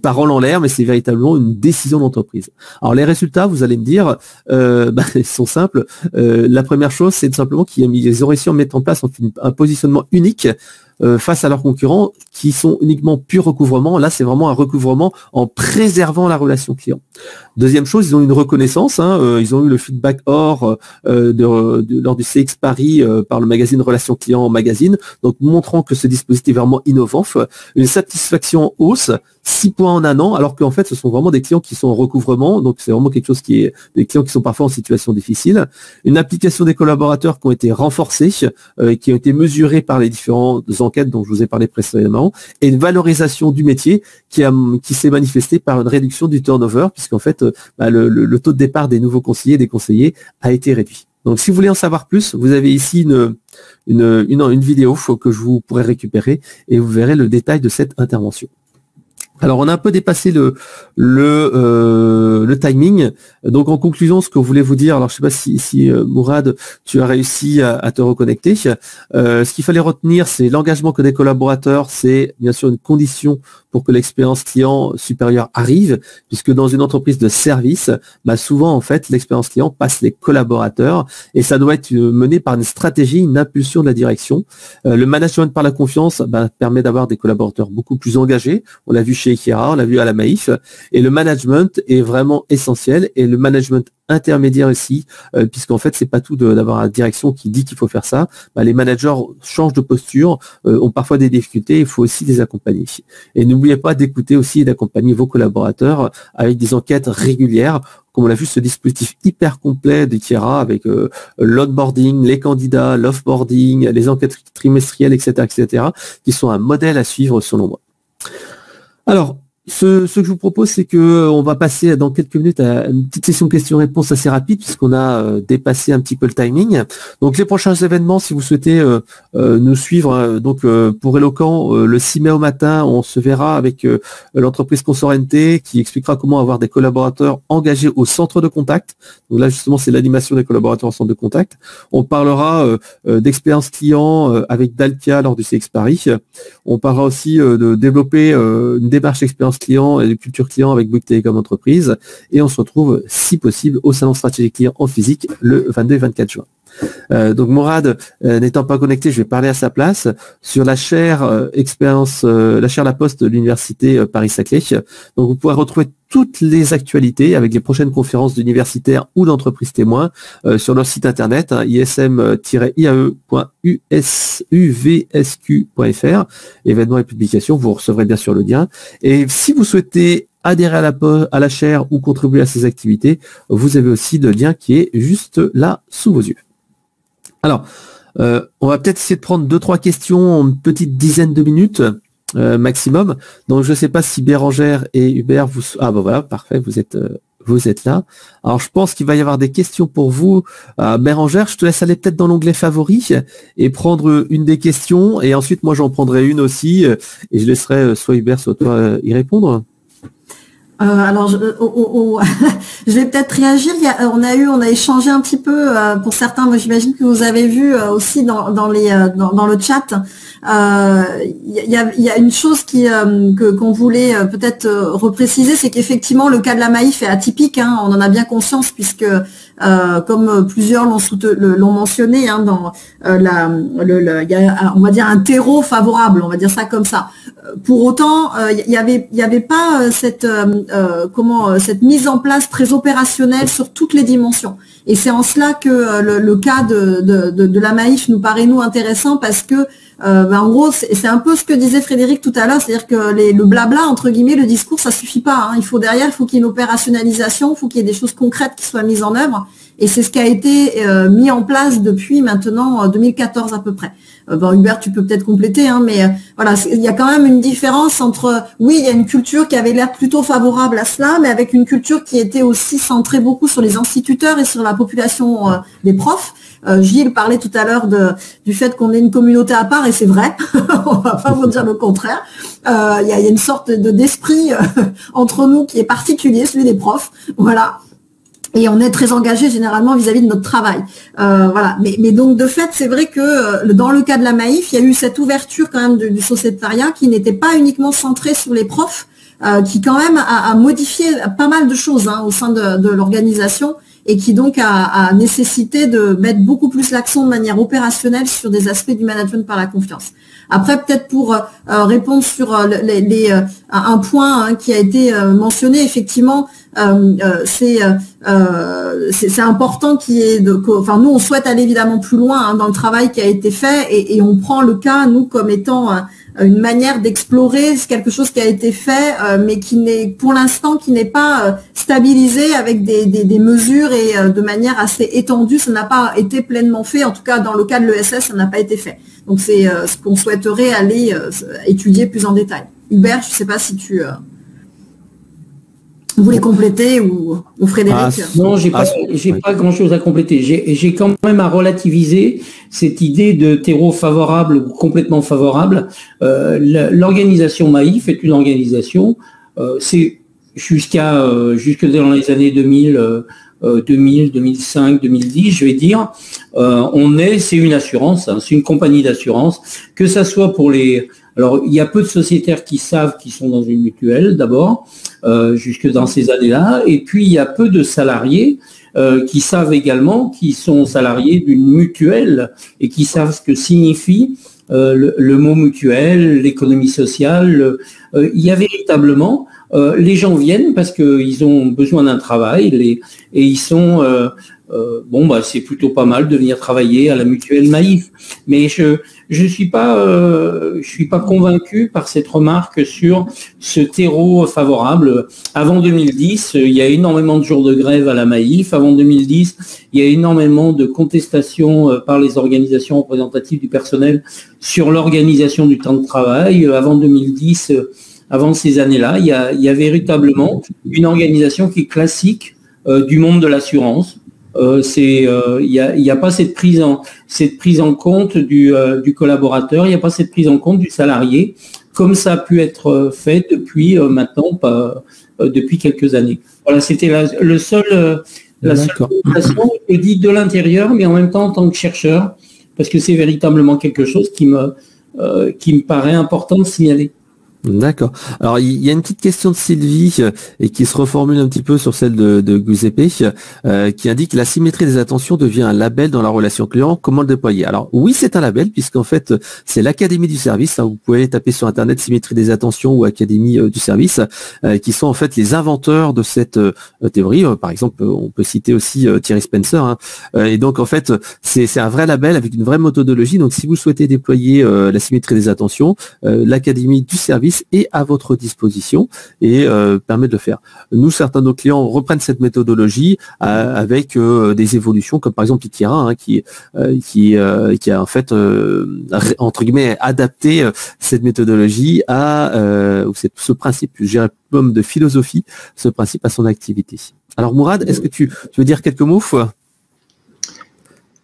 paroles en l'air, mais c'est véritablement une décision d'entreprise. Alors les résultats, vous allez me dire, ils sont simples. La première chose, c'est tout simplement qu'ils ont réussi à mettre en place un positionnement unique face à leurs concurrents qui sont uniquement pur recouvrement. Là, c'est vraiment un recouvrement en préservant la relation client. Deuxième chose, ils ont une reconnaissance. Ils ont eu le feedback lors du CX Paris par le magazine Relations Clients Magazine, donc montrant que ce dispositif est vraiment innovant. Une satisfaction en hausse, 6 points en un an, alors qu'en fait, ce sont vraiment des clients qui sont en recouvrement. Donc, c'est vraiment quelque chose qui est des clients qui sont parfois en situation difficile. Une application des collaborateurs qui ont été renforcées, qui ont été mesurées par les différentes enquêtes dont je vous ai parlé précédemment, et une valorisation du métier qui s'est manifestée par une réduction du turnover, puisqu'en fait, le taux de départ des nouveaux conseillers, des conseillers, a été réduit. Donc, si vous voulez en savoir plus, vous avez ici une vidéo que je vous pourrai récupérer et vous verrez le détail de cette intervention. Alors, on a un peu dépassé le timing. Donc, en conclusion, ce que je voulais vous dire, alors je ne sais pas si Mourad, tu as réussi à te reconnecter. Ce qu'il fallait retenir, c'est l'engagement que des collaborateurs, c'est bien sûr une condition pour que l'expérience client supérieure arrive, puisque dans une entreprise de service, souvent, en fait, l'expérience client passe les collaborateurs et ça doit être mené par une stratégie, une impulsion de la direction. Le management par la confiance permet d'avoir des collaborateurs beaucoup plus engagés. On l'a vu chez Ikea, on l'a vu à la Maïf, et le management est vraiment essentiel, et le management intermédiaire aussi, puisqu'en fait c'est pas tout d'avoir une direction qui dit qu'il faut faire ça. Les managers changent de posture, ont parfois des difficultés, il faut aussi les accompagner. Et n'oubliez pas d'écouter aussi et d'accompagner vos collaborateurs avec des enquêtes régulières, comme on l'a vu, ce dispositif hyper complet d'Ikea avec l'onboarding, les candidats, l'offboarding, les enquêtes trimestrielles, etc., qui sont un modèle à suivre selon moi. Alors, ce que je vous propose, c'est que on va passer dans quelques minutes à une petite session questions-réponses assez rapide, puisqu'on a dépassé un petit peu le timing. Donc, les prochains événements, si vous souhaitez nous suivre, pour Eloquent, le 6 mai au matin, on se verra avec l'entreprise Consorente qui expliquera comment avoir des collaborateurs engagés au centre de contact. Donc là, justement, c'est l'animation des collaborateurs au centre de contact. On parlera d'expérience client avec Dalkia lors du CX Paris. On parlera aussi de développer une démarche expérience client et de culture client avec Bouygues Télécom Entreprise, et on se retrouve si possible au salon stratégique client en physique le 22 et 24 juin. Donc Mourad n'étant pas connecté, je vais parler à sa place sur la chaire expérience, la chaire La Poste de l'université Paris-Saclay. Donc vous pourrez retrouver toutes les actualités avec les prochaines conférences d'universitaires ou d'entreprises témoins sur leur site internet ism-iae.uvsq.fr, événements et publications. Vous recevrez bien sûr le lien. Et si vous souhaitez adhérer à la chaire ou contribuer à ces activités, vous avez aussi le lien qui est juste là sous vos yeux. Alors, on va peut-être essayer de prendre 2-3 questions en une petite dizaine de minutes maximum. Donc, je ne sais pas si Bérangère et Hubert, voilà, parfait, vous êtes là. Alors, je pense qu'il va y avoir des questions pour vous. Bérangère, je te laisse aller peut-être dans l'onglet favoris et prendre une des questions. Et ensuite, moi, j'en prendrai une aussi. Et je laisserai soit Hubert, soit toi y répondre.
Alors, je vais peut-être réagir. On a échangé un petit peu pour certains. Moi, j'imagine que vous avez vu aussi dans le chat. Il y a une chose qu'on voulait peut-être repréciser, c'est qu'effectivement le cas de la Maïf est atypique. On en a bien conscience puisque comme plusieurs l'ont mentionné, dans il y a, on va dire, un terreau favorable, on va dire ça comme ça. Pour autant, il y avait pas cette mise en place très opérationnelle sur toutes les dimensions. Et c'est en cela que le cas de la Maïf nous paraît nous intéressant parce que en gros c'est un peu ce que disait Frédéric tout à l'heure, c'est-à-dire que le blabla entre guillemets, le discours, ça suffit pas. Il faut derrière, il faut qu'il y ait une opérationnalisation, il faut qu'il y ait des choses concrètes qui soient mises en œuvre. Et c'est ce qui a été mis en place depuis maintenant 2014 à peu près. Hubert, tu peux peut-être compléter, mais voilà, il y a quand même une différence entre, oui, il y a une culture qui avait l'air plutôt favorable à cela, mais avec une culture qui était aussi centrée beaucoup sur les instituteurs et sur la population des profs. Gilles parlait tout à l'heure du fait qu'on ait une communauté à part, et c'est vrai, on va pas vous dire le contraire. Il y a une sorte d'esprit entre nous qui est particulier, celui des profs, voilà. Et on est très engagé généralement vis-à-vis de notre travail. Voilà. Mais donc de fait, c'est vrai que dans le cas de la Maïf, il y a eu cette ouverture quand même du sociétariat qui n'était pas uniquement centrée sur les profs, qui quand même a modifié pas mal de choses au sein de l'organisation, et qui donc a nécessité de mettre beaucoup plus l'accent de manière opérationnelle sur des aspects du management par la confiance. Après, peut-être pour répondre sur un point qui a été mentionné, effectivement, c'est important qu'il y ait nous on souhaite aller évidemment plus loin dans le travail qui a été fait, et on prend le cas, nous, comme étant une manière d'explorer quelque chose qui a été fait, mais qui n'est, pour l'instant, qui n'est pas stabilisé avec des mesures et de manière assez étendue. Ça n'a pas été pleinement fait. En tout cas, dans le cas de l'ESS, ça n'a pas été fait. Donc, c'est ce qu'on souhaiterait aller étudier plus en détail. Hubert, je ne sais pas si tu voulais compléter ou Frédéric.
Non, j'ai pas grand-chose à compléter. J'ai quand même à relativiser cette idée de terreau favorable ou complètement favorable. L'organisation Maïf est une organisation, c'est jusque dans les années 2000, 2005, 2010, je vais dire, c'est une assurance, c'est une compagnie d'assurance, que ça soit pour les... Alors, il y a peu de sociétaires qui savent qu'ils sont dans une mutuelle, d'abord, jusque dans ces années-là, et puis il y a peu de salariés qui savent également qu'ils sont salariés d'une mutuelle et qui savent ce que signifie le mot mutuelle, l'économie sociale. Il y a véritablement... les gens viennent parce qu'ils ont besoin d'un travail et ils sont... c'est plutôt pas mal de venir travailler à la mutuelle Maïf. Mais je suis pas convaincu par cette remarque sur ce terreau favorable. Avant 2010, il y a énormément de jours de grève à la Maïf. Avant 2010, il y a énormément de contestations par les organisations représentatives du personnel sur l'organisation du temps de travail. Avant 2010, avant ces années-là, il y a véritablement une organisation qui est classique du monde de l'assurance. Il y a pas cette prise en compte du collaborateur, il n'y a pas cette prise en compte du salarié, comme ça a pu être fait depuis maintenant, depuis quelques années. Voilà, c'était la seule présentation, je dis de l'intérieur, mais en même temps en tant que chercheur, parce que c'est véritablement quelque chose qui me paraît important de signaler.
D'accord. Alors, il y a une petite question de Sylvie et qui se reformule un petit peu sur celle de Giuseppe qui indique la symétrie des attentions devient un label dans la relation client. Comment le déployer? Alors, oui, c'est un label puisqu'en fait, c'est l'Académie du service. Vous pouvez aller taper sur Internet symétrie des attentions ou Académie du service qui sont en fait les inventeurs de cette théorie. Par exemple, on peut citer aussi Thierry Spencer. Et donc, en fait, c'est un vrai label avec une vraie méthodologie. Donc, si vous souhaitez déployer la symétrie des attentions, l'Académie du service est à votre disposition et permet de le faire. Nous, certains de nos clients reprennent cette méthodologie avec des évolutions, comme par exemple Itiera, qui a en fait entre guillemets adapté cette méthodologie à ce principe, je dirais, de philosophie, ce principe à son activité. Alors Mourad, est-ce que tu veux dire quelques mots?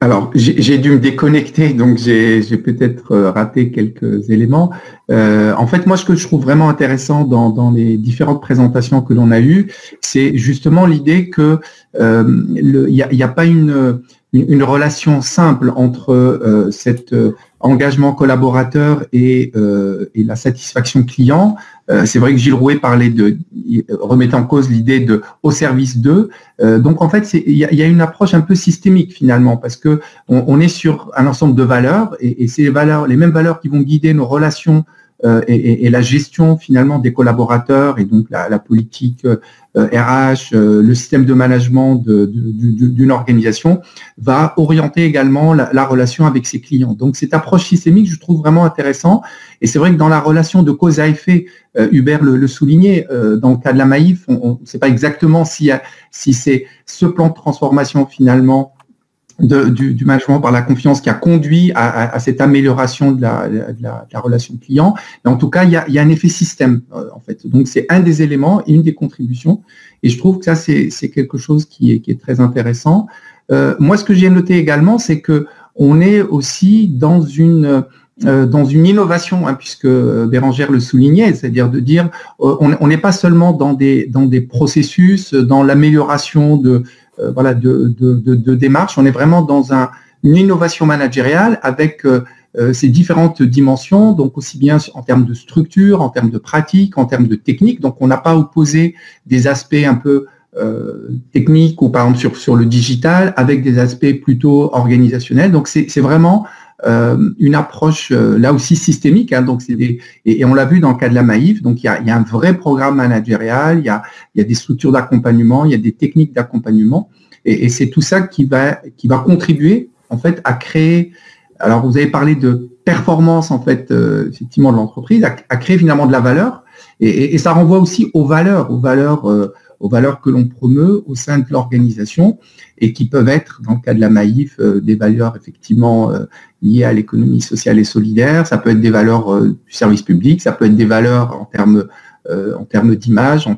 Alors, j'ai dû me déconnecter, donc j'ai peut-être raté quelques éléments. En fait, moi, ce que je trouve vraiment intéressant dans les différentes présentations que l'on a eues, c'est justement l'idée que il n'y a pas une relation simple entre cet engagement collaborateur et la satisfaction client. C'est vrai que Gilles Rouet remettait en cause l'idée de au service d'eux. Donc en fait, il y a une approche un peu systémique finalement, parce que on est sur un ensemble de valeurs et c'est les mêmes valeurs qui vont guider nos relations et la gestion finalement des collaborateurs et donc la politique RH, le système de management d'une organisation va orienter également la relation avec ses clients. Donc cette approche systémique, je trouve vraiment intéressant. Et c'est vrai que dans la relation de cause à effet, Hubert le soulignait, dans le cas de la Maïf, on ne sait pas exactement si c'est ce plan de transformation finalement du management par la confiance qui a conduit à cette amélioration de la relation client. Mais en tout cas, il y a un effet système, en fait. Donc, c'est un des éléments et une des contributions. Et je trouve que ça, c'est quelque chose qui est très intéressant. Moi, ce que j'ai noté également, c'est que on est aussi dans une innovation, hein, puisque Bérangère le soulignait, c'est-à-dire de dire on n'est pas seulement dans des processus, dans l'amélioration de démarches, on est vraiment dans une innovation managériale avec ces différentes dimensions, donc aussi bien en termes de structure, en termes de pratique, en termes de technique. Donc on n'a pas opposé des aspects un peu techniques ou par exemple sur le digital avec des aspects plutôt organisationnels. Donc c'est vraiment une approche là aussi systémique, hein, donc et on l'a vu dans le cas de la Maïf, donc il y a un vrai programme managérial, il y a des structures d'accompagnement, il y a des techniques d'accompagnement, et c'est tout ça qui va contribuer en fait à créer. Alors vous avez parlé de performance en fait effectivement de l'entreprise, à créer finalement de la valeur, et ça renvoie aussi aux valeurs que l'on promeut au sein de l'organisation et qui peuvent être, dans le cas de la Maïf, des valeurs effectivement liées à l'économie sociale et solidaire. Ça peut être des valeurs du service public, ça peut être des valeurs en termes d'image.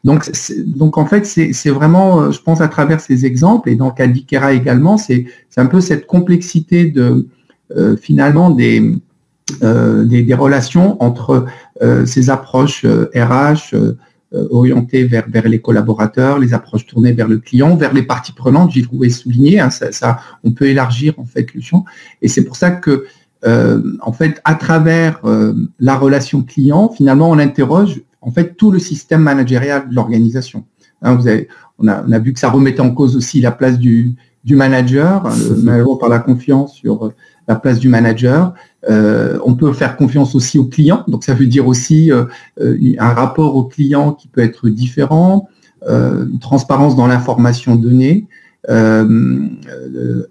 Donc en fait, c'est vraiment, je pense, à travers ces exemples, et dans le cas d'Ikera également, c'est un peu cette complexité de finalement des relations entre ces approches RH orientées vers les collaborateurs, les approches tournées vers le client, vers les parties prenantes. J'y trouvais souligné, hein, ça, on peut élargir en fait le champ. Et c'est pour ça que en fait, à travers la relation client, finalement, on interroge en fait tout le système managérial de l'organisation. Hein, on a vu que ça remettait en cause aussi la place du manager, management par la confiance sur la place du manager. On peut faire confiance aussi au client, donc ça veut dire aussi un rapport au client qui peut être différent, une transparence dans l'information donnée,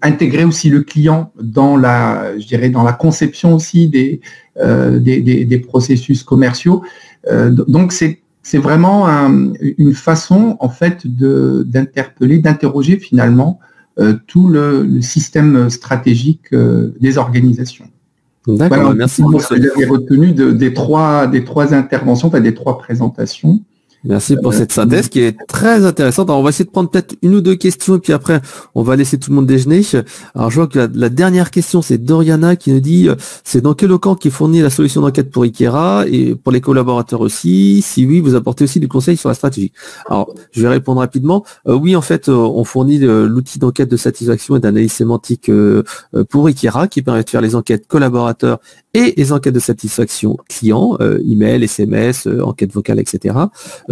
intégrer aussi le client dans la conception aussi des processus commerciaux. Donc c'est vraiment une façon en fait d'interroger finalement tout le système stratégique des organisations.
D'accord, voilà, merci.
J'avais retenu des trois interventions, enfin des trois présentations.
Merci pour cette synthèse qui est très intéressante. Alors, on va essayer de prendre peut-être une ou deux questions et puis après, on va laisser tout le monde déjeuner. Alors, je vois que la dernière question, c'est Doriana qui nous dit c'est dans quel camp qui fournit la solution d'enquête pour Ikera et pour les collaborateurs aussi? Si oui, vous apportez aussi du conseil sur la stratégie. Alors, je vais répondre rapidement. Oui, en fait, on fournit l'outil d'enquête de satisfaction et d'analyse sémantique pour Ikera qui permet de faire les enquêtes collaborateurs et les enquêtes de satisfaction client, email, SMS, enquête vocale, etc.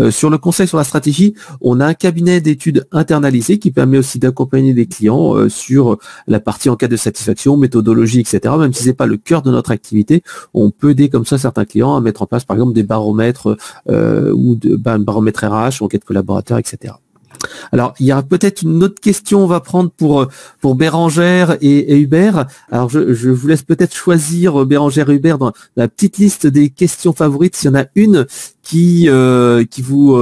Sur le conseil sur la stratégie, on a un cabinet d'études internalisé qui permet aussi d'accompagner les clients sur la partie enquête de satisfaction, méthodologie, etc. Même si c'est pas le cœur de notre activité, on peut aider comme ça certains clients à mettre en place, par exemple, des baromètres ou baromètres RH, enquête collaborateur, etc. Alors, il y a peut-être une autre question, on va prendre pour Bérangère et Hubert. Alors, je vous laisse peut-être choisir Bérangère et Hubert dans la petite liste des questions favorites, s'il y en a une qui vous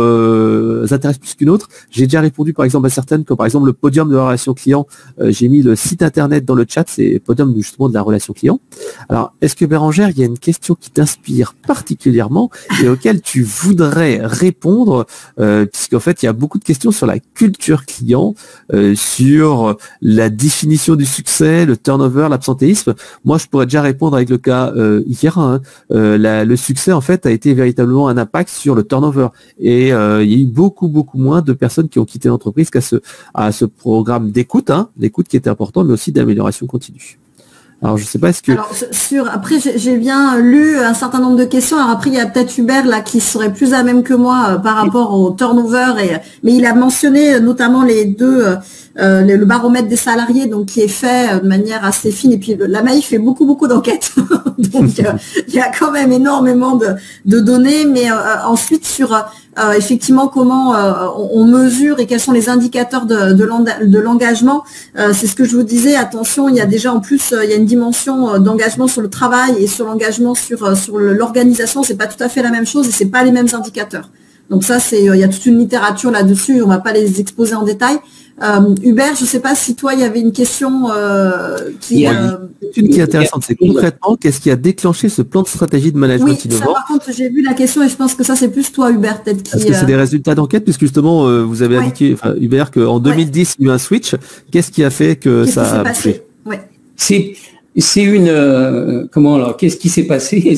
intéresse plus qu'une autre. J'ai déjà répondu par exemple à certaines, comme par exemple le podium de la relation client. J'ai mis le site internet dans le chat, c'est podium justement de la relation client. Alors, est-ce que Bérangère, il y a une question qui t'inspire particulièrement et auquel tu voudrais répondre, puisqu'en fait, il y a beaucoup de questions sur la culture client, sur la définition du succès, le turnover, l'absentéisme. Moi, je pourrais déjà répondre avec le cas Ikera. Le succès, en fait, a été véritablement un impact sur le turnover. Et il y a eu beaucoup moins de personnes qui ont quitté l'entreprise qu'à ce programme d'écoute, d'écoute qui était important, mais aussi d'amélioration continue. Alors, je sais pas, est-ce que...
Alors, après, j'ai bien lu un certain nombre de questions. Alors après, il y a peut-être Hubert là qui serait plus à même que moi par rapport au turnover. Mais il a mentionné notamment les deux, le baromètre des salariés, donc qui est fait de manière assez fine. Et puis la Maïf fait beaucoup d'enquêtes. Donc, il y a quand même énormément de données. Mais ensuite, sur effectivement comment on mesure et quels sont les indicateurs de l'engagement, c'est ce que je vous disais. Attention, il y a déjà en plus il y a une dimension d'engagement sur le travail et sur l'engagement sur l'organisation. C'est pas tout à fait la même chose et c'est pas les mêmes indicateurs. Donc ça, il y a toute une littérature là-dessus. On va pas les exposer en détail. Hubert, je sais pas si toi il y avait une question qui
est intéressante, c'est concrètement qu'est-ce qui a déclenché ce plan de stratégie de management innovant.
Ça, par contre, j'ai vu la question et je pense que ça c'est plus toi, Hubert, peut-être.
Parce que c'est des résultats d'enquête, puisque justement vous avez indiqué, Hubert, qu'en 2010 il y a eu un switch. Qu'est-ce qui a fait que ça a bougé?
C'est une qu'est-ce qui s'est passé?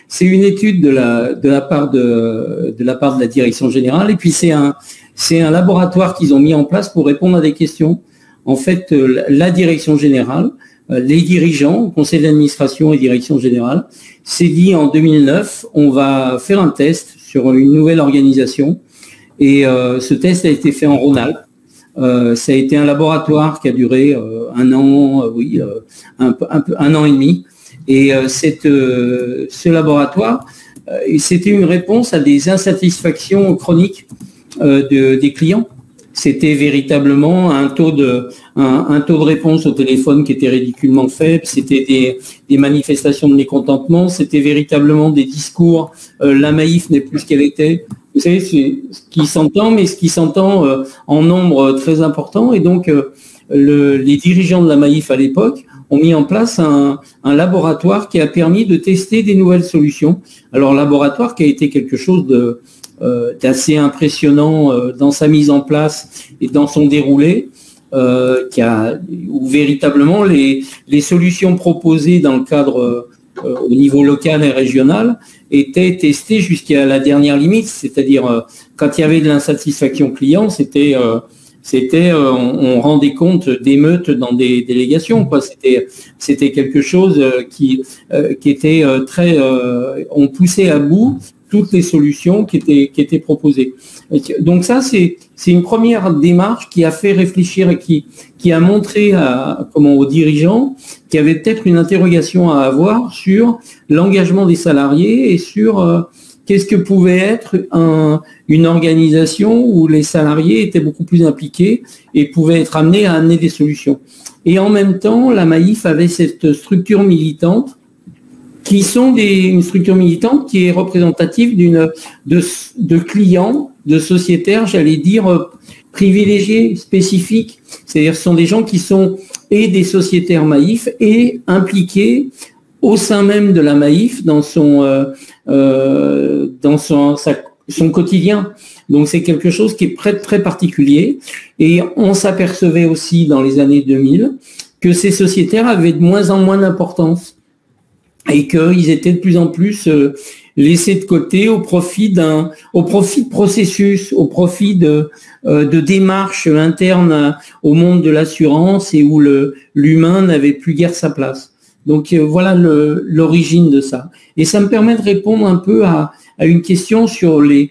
C'est une étude de la part de la direction générale et puis c'est un laboratoire qu'ils ont mis en place pour répondre à des questions. En fait, la direction générale, les dirigeants, conseil d'administration et direction générale, s'est dit en 2009, on va faire un test sur une nouvelle organisation et ce test a été fait en Rhône-Alpes. Ça a été un laboratoire qui a duré un an, un an et demi. Et ce laboratoire, c'était une réponse à des insatisfactions chroniques des clients. C'était véritablement un taux de réponse au téléphone qui était ridiculement faible. C'était des manifestations de mécontentement. C'était véritablement des discours. La Maïf n'est plus ce qu'elle était. Vous savez, c'est ce qui s'entend, mais ce qui s'entend en nombre très important. Et donc, les dirigeants de la Maïf à l'époque ont mis en place un laboratoire qui a permis de tester des nouvelles solutions. Alors, laboratoire qui a été quelque chose d'assez impressionnant dans sa mise en place et dans son déroulé, où véritablement les solutions proposées dans le cadre au niveau local et régional étaient testées jusqu'à la dernière limite, c'est-à-dire quand il y avait de l'insatisfaction client, on rendait compte d'émeutes dans des délégations, quoi. C'était quelque chose qui était très, on poussait à bout toutes les solutions qui étaient proposées. Donc ça, c'est une première démarche qui a fait réfléchir et qui a montré aux dirigeants qu'il y avait peut-être une interrogation à avoir sur l'engagement des salariés et sur qu'est-ce que pouvait être une organisation où les salariés étaient beaucoup plus impliqués et pouvaient être amenés à amener des solutions. Et en même temps, la Maïf avait cette structure militante qui sont une structure militante qui est représentative de clients, de sociétaires, j'allais dire, privilégiés, spécifiques. C'est-à-dire ce sont des gens qui sont et des sociétaires Maïf et impliqués au sein même de la Maïf dans son quotidien. Donc c'est quelque chose qui est très particulier. Et on s'apercevait aussi dans les années 2000 que ces sociétaires avaient de moins en moins d'importance et qu'ils étaient de plus en plus laissés de côté au profit de processus, au profit de démarches internes au monde de l'assurance et où l'humain n'avait plus guère sa place. Donc voilà l'origine de ça. Et ça me permet de répondre un peu à une question sur le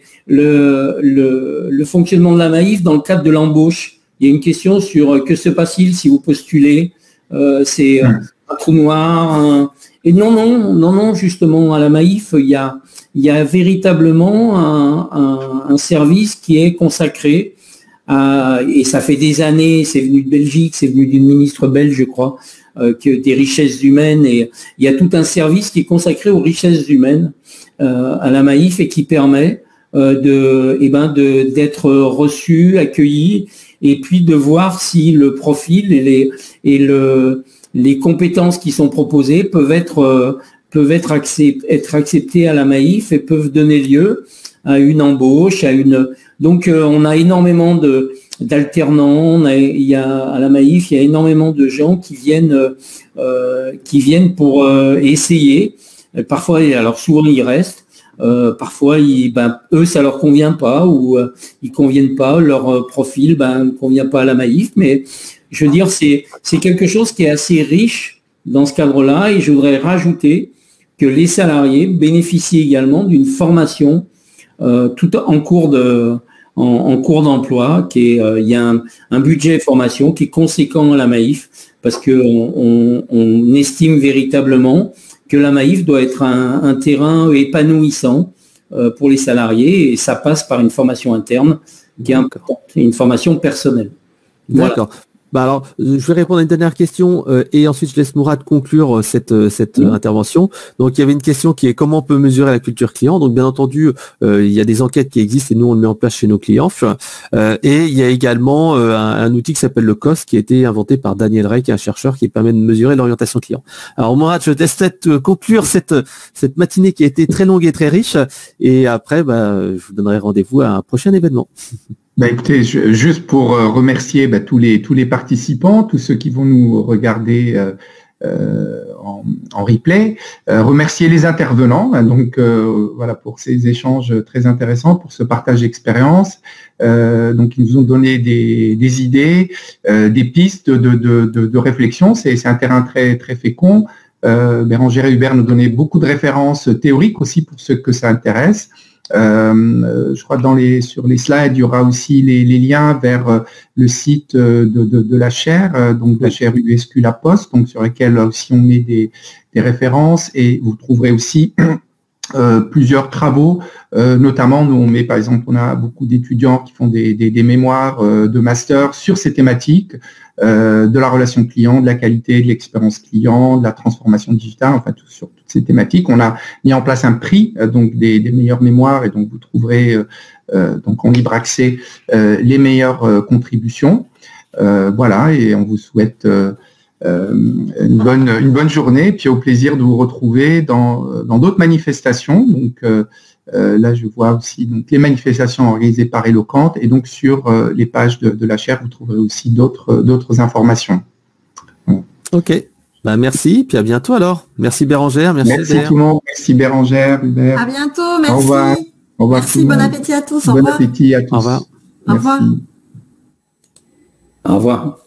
fonctionnement de la Maïf dans le cadre de l'embauche. Il y a une question sur que se passe-t-il si vous postulez, c'est un trou noir. Et non, justement, à la Maïf, il y a véritablement un service qui est consacré et ça fait des années, c'est venu de Belgique, c'est venu d'une ministre belge, je crois, des richesses humaines, et il y a tout un service qui est consacré aux richesses humaines à la Maïf et qui permet d'être reçu, accueilli, et puis de voir si le profil et les compétences qui sont proposées peuvent être acceptées à la Maïf et peuvent donner lieu à une embauche, donc on a énormément d'alternants, à la Maïf, il y a énormément de gens qui viennent pour essayer. Parfois, alors souvent ils restent. Parfois, eux, ça leur convient pas ou ils conviennent pas. Leur profil, ne convient pas à la Maïf. Mais je veux dire, c'est quelque chose qui est assez riche dans ce cadre-là, et je voudrais rajouter que les salariés bénéficient également d'une formation tout en cours d'emploi, il y a un budget formation qui est conséquent à la Maïf, parce qu'on estime véritablement que la Maïf doit être un terrain épanouissant pour les salariés, et ça passe par une formation interne qui est importante, et une formation personnelle. Voilà.
D'accord. Bah alors, je vais répondre à une dernière question et ensuite je laisse Mourad conclure cette intervention. Donc, il y avait une question qui est comment on peut mesurer la culture client. Donc, bien entendu, il y a des enquêtes qui existent et nous, on le met en place chez nos clients. Et il y a également un outil qui s'appelle le COS qui a été inventé par Daniel Rey, qui est un chercheur qui permet de mesurer l'orientation client. Alors, Mourad, je te laisse peut-être conclure cette matinée qui a été très longue et très riche. Et après, je vous donnerai rendez-vous à un prochain événement.
Écoutez, juste pour remercier tous les participants, tous ceux qui vont nous regarder en replay, remercier les intervenants, voilà, pour ces échanges très intéressants, pour ce partage d'expérience. Donc ils nous ont donné des idées, des pistes de réflexion. C'est un terrain très très fécond. Bérangère et Hubert nous donnaient beaucoup de références théoriques aussi pour ceux que ça intéresse. Je crois que sur les slides, il y aura aussi les liens vers le site de la chaire, donc la chaire USQ La Poste, donc sur laquelle aussi on met des références, et vous trouverez aussi plusieurs travaux, notamment nous on met par exemple, on a beaucoup d'étudiants qui font des mémoires de master sur ces thématiques, de la relation client, de la qualité, de l'expérience client, de la transformation digitale, enfin sur toutes ces thématiques. On a mis en place un prix donc des meilleures mémoires, et donc vous trouverez donc en libre accès les meilleures contributions. Voilà, et on vous souhaite une bonne journée, puis au plaisir de vous retrouver dans d'autres manifestations. Donc là, je vois aussi donc les manifestations organisées par Eloquente, et donc sur les pages de la chaire, vous trouverez aussi d'autres informations.
Bon. Ok, merci, puis à bientôt alors. Merci Bérangère,
merci tout le monde, merci Bérangère, Hubert.
À bientôt, merci.
Au revoir. Au revoir.
Merci, bon appétit à tous.
Bon appétit à tous.
Au revoir.
Au revoir.
Au revoir.